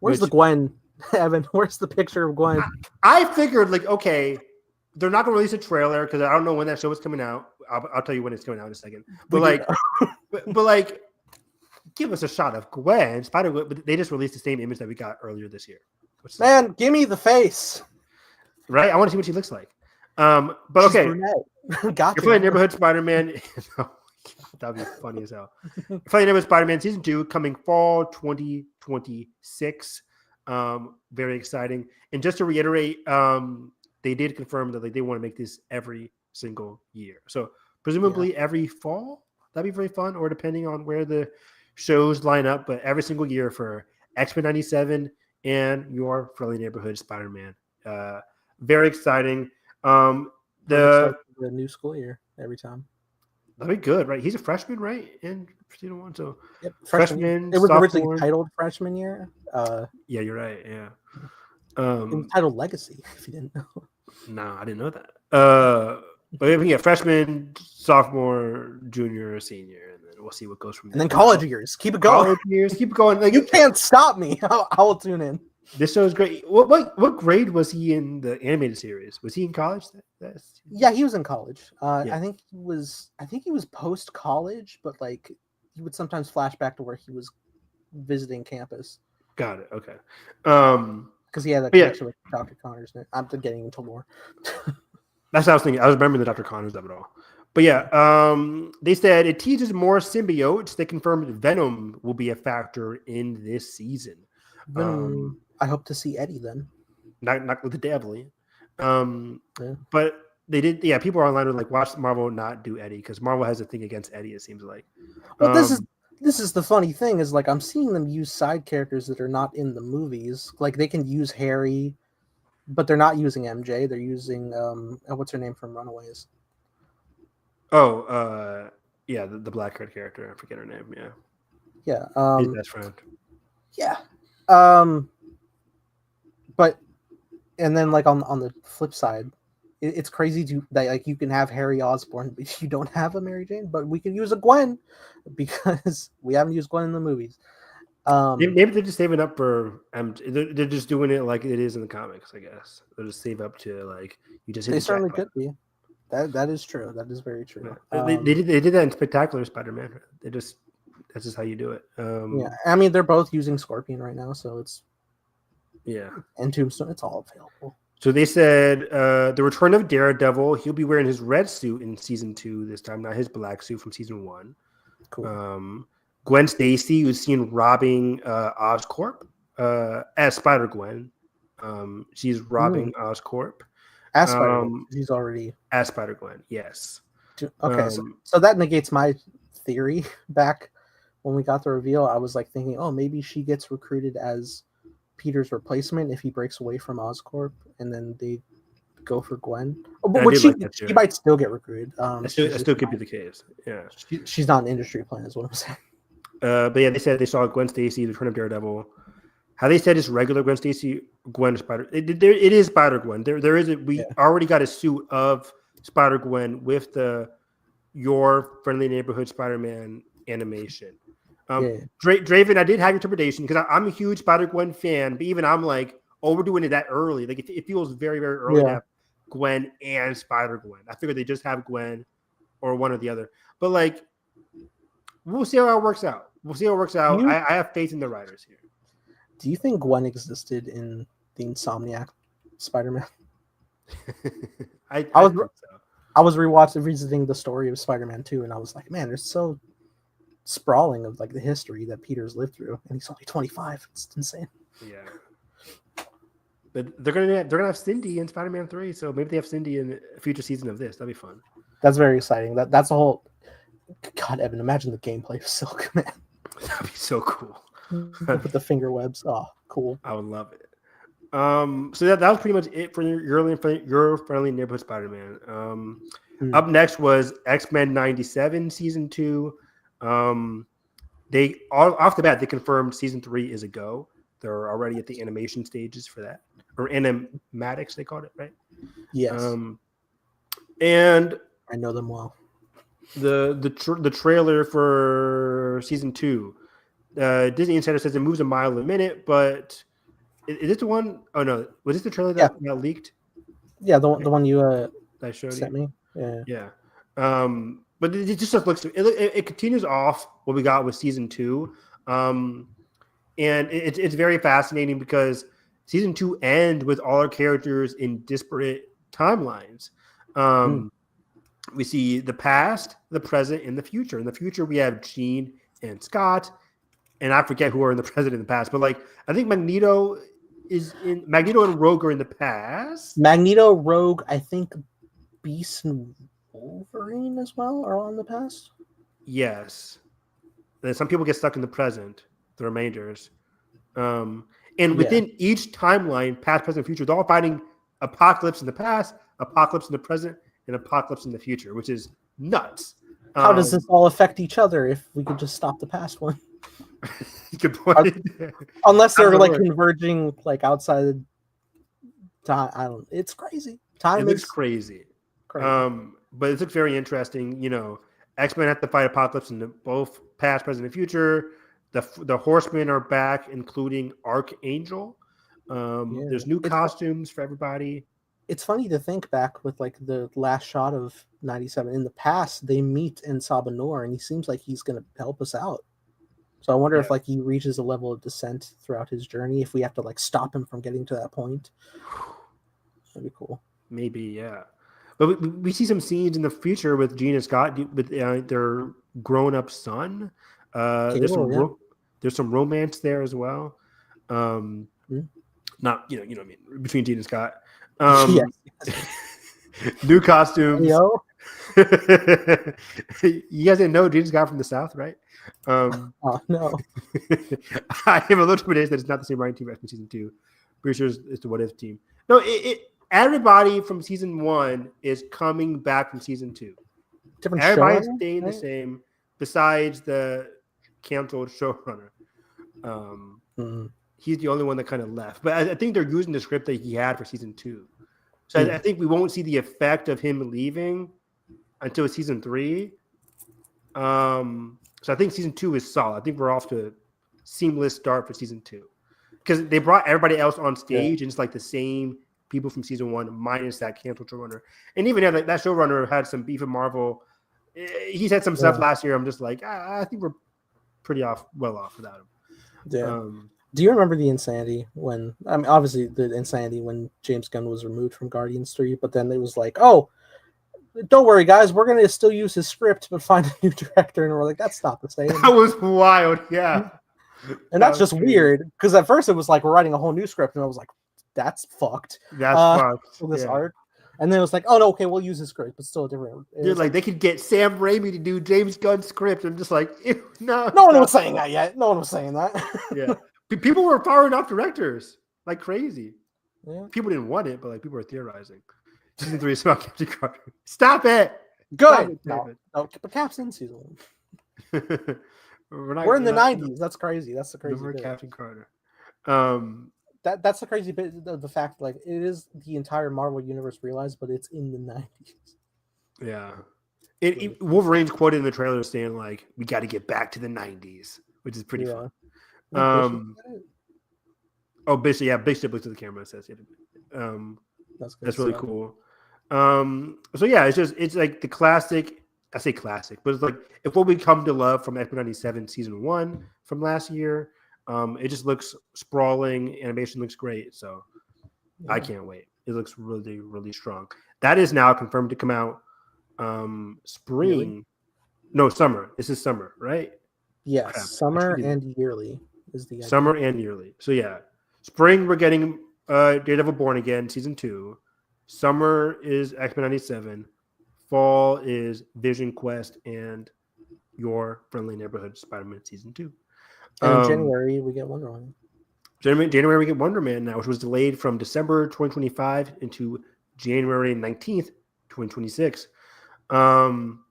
Where's the Gwen, Evan? Where's the picture of Gwen? I figured, okay, they're not going to release a trailer because I don't know when that show is coming out. I'll tell you when it's coming out in a second. But but give us a shot of Gwen, Spider-Gwen. But they just released the same image that we got earlier this year. Man, give me the face. Right? I want to see what she looks like. But okay. Got your friendly neighborhood Spider-Man. That'd be funny as hell. Friendly neighborhood Spider-Man season 2 coming fall 2026. Very exciting. And just to reiterate, they did confirm that they want to make this every single year. So presumably every fall. That'd be very fun, or depending on where the shows line up, but every single year for X-Men 97 and your friendly neighborhood Spider-Man. Very exciting. The new school year every time. That'd be good, right? He's a freshman, right? In season 1, so Yep, freshman, it was originally sophomore. titled freshman year. Yeah, you're right. Yeah. It was titled Legacy, if you didn't know. No, I didn't know that. But yeah, freshman, sophomore, junior, senior, and then we'll see what goes from And there. then college years. Keep it going. College years, keep it going. Like, You can't stop me. I will tune in. this show is great. What grade was he in the animated series? Was he in college? Yeah, he was in college. Yeah. I think he was post college, but like he would sometimes flash back to where he was visiting campus. Got it. Okay. Because he had a connection with Dr. Connors. I'm getting into lore. That's what I was thinking. I was remembering the Dr. Connors of it all. But yeah, they said it teases more symbiotes. They confirmed Venom will be a factor in this season. I hope to see Eddie then. Not with the devil. But they did. Yeah, people online were like, watch Marvel not do Eddie because Marvel has a thing against Eddie. It seems like. Well, this is the funny thing is like I'm seeing them use side characters that are not in the movies. Like they can use Harry, but they're not using MJ. They're using what's her name from Runaways? Oh, yeah, the black-haired character. I forget her name. Yeah. Yeah. His best friend. Yeah. But and then like on the flip side, it's crazy that like you can have Harry Osborn, but you don't have a Mary Jane. But we can use a Gwen because we haven't used Gwen in the movies. Maybe they're just saving up for. They're just doing it like it is in the comics. I guess they'll just save up to like you just. They certainly could be. That is true. That is very true. Yeah. They did that in Spectacular Spider-Man. That's just how you do it. Yeah, I mean they're both using Scorpion right now, so it's and Tombstone. It's all available. So they said the return of Daredevil. He'll be wearing his red suit in season 2 this time, not his black suit from season 1. Cool. Gwen Stacy was seen robbing Oscorp as Spider-Gwen. She's robbing Oscorp. As Spider-Gwen. She's already as Spider-Gwen. Yes. Okay, so that negates my theory back when we got the reveal. I was like thinking, oh, maybe she gets recruited as Peter's replacement if he breaks away from Oscorp, and then they go for Gwen. Oh, but she might still get recruited. That still could be the case. Yeah, she's not an industry plan, is what I'm saying. But yeah, they said they saw Gwen Stacy, the return of Daredevil. How they said it's regular Gwen Stacy, Gwen Spider. It is Spider Gwen. There is we already got a suit of Spider Gwen with the Your Friendly Neighborhood Spider-Man animation. Draven, I did have your interpretation because I'm a huge Spider-Gwen fan, but even I'm like, oh, we're doing it that early. Like it feels very, very early to have Gwen and Spider-Gwen. I figured they just have Gwen or one or the other. But like, we'll see how it works out. I have faith in the writers here. Do you think Gwen existed in the Insomniac Spider-Man? I was revisiting the story of Spider-Man 2, and I was like, man, there's so sprawling of like the history that Peter's lived through, and he's only 25. It's insane. Yeah, but they're gonna have Cindy in Spider-Man 3, so maybe they have Cindy in a future season of this. That'd be fun. That's very exciting. That's a whole. God, Evan, imagine the gameplay of Silk, man. That'd be so cool. With the finger webs. Oh, cool. I would love it. So that was pretty much it for your friendly neighborhood Spider-Man. Up next was X-Men 97 season 2. They off the bat they confirmed season 3 is a go. They're already at the animation stages for that, or animatics they called it, right? Yes. And I know them well. The trailer for season 2, Disney Insider says it moves a mile a minute, but is this the one? Oh no, was this the trailer that got leaked? Yeah, the one you I showed sent me. Yeah. But it just looks. It continues off what we got with season 2, and it's very fascinating because season 2 ends with all our characters in disparate timelines. We see the past, the present, and the future. In the future, we have Jean and Scott, and I forget who are in the present and the past. But like, I think Magneto and Rogue are in the past. Magneto, Rogue, I think Beast and Wolverine as well are all in the past. Yes. And some people get stuck in the present, the remainders. And within each timeline, past, present, future, they're all fighting Apocalypse in the past, Apocalypse in the present, and Apocalypse in the future, which is nuts. How does this all affect each other if we could just stop the past one? Good point. Unless How they're does it like work? converging like outside time. I don't. It's crazy. It Time looks is crazy. crazy. But it looks very interesting. X-Men have to fight Apocalypse in both past, present, and future. The Horsemen are back, including Archangel. Yeah. There's new costumes for everybody. It's funny to think back with like the last shot of 97. In the past, they meet in Sabanor, and he seems like he's going to help us out. So I wonder if like he reaches a level of descent throughout his journey. If we have to like stop him from getting to that point, that'd be cool. Maybe, yeah. But we see some scenes in the future with Gene and Scott with their grown-up son. There's some romance there as well. Not you know what I mean, between Gene and Scott. Yes. New costumes. Yo. You guys didn't know Gene and Scott from the South, right? Oh no. I have a little trepidation that it's not the same writing team as season 2. Pretty sure it's the What If team. No, everybody from season 1 is coming back from season 2. Different Everybody's showrunner, staying right? the same, besides the canceled showrunner. He's the only one that kind of left. But I think they're using the script that he had for season 2. So I think we won't see the effect of him leaving until season 3. So I think season 2 is solid. I think we're off to a seamless start for season 2. Because they brought everybody else on stage, and it's like the same people from season 1 minus that canceled showrunner. And even that showrunner had some beef with Marvel. He's had some stuff last year. I'm just like, I think we're pretty well off without him. Yeah. Do you remember the insanity when? I mean, obviously the insanity when James Gunn was removed from Guardians 3, but then it was like, oh, don't worry, guys, we're gonna still use his script, but find a new director, and we're like, that's not the same. That was wild, yeah. And that's just weird because at first it was like we're writing a whole new script, and I was like, that's fucked. That's fucked. For this arc. And then it was like, oh no, okay, we'll use his script, but still a different. Dude, like they could get Sam Raimi to do James Gunn's script. I'm just like, no. No one was saying that yet. No one was saying that. Yeah, people were firing off directors like crazy. Yeah. People didn't want it, but like people were theorizing. Season 3 is about Captain Carter. Stop it. Good. No, but Cap's in season 1. We're in the 90s. That's crazy. That's the crazy bit. Captain Carter. That's the crazy bit of the fact, like it is the entire Marvel universe realized, but it's in the 90s. Yeah. Wolverine's quoted in the trailer saying like, "We got to get back to the 90s," which is pretty fun. Bishop looks at the camera and says, "That's really cool." So yeah, it's like the classic. I say classic, but it's like if what we come to love from X-Men 97 season 1 from last year. It just looks sprawling. Animation looks great, so I can't wait. It looks really, really strong. That is now confirmed to come out spring. Really? No, summer. This is summer, right? Yes, summer and yearly is the idea. Summer and yearly. So yeah, spring we're getting Daredevil Born Again season 2. Summer is X-Men 97. Fall is Vision Quest and Your Friendly Neighborhood Spider-Man season 2. And in January, we get Wonder Woman. January, we get Wonder Man now, which was delayed from December 2025 into January 19th, 2026. How am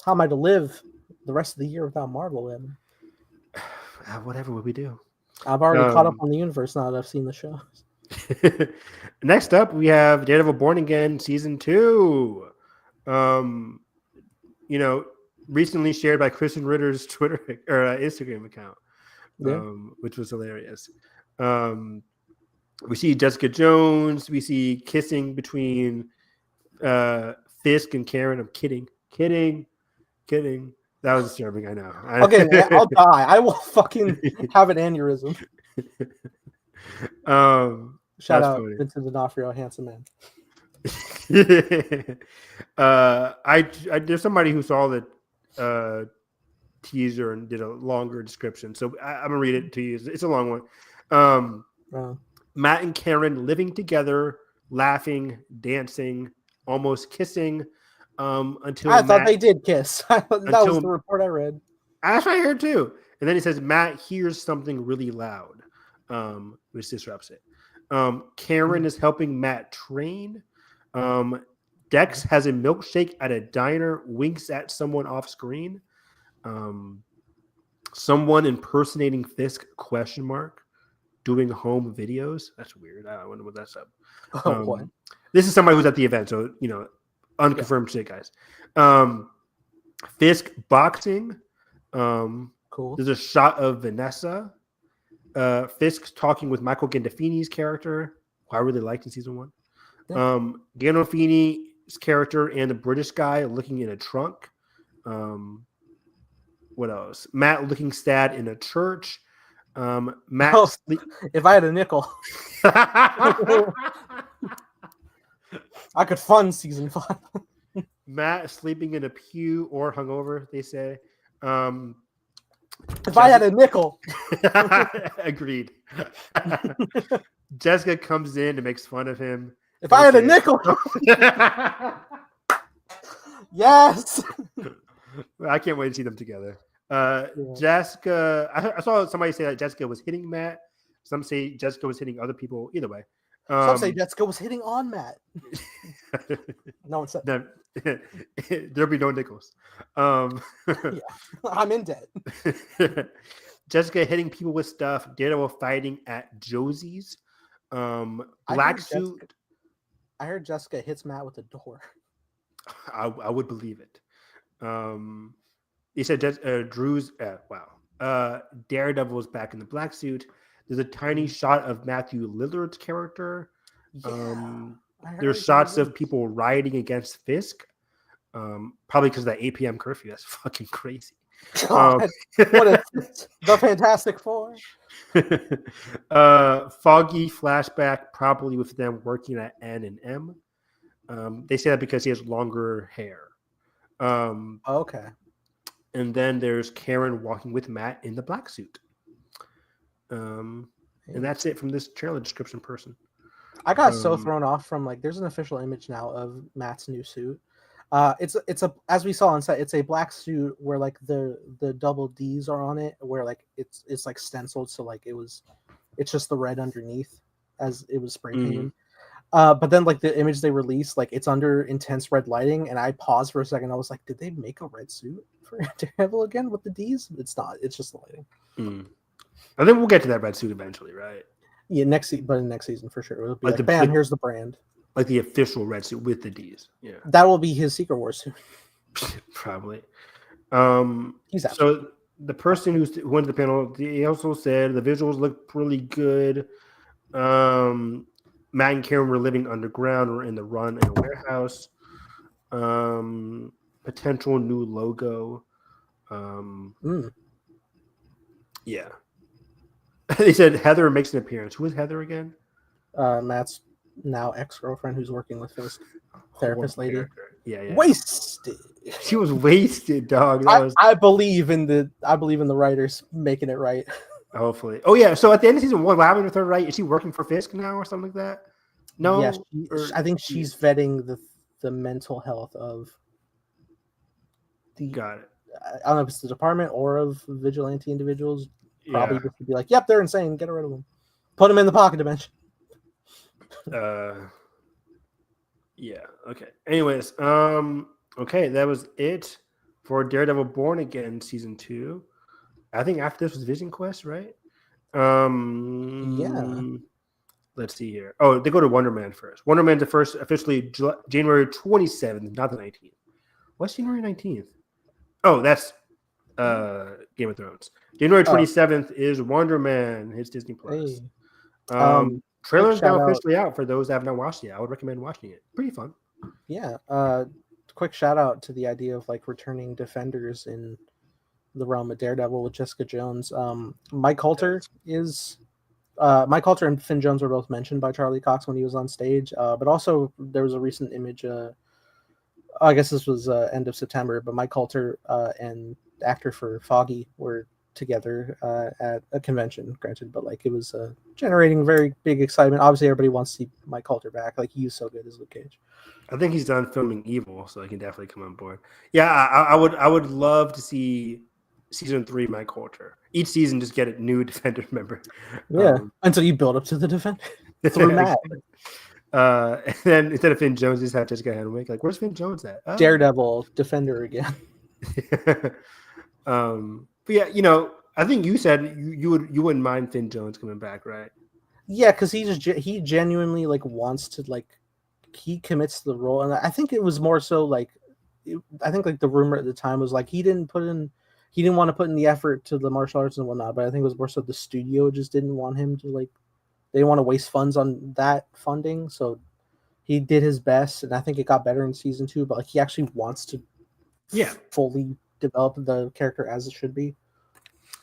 I to live the rest of the year without Marvel, Evan? Whatever will we do? I've already caught up on the universe now that I've seen the show. Next up, we have Daredevil Born Again Season 2. Recently shared by Kristen Ritter's Twitter or Instagram account. Which was hilarious. We see Jessica Jones. We see kissing between Fisk and Karen. I'm kidding. That was disturbing. I know. Okay, I'll die. I will fucking have an aneurysm. Shout out Vincent D'Onofrio, handsome man. There's somebody who saw the teaser and did a longer description, so I'm gonna read it to you. It's a long one. Matt and Karen living together, laughing, dancing, almost kissing, until I thought they did kiss. That was the report I read. That's what I heard too. And then he says Matt hears something really loud, which disrupts it. Karen is helping Matt train. Dex has a milkshake at a diner, winks at someone off screen. Someone impersonating Fisk ? Doing home videos. That's weird. I wonder what that's up. What? This is somebody who's at the event, so unconfirmed shit, guys. Fisk boxing. Cool. There's a shot of Vanessa. Fisk talking with Michael Gandolfini's character, who I really liked in season 1. Yeah. Gandolfini's character and the British guy looking in a trunk. What else? Matt looking sad in a church. Matt. If I had a nickel, I could fund season 5. Matt sleeping in a pew or hungover, they say. If I had a nickel. Agreed. Jessica comes in and makes fun of him. If I had a nickel. Yes. I can't wait to see them together. Jessica, I saw somebody say that Jessica was hitting Matt. Some say Jessica was hitting other people. Either way. Some say Jessica was hitting on Matt. No one said that. There'll be no nickels. Yeah, I'm in debt. Jessica hitting people with stuff. Daredevil fighting at Josie's. Black suit. I heard Jessica hits Matt with a door. I would believe it. He said Drew's. Daredevil is back in the black suit. There's a tiny shot of Matthew Lillard's character. Yeah, there's shots of people rioting against Fisk. Probably because of that 8 p.m. curfew. That's fucking crazy. God, the Fantastic Four. Foggy flashback, probably with them working at N and M. They say that because he has longer hair. Okay. And then there's Karen walking with Matt in the black suit. And that's it from this trailer description person. I got so thrown off from there's an official image now of Matt's new suit. It's a as we saw on set, it's a black suit where the double D's are on it, where it's stenciled, so it's just the red underneath as it was spray painted. But then the image they released, it's under intense red lighting, and I paused for a second. I was like, did they make a red suit for Daredevil again with the D's? It's not. It's just the lighting. I think we'll get to that red suit eventually, right? Yeah, in next season for sure. It'll be bam, here's the brand. Like the official red suit with the D's. Yeah. That will be his Secret Wars suit. Probably. He's out. So the person who went to the panel, he also said the visuals look really good. Matt and Karen were living underground or in the run in a warehouse. Potential new logo. Yeah. They said Heather makes an appearance. Who is Heather again? Matt's now ex-girlfriend who's working with his therapist lady. Yeah. Wasted. She was wasted, dog. I believe in the writers making it right. Hopefully. Oh yeah. So at the end of season 1, what happened with her? Right? Is she working for Fisk now or something like that? No. Yeah, I think she's vetting the mental health of the. Got it. I don't know if it's the department or of vigilante individuals. Probably just to be like, yep, they're insane. Get rid of them. Put them in the pocket dimension. Yeah. Okay. Anyways, okay, that was it for Daredevil Born Again season 2. I think after this was Vision Quest, right? Yeah. Let's see here. Oh, they go to Wonder Man first. Wonder Man the first officially January 27th, not the 19th. What's January 19th? Oh, that's Game of Thrones. January 27th is Wonder Man. Hits Disney Plus. Hey. Trailer's now officially out for those that have not watched it. I would recommend watching it. Pretty fun. Yeah. Quick shout out to the idea of returning defenders in the realm of Daredevil with Jessica Jones. Mike Coulter and Finn Jones were both mentioned by Charlie Cox when he was on stage. But also there was a recent image. I guess this was end of September, but Mike Coulter and actor for Foggy were together at a convention, granted, but it was generating very big excitement. Obviously, everybody wants to see Mike Coulter back. He was so good as Luke Cage. I think he's done filming Evil, so he can definitely come on board. Yeah, I would love to see season 3 Mike Coulter. Each season, just get a new Defender member. Yeah, until you build up to the Defender through Matt. And then instead of Finn Jones, just have Jessica Henwick. Like, where's Finn Jones at? Daredevil, Defender again. But yeah, I think you said you wouldn't mind Finn Jones coming back, right? Yeah, because he genuinely like wants to like he commits to the role, and I think it was more so like I think like the rumor at the time was like he didn't want to put in the effort to the martial arts and whatnot, but I think it was more so the studio just didn't want him to like they didn't want to waste funds on that funding, so he did his best, and I think it got better in season 2. But like he actually wants to fully develop the character as it should be.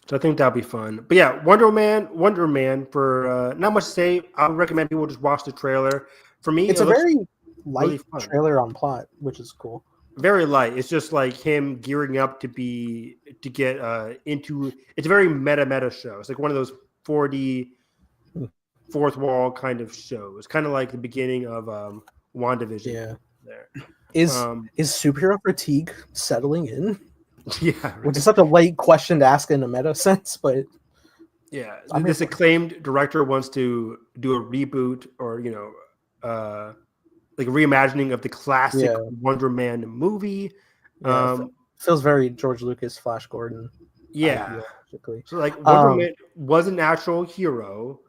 So I think that'll be fun. But yeah, Wonder Man. For not much to say, I would recommend people just watch the trailer. For me, it's a very light really trailer on plot, which is cool. Very light. It's just like him gearing up to get into. It's a very meta show. It's like one of those 4D fourth wall kind of shows, kind of like the beginning of WandaVision. Yeah. There is superhero fatigue settling in? Yeah, right. Which is such a late question to ask in a meta sense, but yeah, this acclaimed director wants to do a reboot or like a reimagining of the classic Wonder Man movie. Feels very George Lucas, Flash Gordon. Yeah, so like Wonder Man was an actual hero.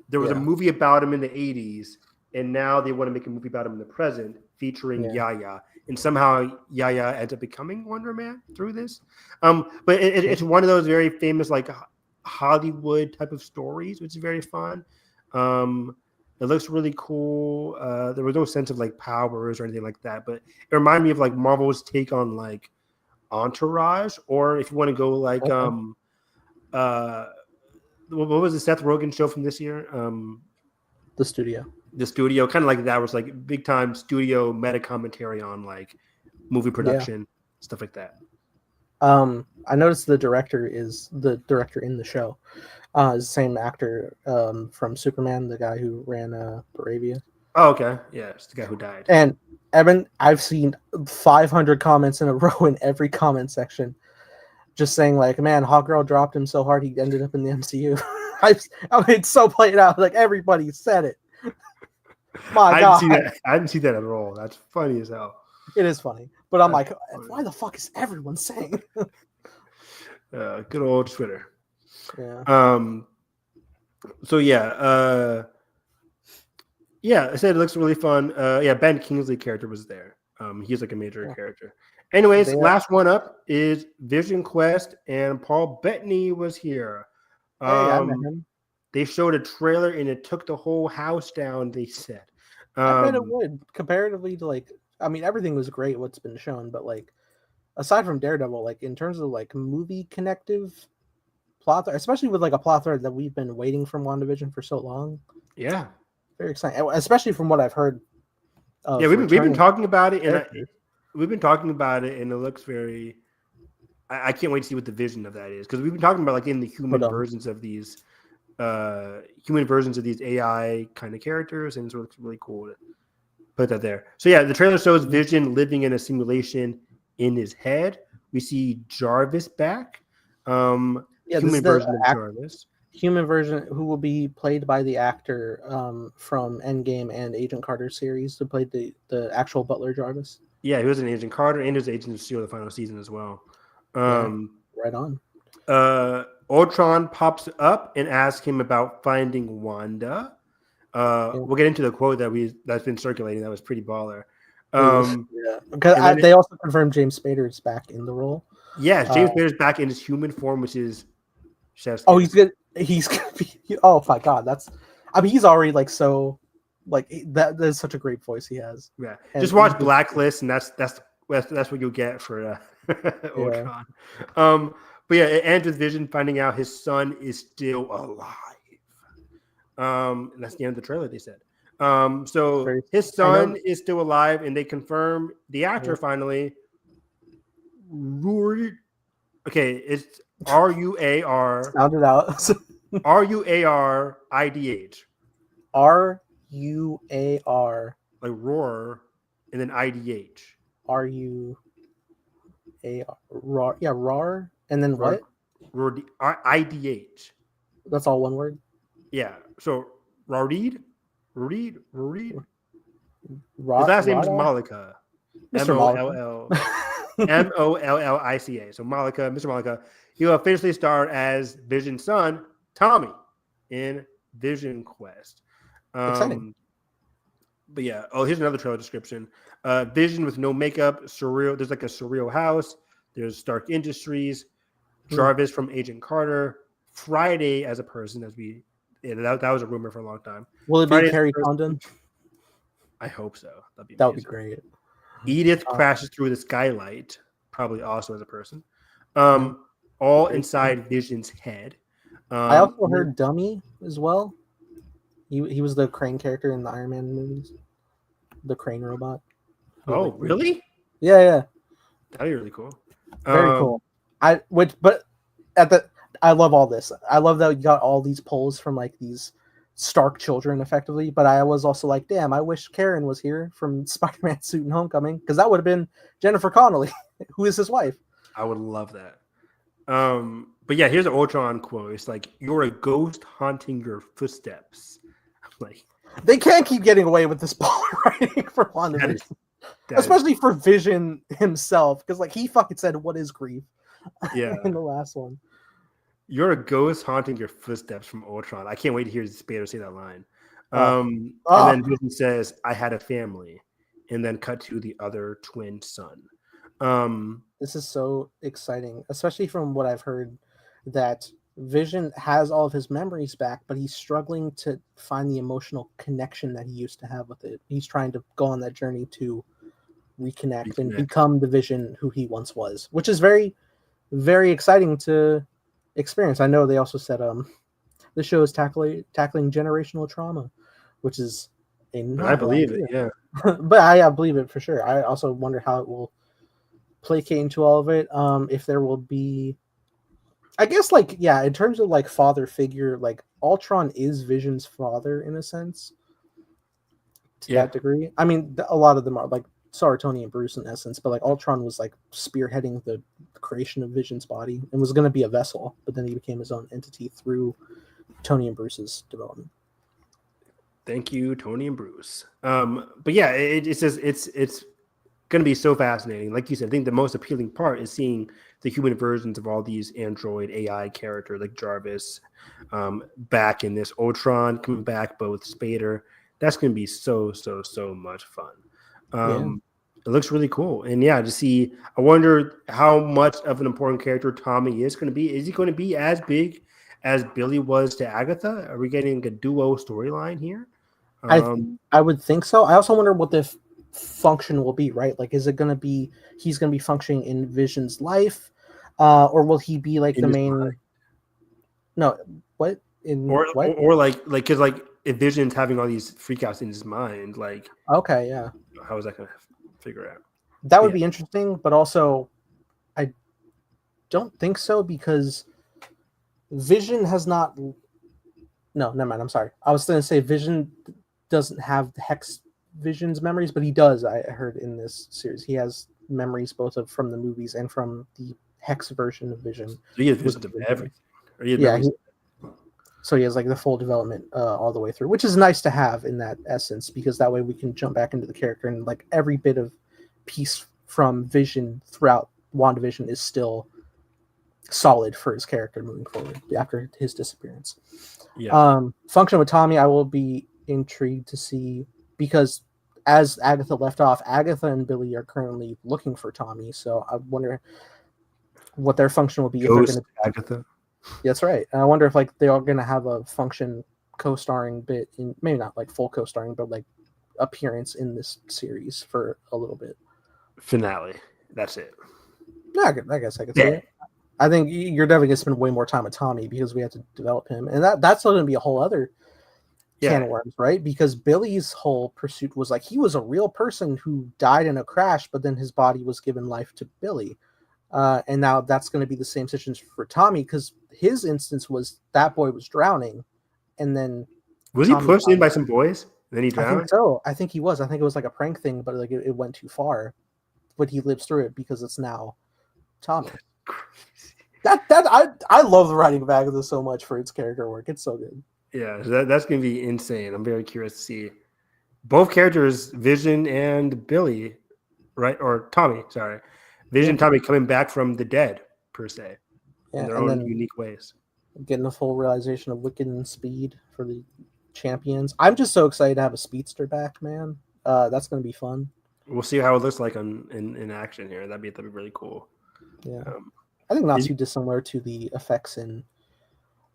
There was a movie about him in the 80s, and now they want to make a movie about him in the present, featuring Yaya. And somehow Yaya ends up becoming Wonder Man through this. But it's one of those very famous like Hollywood type of stories, which is very fun. It looks really cool. There was no sense of like powers or anything like that, but it reminded me of like Marvel's take on like Entourage, or if you want to go like what was the Seth Rogen show from this year? The Studio, kind of like that was like big time studio meta commentary on like movie production, stuff like that. I noticed the director in the show is the same actor from Superman, the guy who ran Bravia. Oh, okay. Yeah, it's the guy who died. And Evan, I've seen 500 comments in a row in every comment section just saying like, man, Hawkgirl dropped him so hard he ended up in the MCU. It's so played out. Like everybody said it. My God. I didn't see that at all. That's funny as hell. It is funny. But I'm like, why the fuck is everyone saying? Good old Twitter. Yeah. So I said it looks really fun. Ben Kingsley character was there. He's like a major character. Anyways, last one up is Vision Quest, and Paul Bettany was here. Hey, I met him. They showed a trailer and it took the whole house down, they said. I bet it would, comparatively to like, I mean, everything was great what's been shown, but like, aside from Daredevil, like in terms of like movie connective plot, especially with like a plot thread that we've been waiting from WandaVision for so long. Yeah. Very exciting, especially from what I've heard. We've been talking about it, and we've been talking about it, and it looks very. I can't wait to see what the vision of that is, because we've been talking about like in the human versions of these AI kind of characters, and so it's really cool to put that there. So yeah, the trailer shows Vision living in a simulation in his head. We see Jarvis back. Human version of Jarvis. Human version who will be played by the actor from Endgame and Agent Carter series who played the actual Butler Jarvis. Yeah, he was an Agent Carter and he was Agent of S.H.I.E.L.D. the final season as well. Right on. Ultron pops up and asks him about finding Wanda. We'll get into the quote that's been circulating. That was pretty baller. Because they also confirmed James Spader is back in the role. Yeah, James Spader's back in his human form, which is chef's kiss. Oh, he's gonna be. Oh my God, he's already like so, like that's such a great voice he has. Yeah, and just watch Blacklist, and that's what you'll get for Ultron. But yeah, it ends with Vision finding out his son is still alive. And that's the end of the trailer. They said. So his son is still alive, and they confirm the actor finally. Okay, it's RUAR. Sound it out. RUARIDH. RUAR. Like roar, and then IDH. RUAR. Yeah, RAR. And then what? IDH. That's all one word? Yeah. So Rarid. His last name is Malika. Mr. Malika. Mollica. So Malika, Mr. Malika, he will officially star as Vision's son, Tommy, in Vision Quest. Exciting. But yeah, here's another trailer description. Vision with no makeup, surreal. There's like a surreal house. There's Stark Industries, Jarvis from Agent Carter, Friday as a person, that was a rumor for a long time. Will it Friday be Carrie Condon? I hope so. That would be great. Edith crashes through the skylight, probably also as a person. All inside Vision's head. I also heard Dummy as well. He was the Crane character in the Iron Man movies. The Crane robot. Oh, really? Yeah. That'd be really cool. Very cool. I love all this. I love that you got all these polls from like these Stark children, effectively. But I was also like, damn, I wish Karen was here from Spider-Man Suit and Homecoming, because that would have been Jennifer Connelly, who is his wife. I would love that. But yeah, here's an Ultron quote. It's like, "You're a ghost haunting your footsteps." Like, they can't keep getting away with this ball writing for WandaVision. Especially for Vision himself, because like he fucking said, "What is grief?" Yeah, in the last one. You're a ghost haunting your footsteps from Ultron. I can't wait to hear Spader say that line. And then Vision says, "I had a family," and then cut to the other twin son. This is so exciting, especially from what I've heard, that Vision has all of his memories back, but he's struggling to find the emotional connection that he used to have with it. He's trying to go on that journey to reconnect and become the Vision who he once was, which is very, very exciting to experience. I know they also said the show is tackling generational trauma, which is I believe it, yeah. But I believe it for sure. I also wonder how it will placate into all of it. If there will be, I guess, like, yeah, in terms of like father figure, like Ultron is Vision's father in a sense, to that degree. I mean, a lot of them are like Tony and Bruce in essence, but like Ultron was like spearheading the creation of Vision's body and was going to be a vessel, but then he became his own entity through Tony and Bruce's development. Thank you, Tony and Bruce. But yeah, it's just it's going to be so fascinating. Like you said, I think the most appealing part is seeing the human versions of all these android AI characters like Jarvis back in this, Ultron coming back, but with Spader. That's going to be so much fun. It looks really cool. And yeah, to see, I wonder how much of an important character Tommy is going to be. Is he going to be as big as Billy was to Agatha? Are we getting a duo storyline here? I would think so. I also wonder what the function will be, right? Like, is it going to be he's going to be functioning in Vision's life, or will he be like the main? Mind. No, what in what? Or like because like if Vision's having all these freakouts in his mind, like okay, yeah, how is that going to figure out? That would be interesting, but also I don't think so, because Vision has not. No, never mind. I'm sorry. I was going to say Vision doesn't have Hex Vision's memories, but he does. I heard in this series he has memories both from the movies and from the Hex version of Vision. So he has visions of everything. So he has like the full development all the way through, which is nice to have in that essence, because that way we can jump back into the character and like every bit of piece from Vision throughout WandaVision is still solid for his character moving forward after his disappearance. Function with Tommy, I will be intrigued to see, because as Agatha left off, Agatha and Billy are currently looking for Tommy, so I wonder what their function will be. Ghost Agatha. That's right. And I wonder if like they are going to have a function co-starring bit in, maybe not like full co-starring, but like appearance in this series for a little bit. Finale. That's it. Yeah, I guess I could say it. I think you're definitely going to spend way more time with Tommy because we have to develop him, and that's going to be a whole other can of worms, right? Because Billy's whole pursuit was like he was a real person who died in a crash, but then his body was given life to Billy. And now that's going to be the same situation for Tommy, because his instance was that boy was drowning, and then was Tommy he pushed in by some boys? And then he drowned. I think so. I think he was. I think it was like a prank thing, but like it went too far. But he lives through it because it's now Tommy. I love the writing back of this so much for its character work. It's so good. Yeah, that's going to be insane. I'm very curious to see both characters, Vision and Billy, right? Or Tommy, sorry. Vision and Tommy coming back from the dead, per se, in their and own then unique ways. getting a full realization of Wicked and Speed for the champions. I'm just so excited to have a speedster back, man. That's gonna be fun. We'll see how it looks like in action here. That'd be really cool. Yeah, I think not too dissimilar to the effects in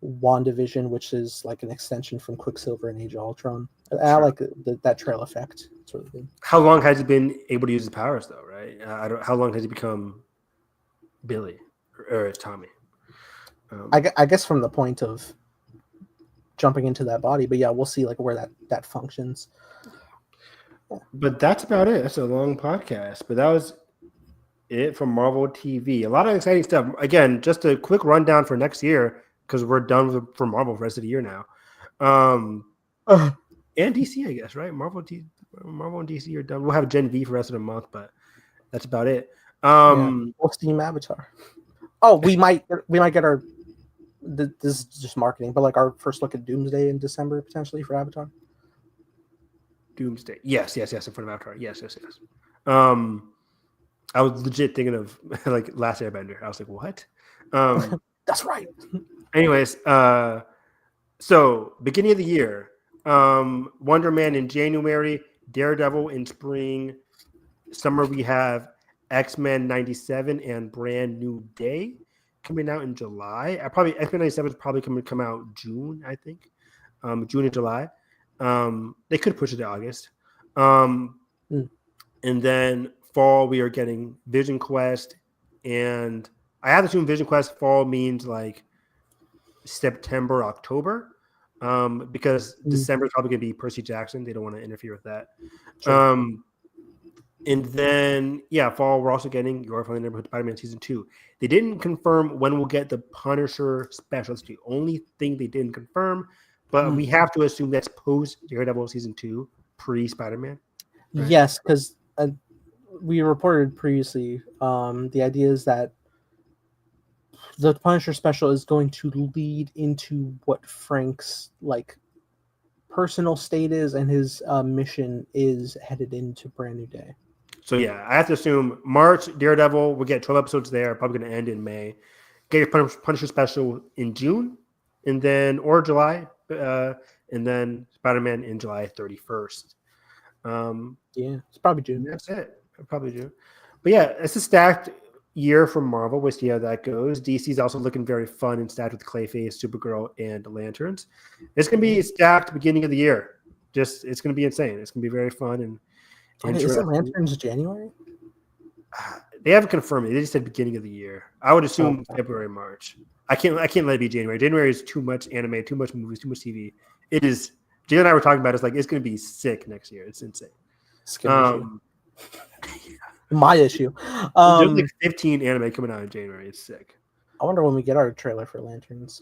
WandaVision, which is like an extension from Quicksilver and Age of Ultron. I like that trail effect. It's really good. How long has he been able to use his powers, though? Right? How long has he become Billy or Tommy? I guess from the point of jumping into that body, but yeah, we'll see like where that functions. Yeah. But that's about it. That's a long podcast, but that was it from Marvel TV. A lot of exciting stuff. Again, just a quick rundown for next year because we're done for Marvel for the rest of the year now. And DC, I guess, right? Marvel and DC are done. We'll have Gen V for the rest of the month, but that's about it. We'll Steam Avatar. Oh, we might get our. This is just marketing, but like our first look at Doomsday in December potentially for Avatar. Doomsday, yes, in front of Avatar, yes. I was legit thinking of like Last Airbender. I was like, what? That's right. Anyways, so beginning of the year, Wonder Man in January, Daredevil in spring. Summer we have X-Men 97 and Brand New Day coming out in July. X-Men 97 is probably going to come out June, I think. June and July. They could push it to August. And then fall we are getting Vision Quest, and I have to assume Vision Quest fall means like September, October. Because December is probably going to be Percy Jackson. They don't want to interfere with that. Sure. And then, fall, we're also getting Your Friendly Neighborhood Spider-Man Season 2. They didn't confirm when we'll get the Punisher special. That's the only thing they didn't confirm. But we have to assume that's post-Daredevil Season 2, pre-Spider-Man. Right? Yes, because we reported previously the idea is that the Punisher special is going to lead into what Frank's like personal state is, and his mission is headed into Brand New Day. So I have to assume March Daredevil. We'll get 12 episodes there. Probably going to end in May. Get your Punisher special in June, and then or July, and then Spider-Man in July 31st. It's probably June. That's it. Probably June. But it's a stacked year from Marvel. We'll see how that goes. DC's also looking very fun and stacked with Clayface, Supergirl, and Lanterns. It's going to be stacked beginning of the year. It's going to be insane. It's going to be very fun and isn't Lanterns January? They haven't confirmed it. They just said beginning of the year. I would assume February, March. I can't let it be January. January is too much anime, too much movies, too much TV. It is. Jay and I were talking about it's going to be sick next year. It's insane. My issue. There's like 15 anime coming out in January. It's sick. I wonder when we get our trailer for Lanterns.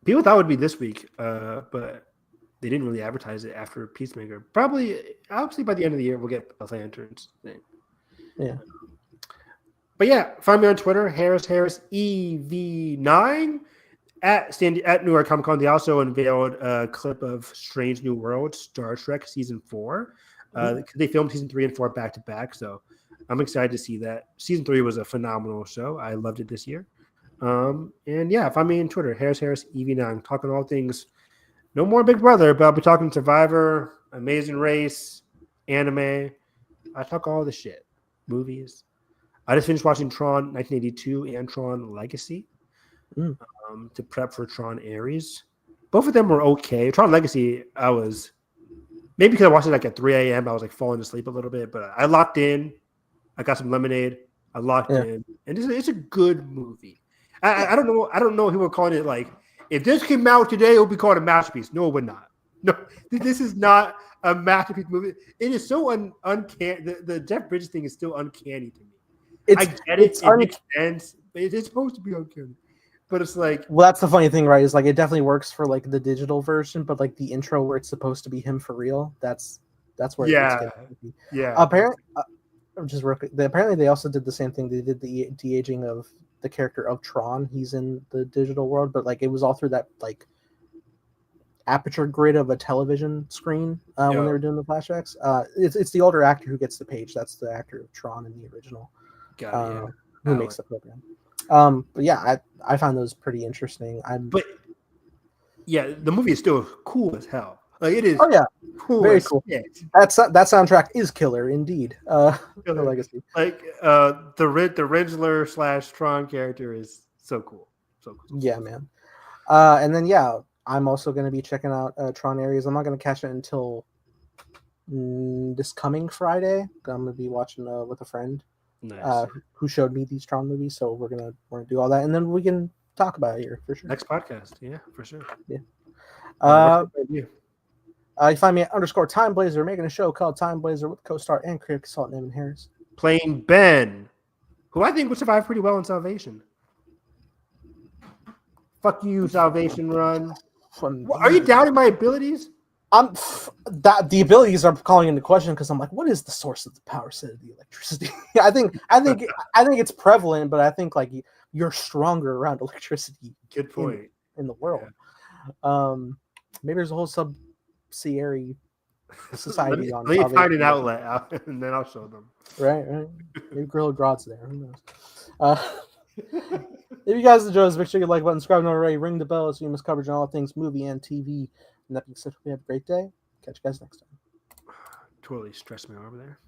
People thought it would be this week, but they didn't really advertise it after Peacemaker. Probably, obviously, by the end of the year, we'll get a Lanterns thing. Yeah. But find me on Twitter, Harris EV9 at New York Comic Con. They also unveiled a clip of Strange New Worlds, Star Trek Season 4. They filmed Season 3 and 4 back to back, so I'm excited to see that. Season 3 was a phenomenal show. I loved it this year. Find me on Twitter, Harris EV9, talking all things. No more Big Brother, but I'll be talking Survivor, Amazing Race, anime. I talk all the shit. Movies. I just finished watching Tron 1982 and Tron Legacy to prep for Tron Ares. Both of them were okay. Tron Legacy, I was maybe because I watched it like at 3 a.m. I was like falling asleep a little bit, but I locked in. I got some lemonade. I locked in, and it's a good movie. I don't know. I don't know who we're calling it. Like, if this came out today, it would be called a masterpiece. No, it would not. No, this is not a masterpiece movie. It is so uncanny. The Jeff Bridges thing is still uncanny to me. I get it. It makes sense. It's supposed to be uncanny. But it's like, well, that's the funny thing, right? Is like it definitely works for like the digital version, but like the intro where it's supposed to be him for real, that's where it gets good. Apparently, apparently they also did the same thing. They did the de-aging of the character of Tron. He's in the digital world, but like it was all through that like aperture grid of a television screen when Yeah. they were doing the flashbacks. It's the older actor who gets the page. That's the actor of Tron in the original, Got it, yeah. who makes the program. But yeah, I found those pretty interesting. But yeah, the movie is still cool as hell. Like it is. Oh yeah, cool. very as cool. shit. That soundtrack is killer indeed. The Legacy. Like the Riddler / Tron character is so cool. So cool. Yeah, man. And then yeah, I'm also going to be checking out Tron Ares. I'm not going to catch it until this coming Friday. I'm going to be watching with a friend Nice. who showed me these Tron movies. So we're gonna do all that, and then we can talk about it here for sure. Next podcast, yeah, for sure. Yeah. You find me at _Time Blazer, making a show called Time Blazer with co-star and creative consultant Evan Harris. Playing Ben, who I think would survive pretty well in Salvation. Fuck you, Salvation Run. Are you doubting my abilities? The abilities are calling into question because I'm like, what is the source of the power set of the electricity? I think it's prevalent, but I think like you're stronger around electricity. Good point. In the world. Yeah. Maybe there's a whole subsidiary society on. Let me find an outlet out, and then I'll show them. Right. Maybe Gorilla Grodd's there. Who knows? If you guys enjoy this, make sure you like button, subscribe, and already ring the bell so you miss coverage on all things movie and TV. And that being said, we have a great day. Catch you guys next time. Totally stressed me over there.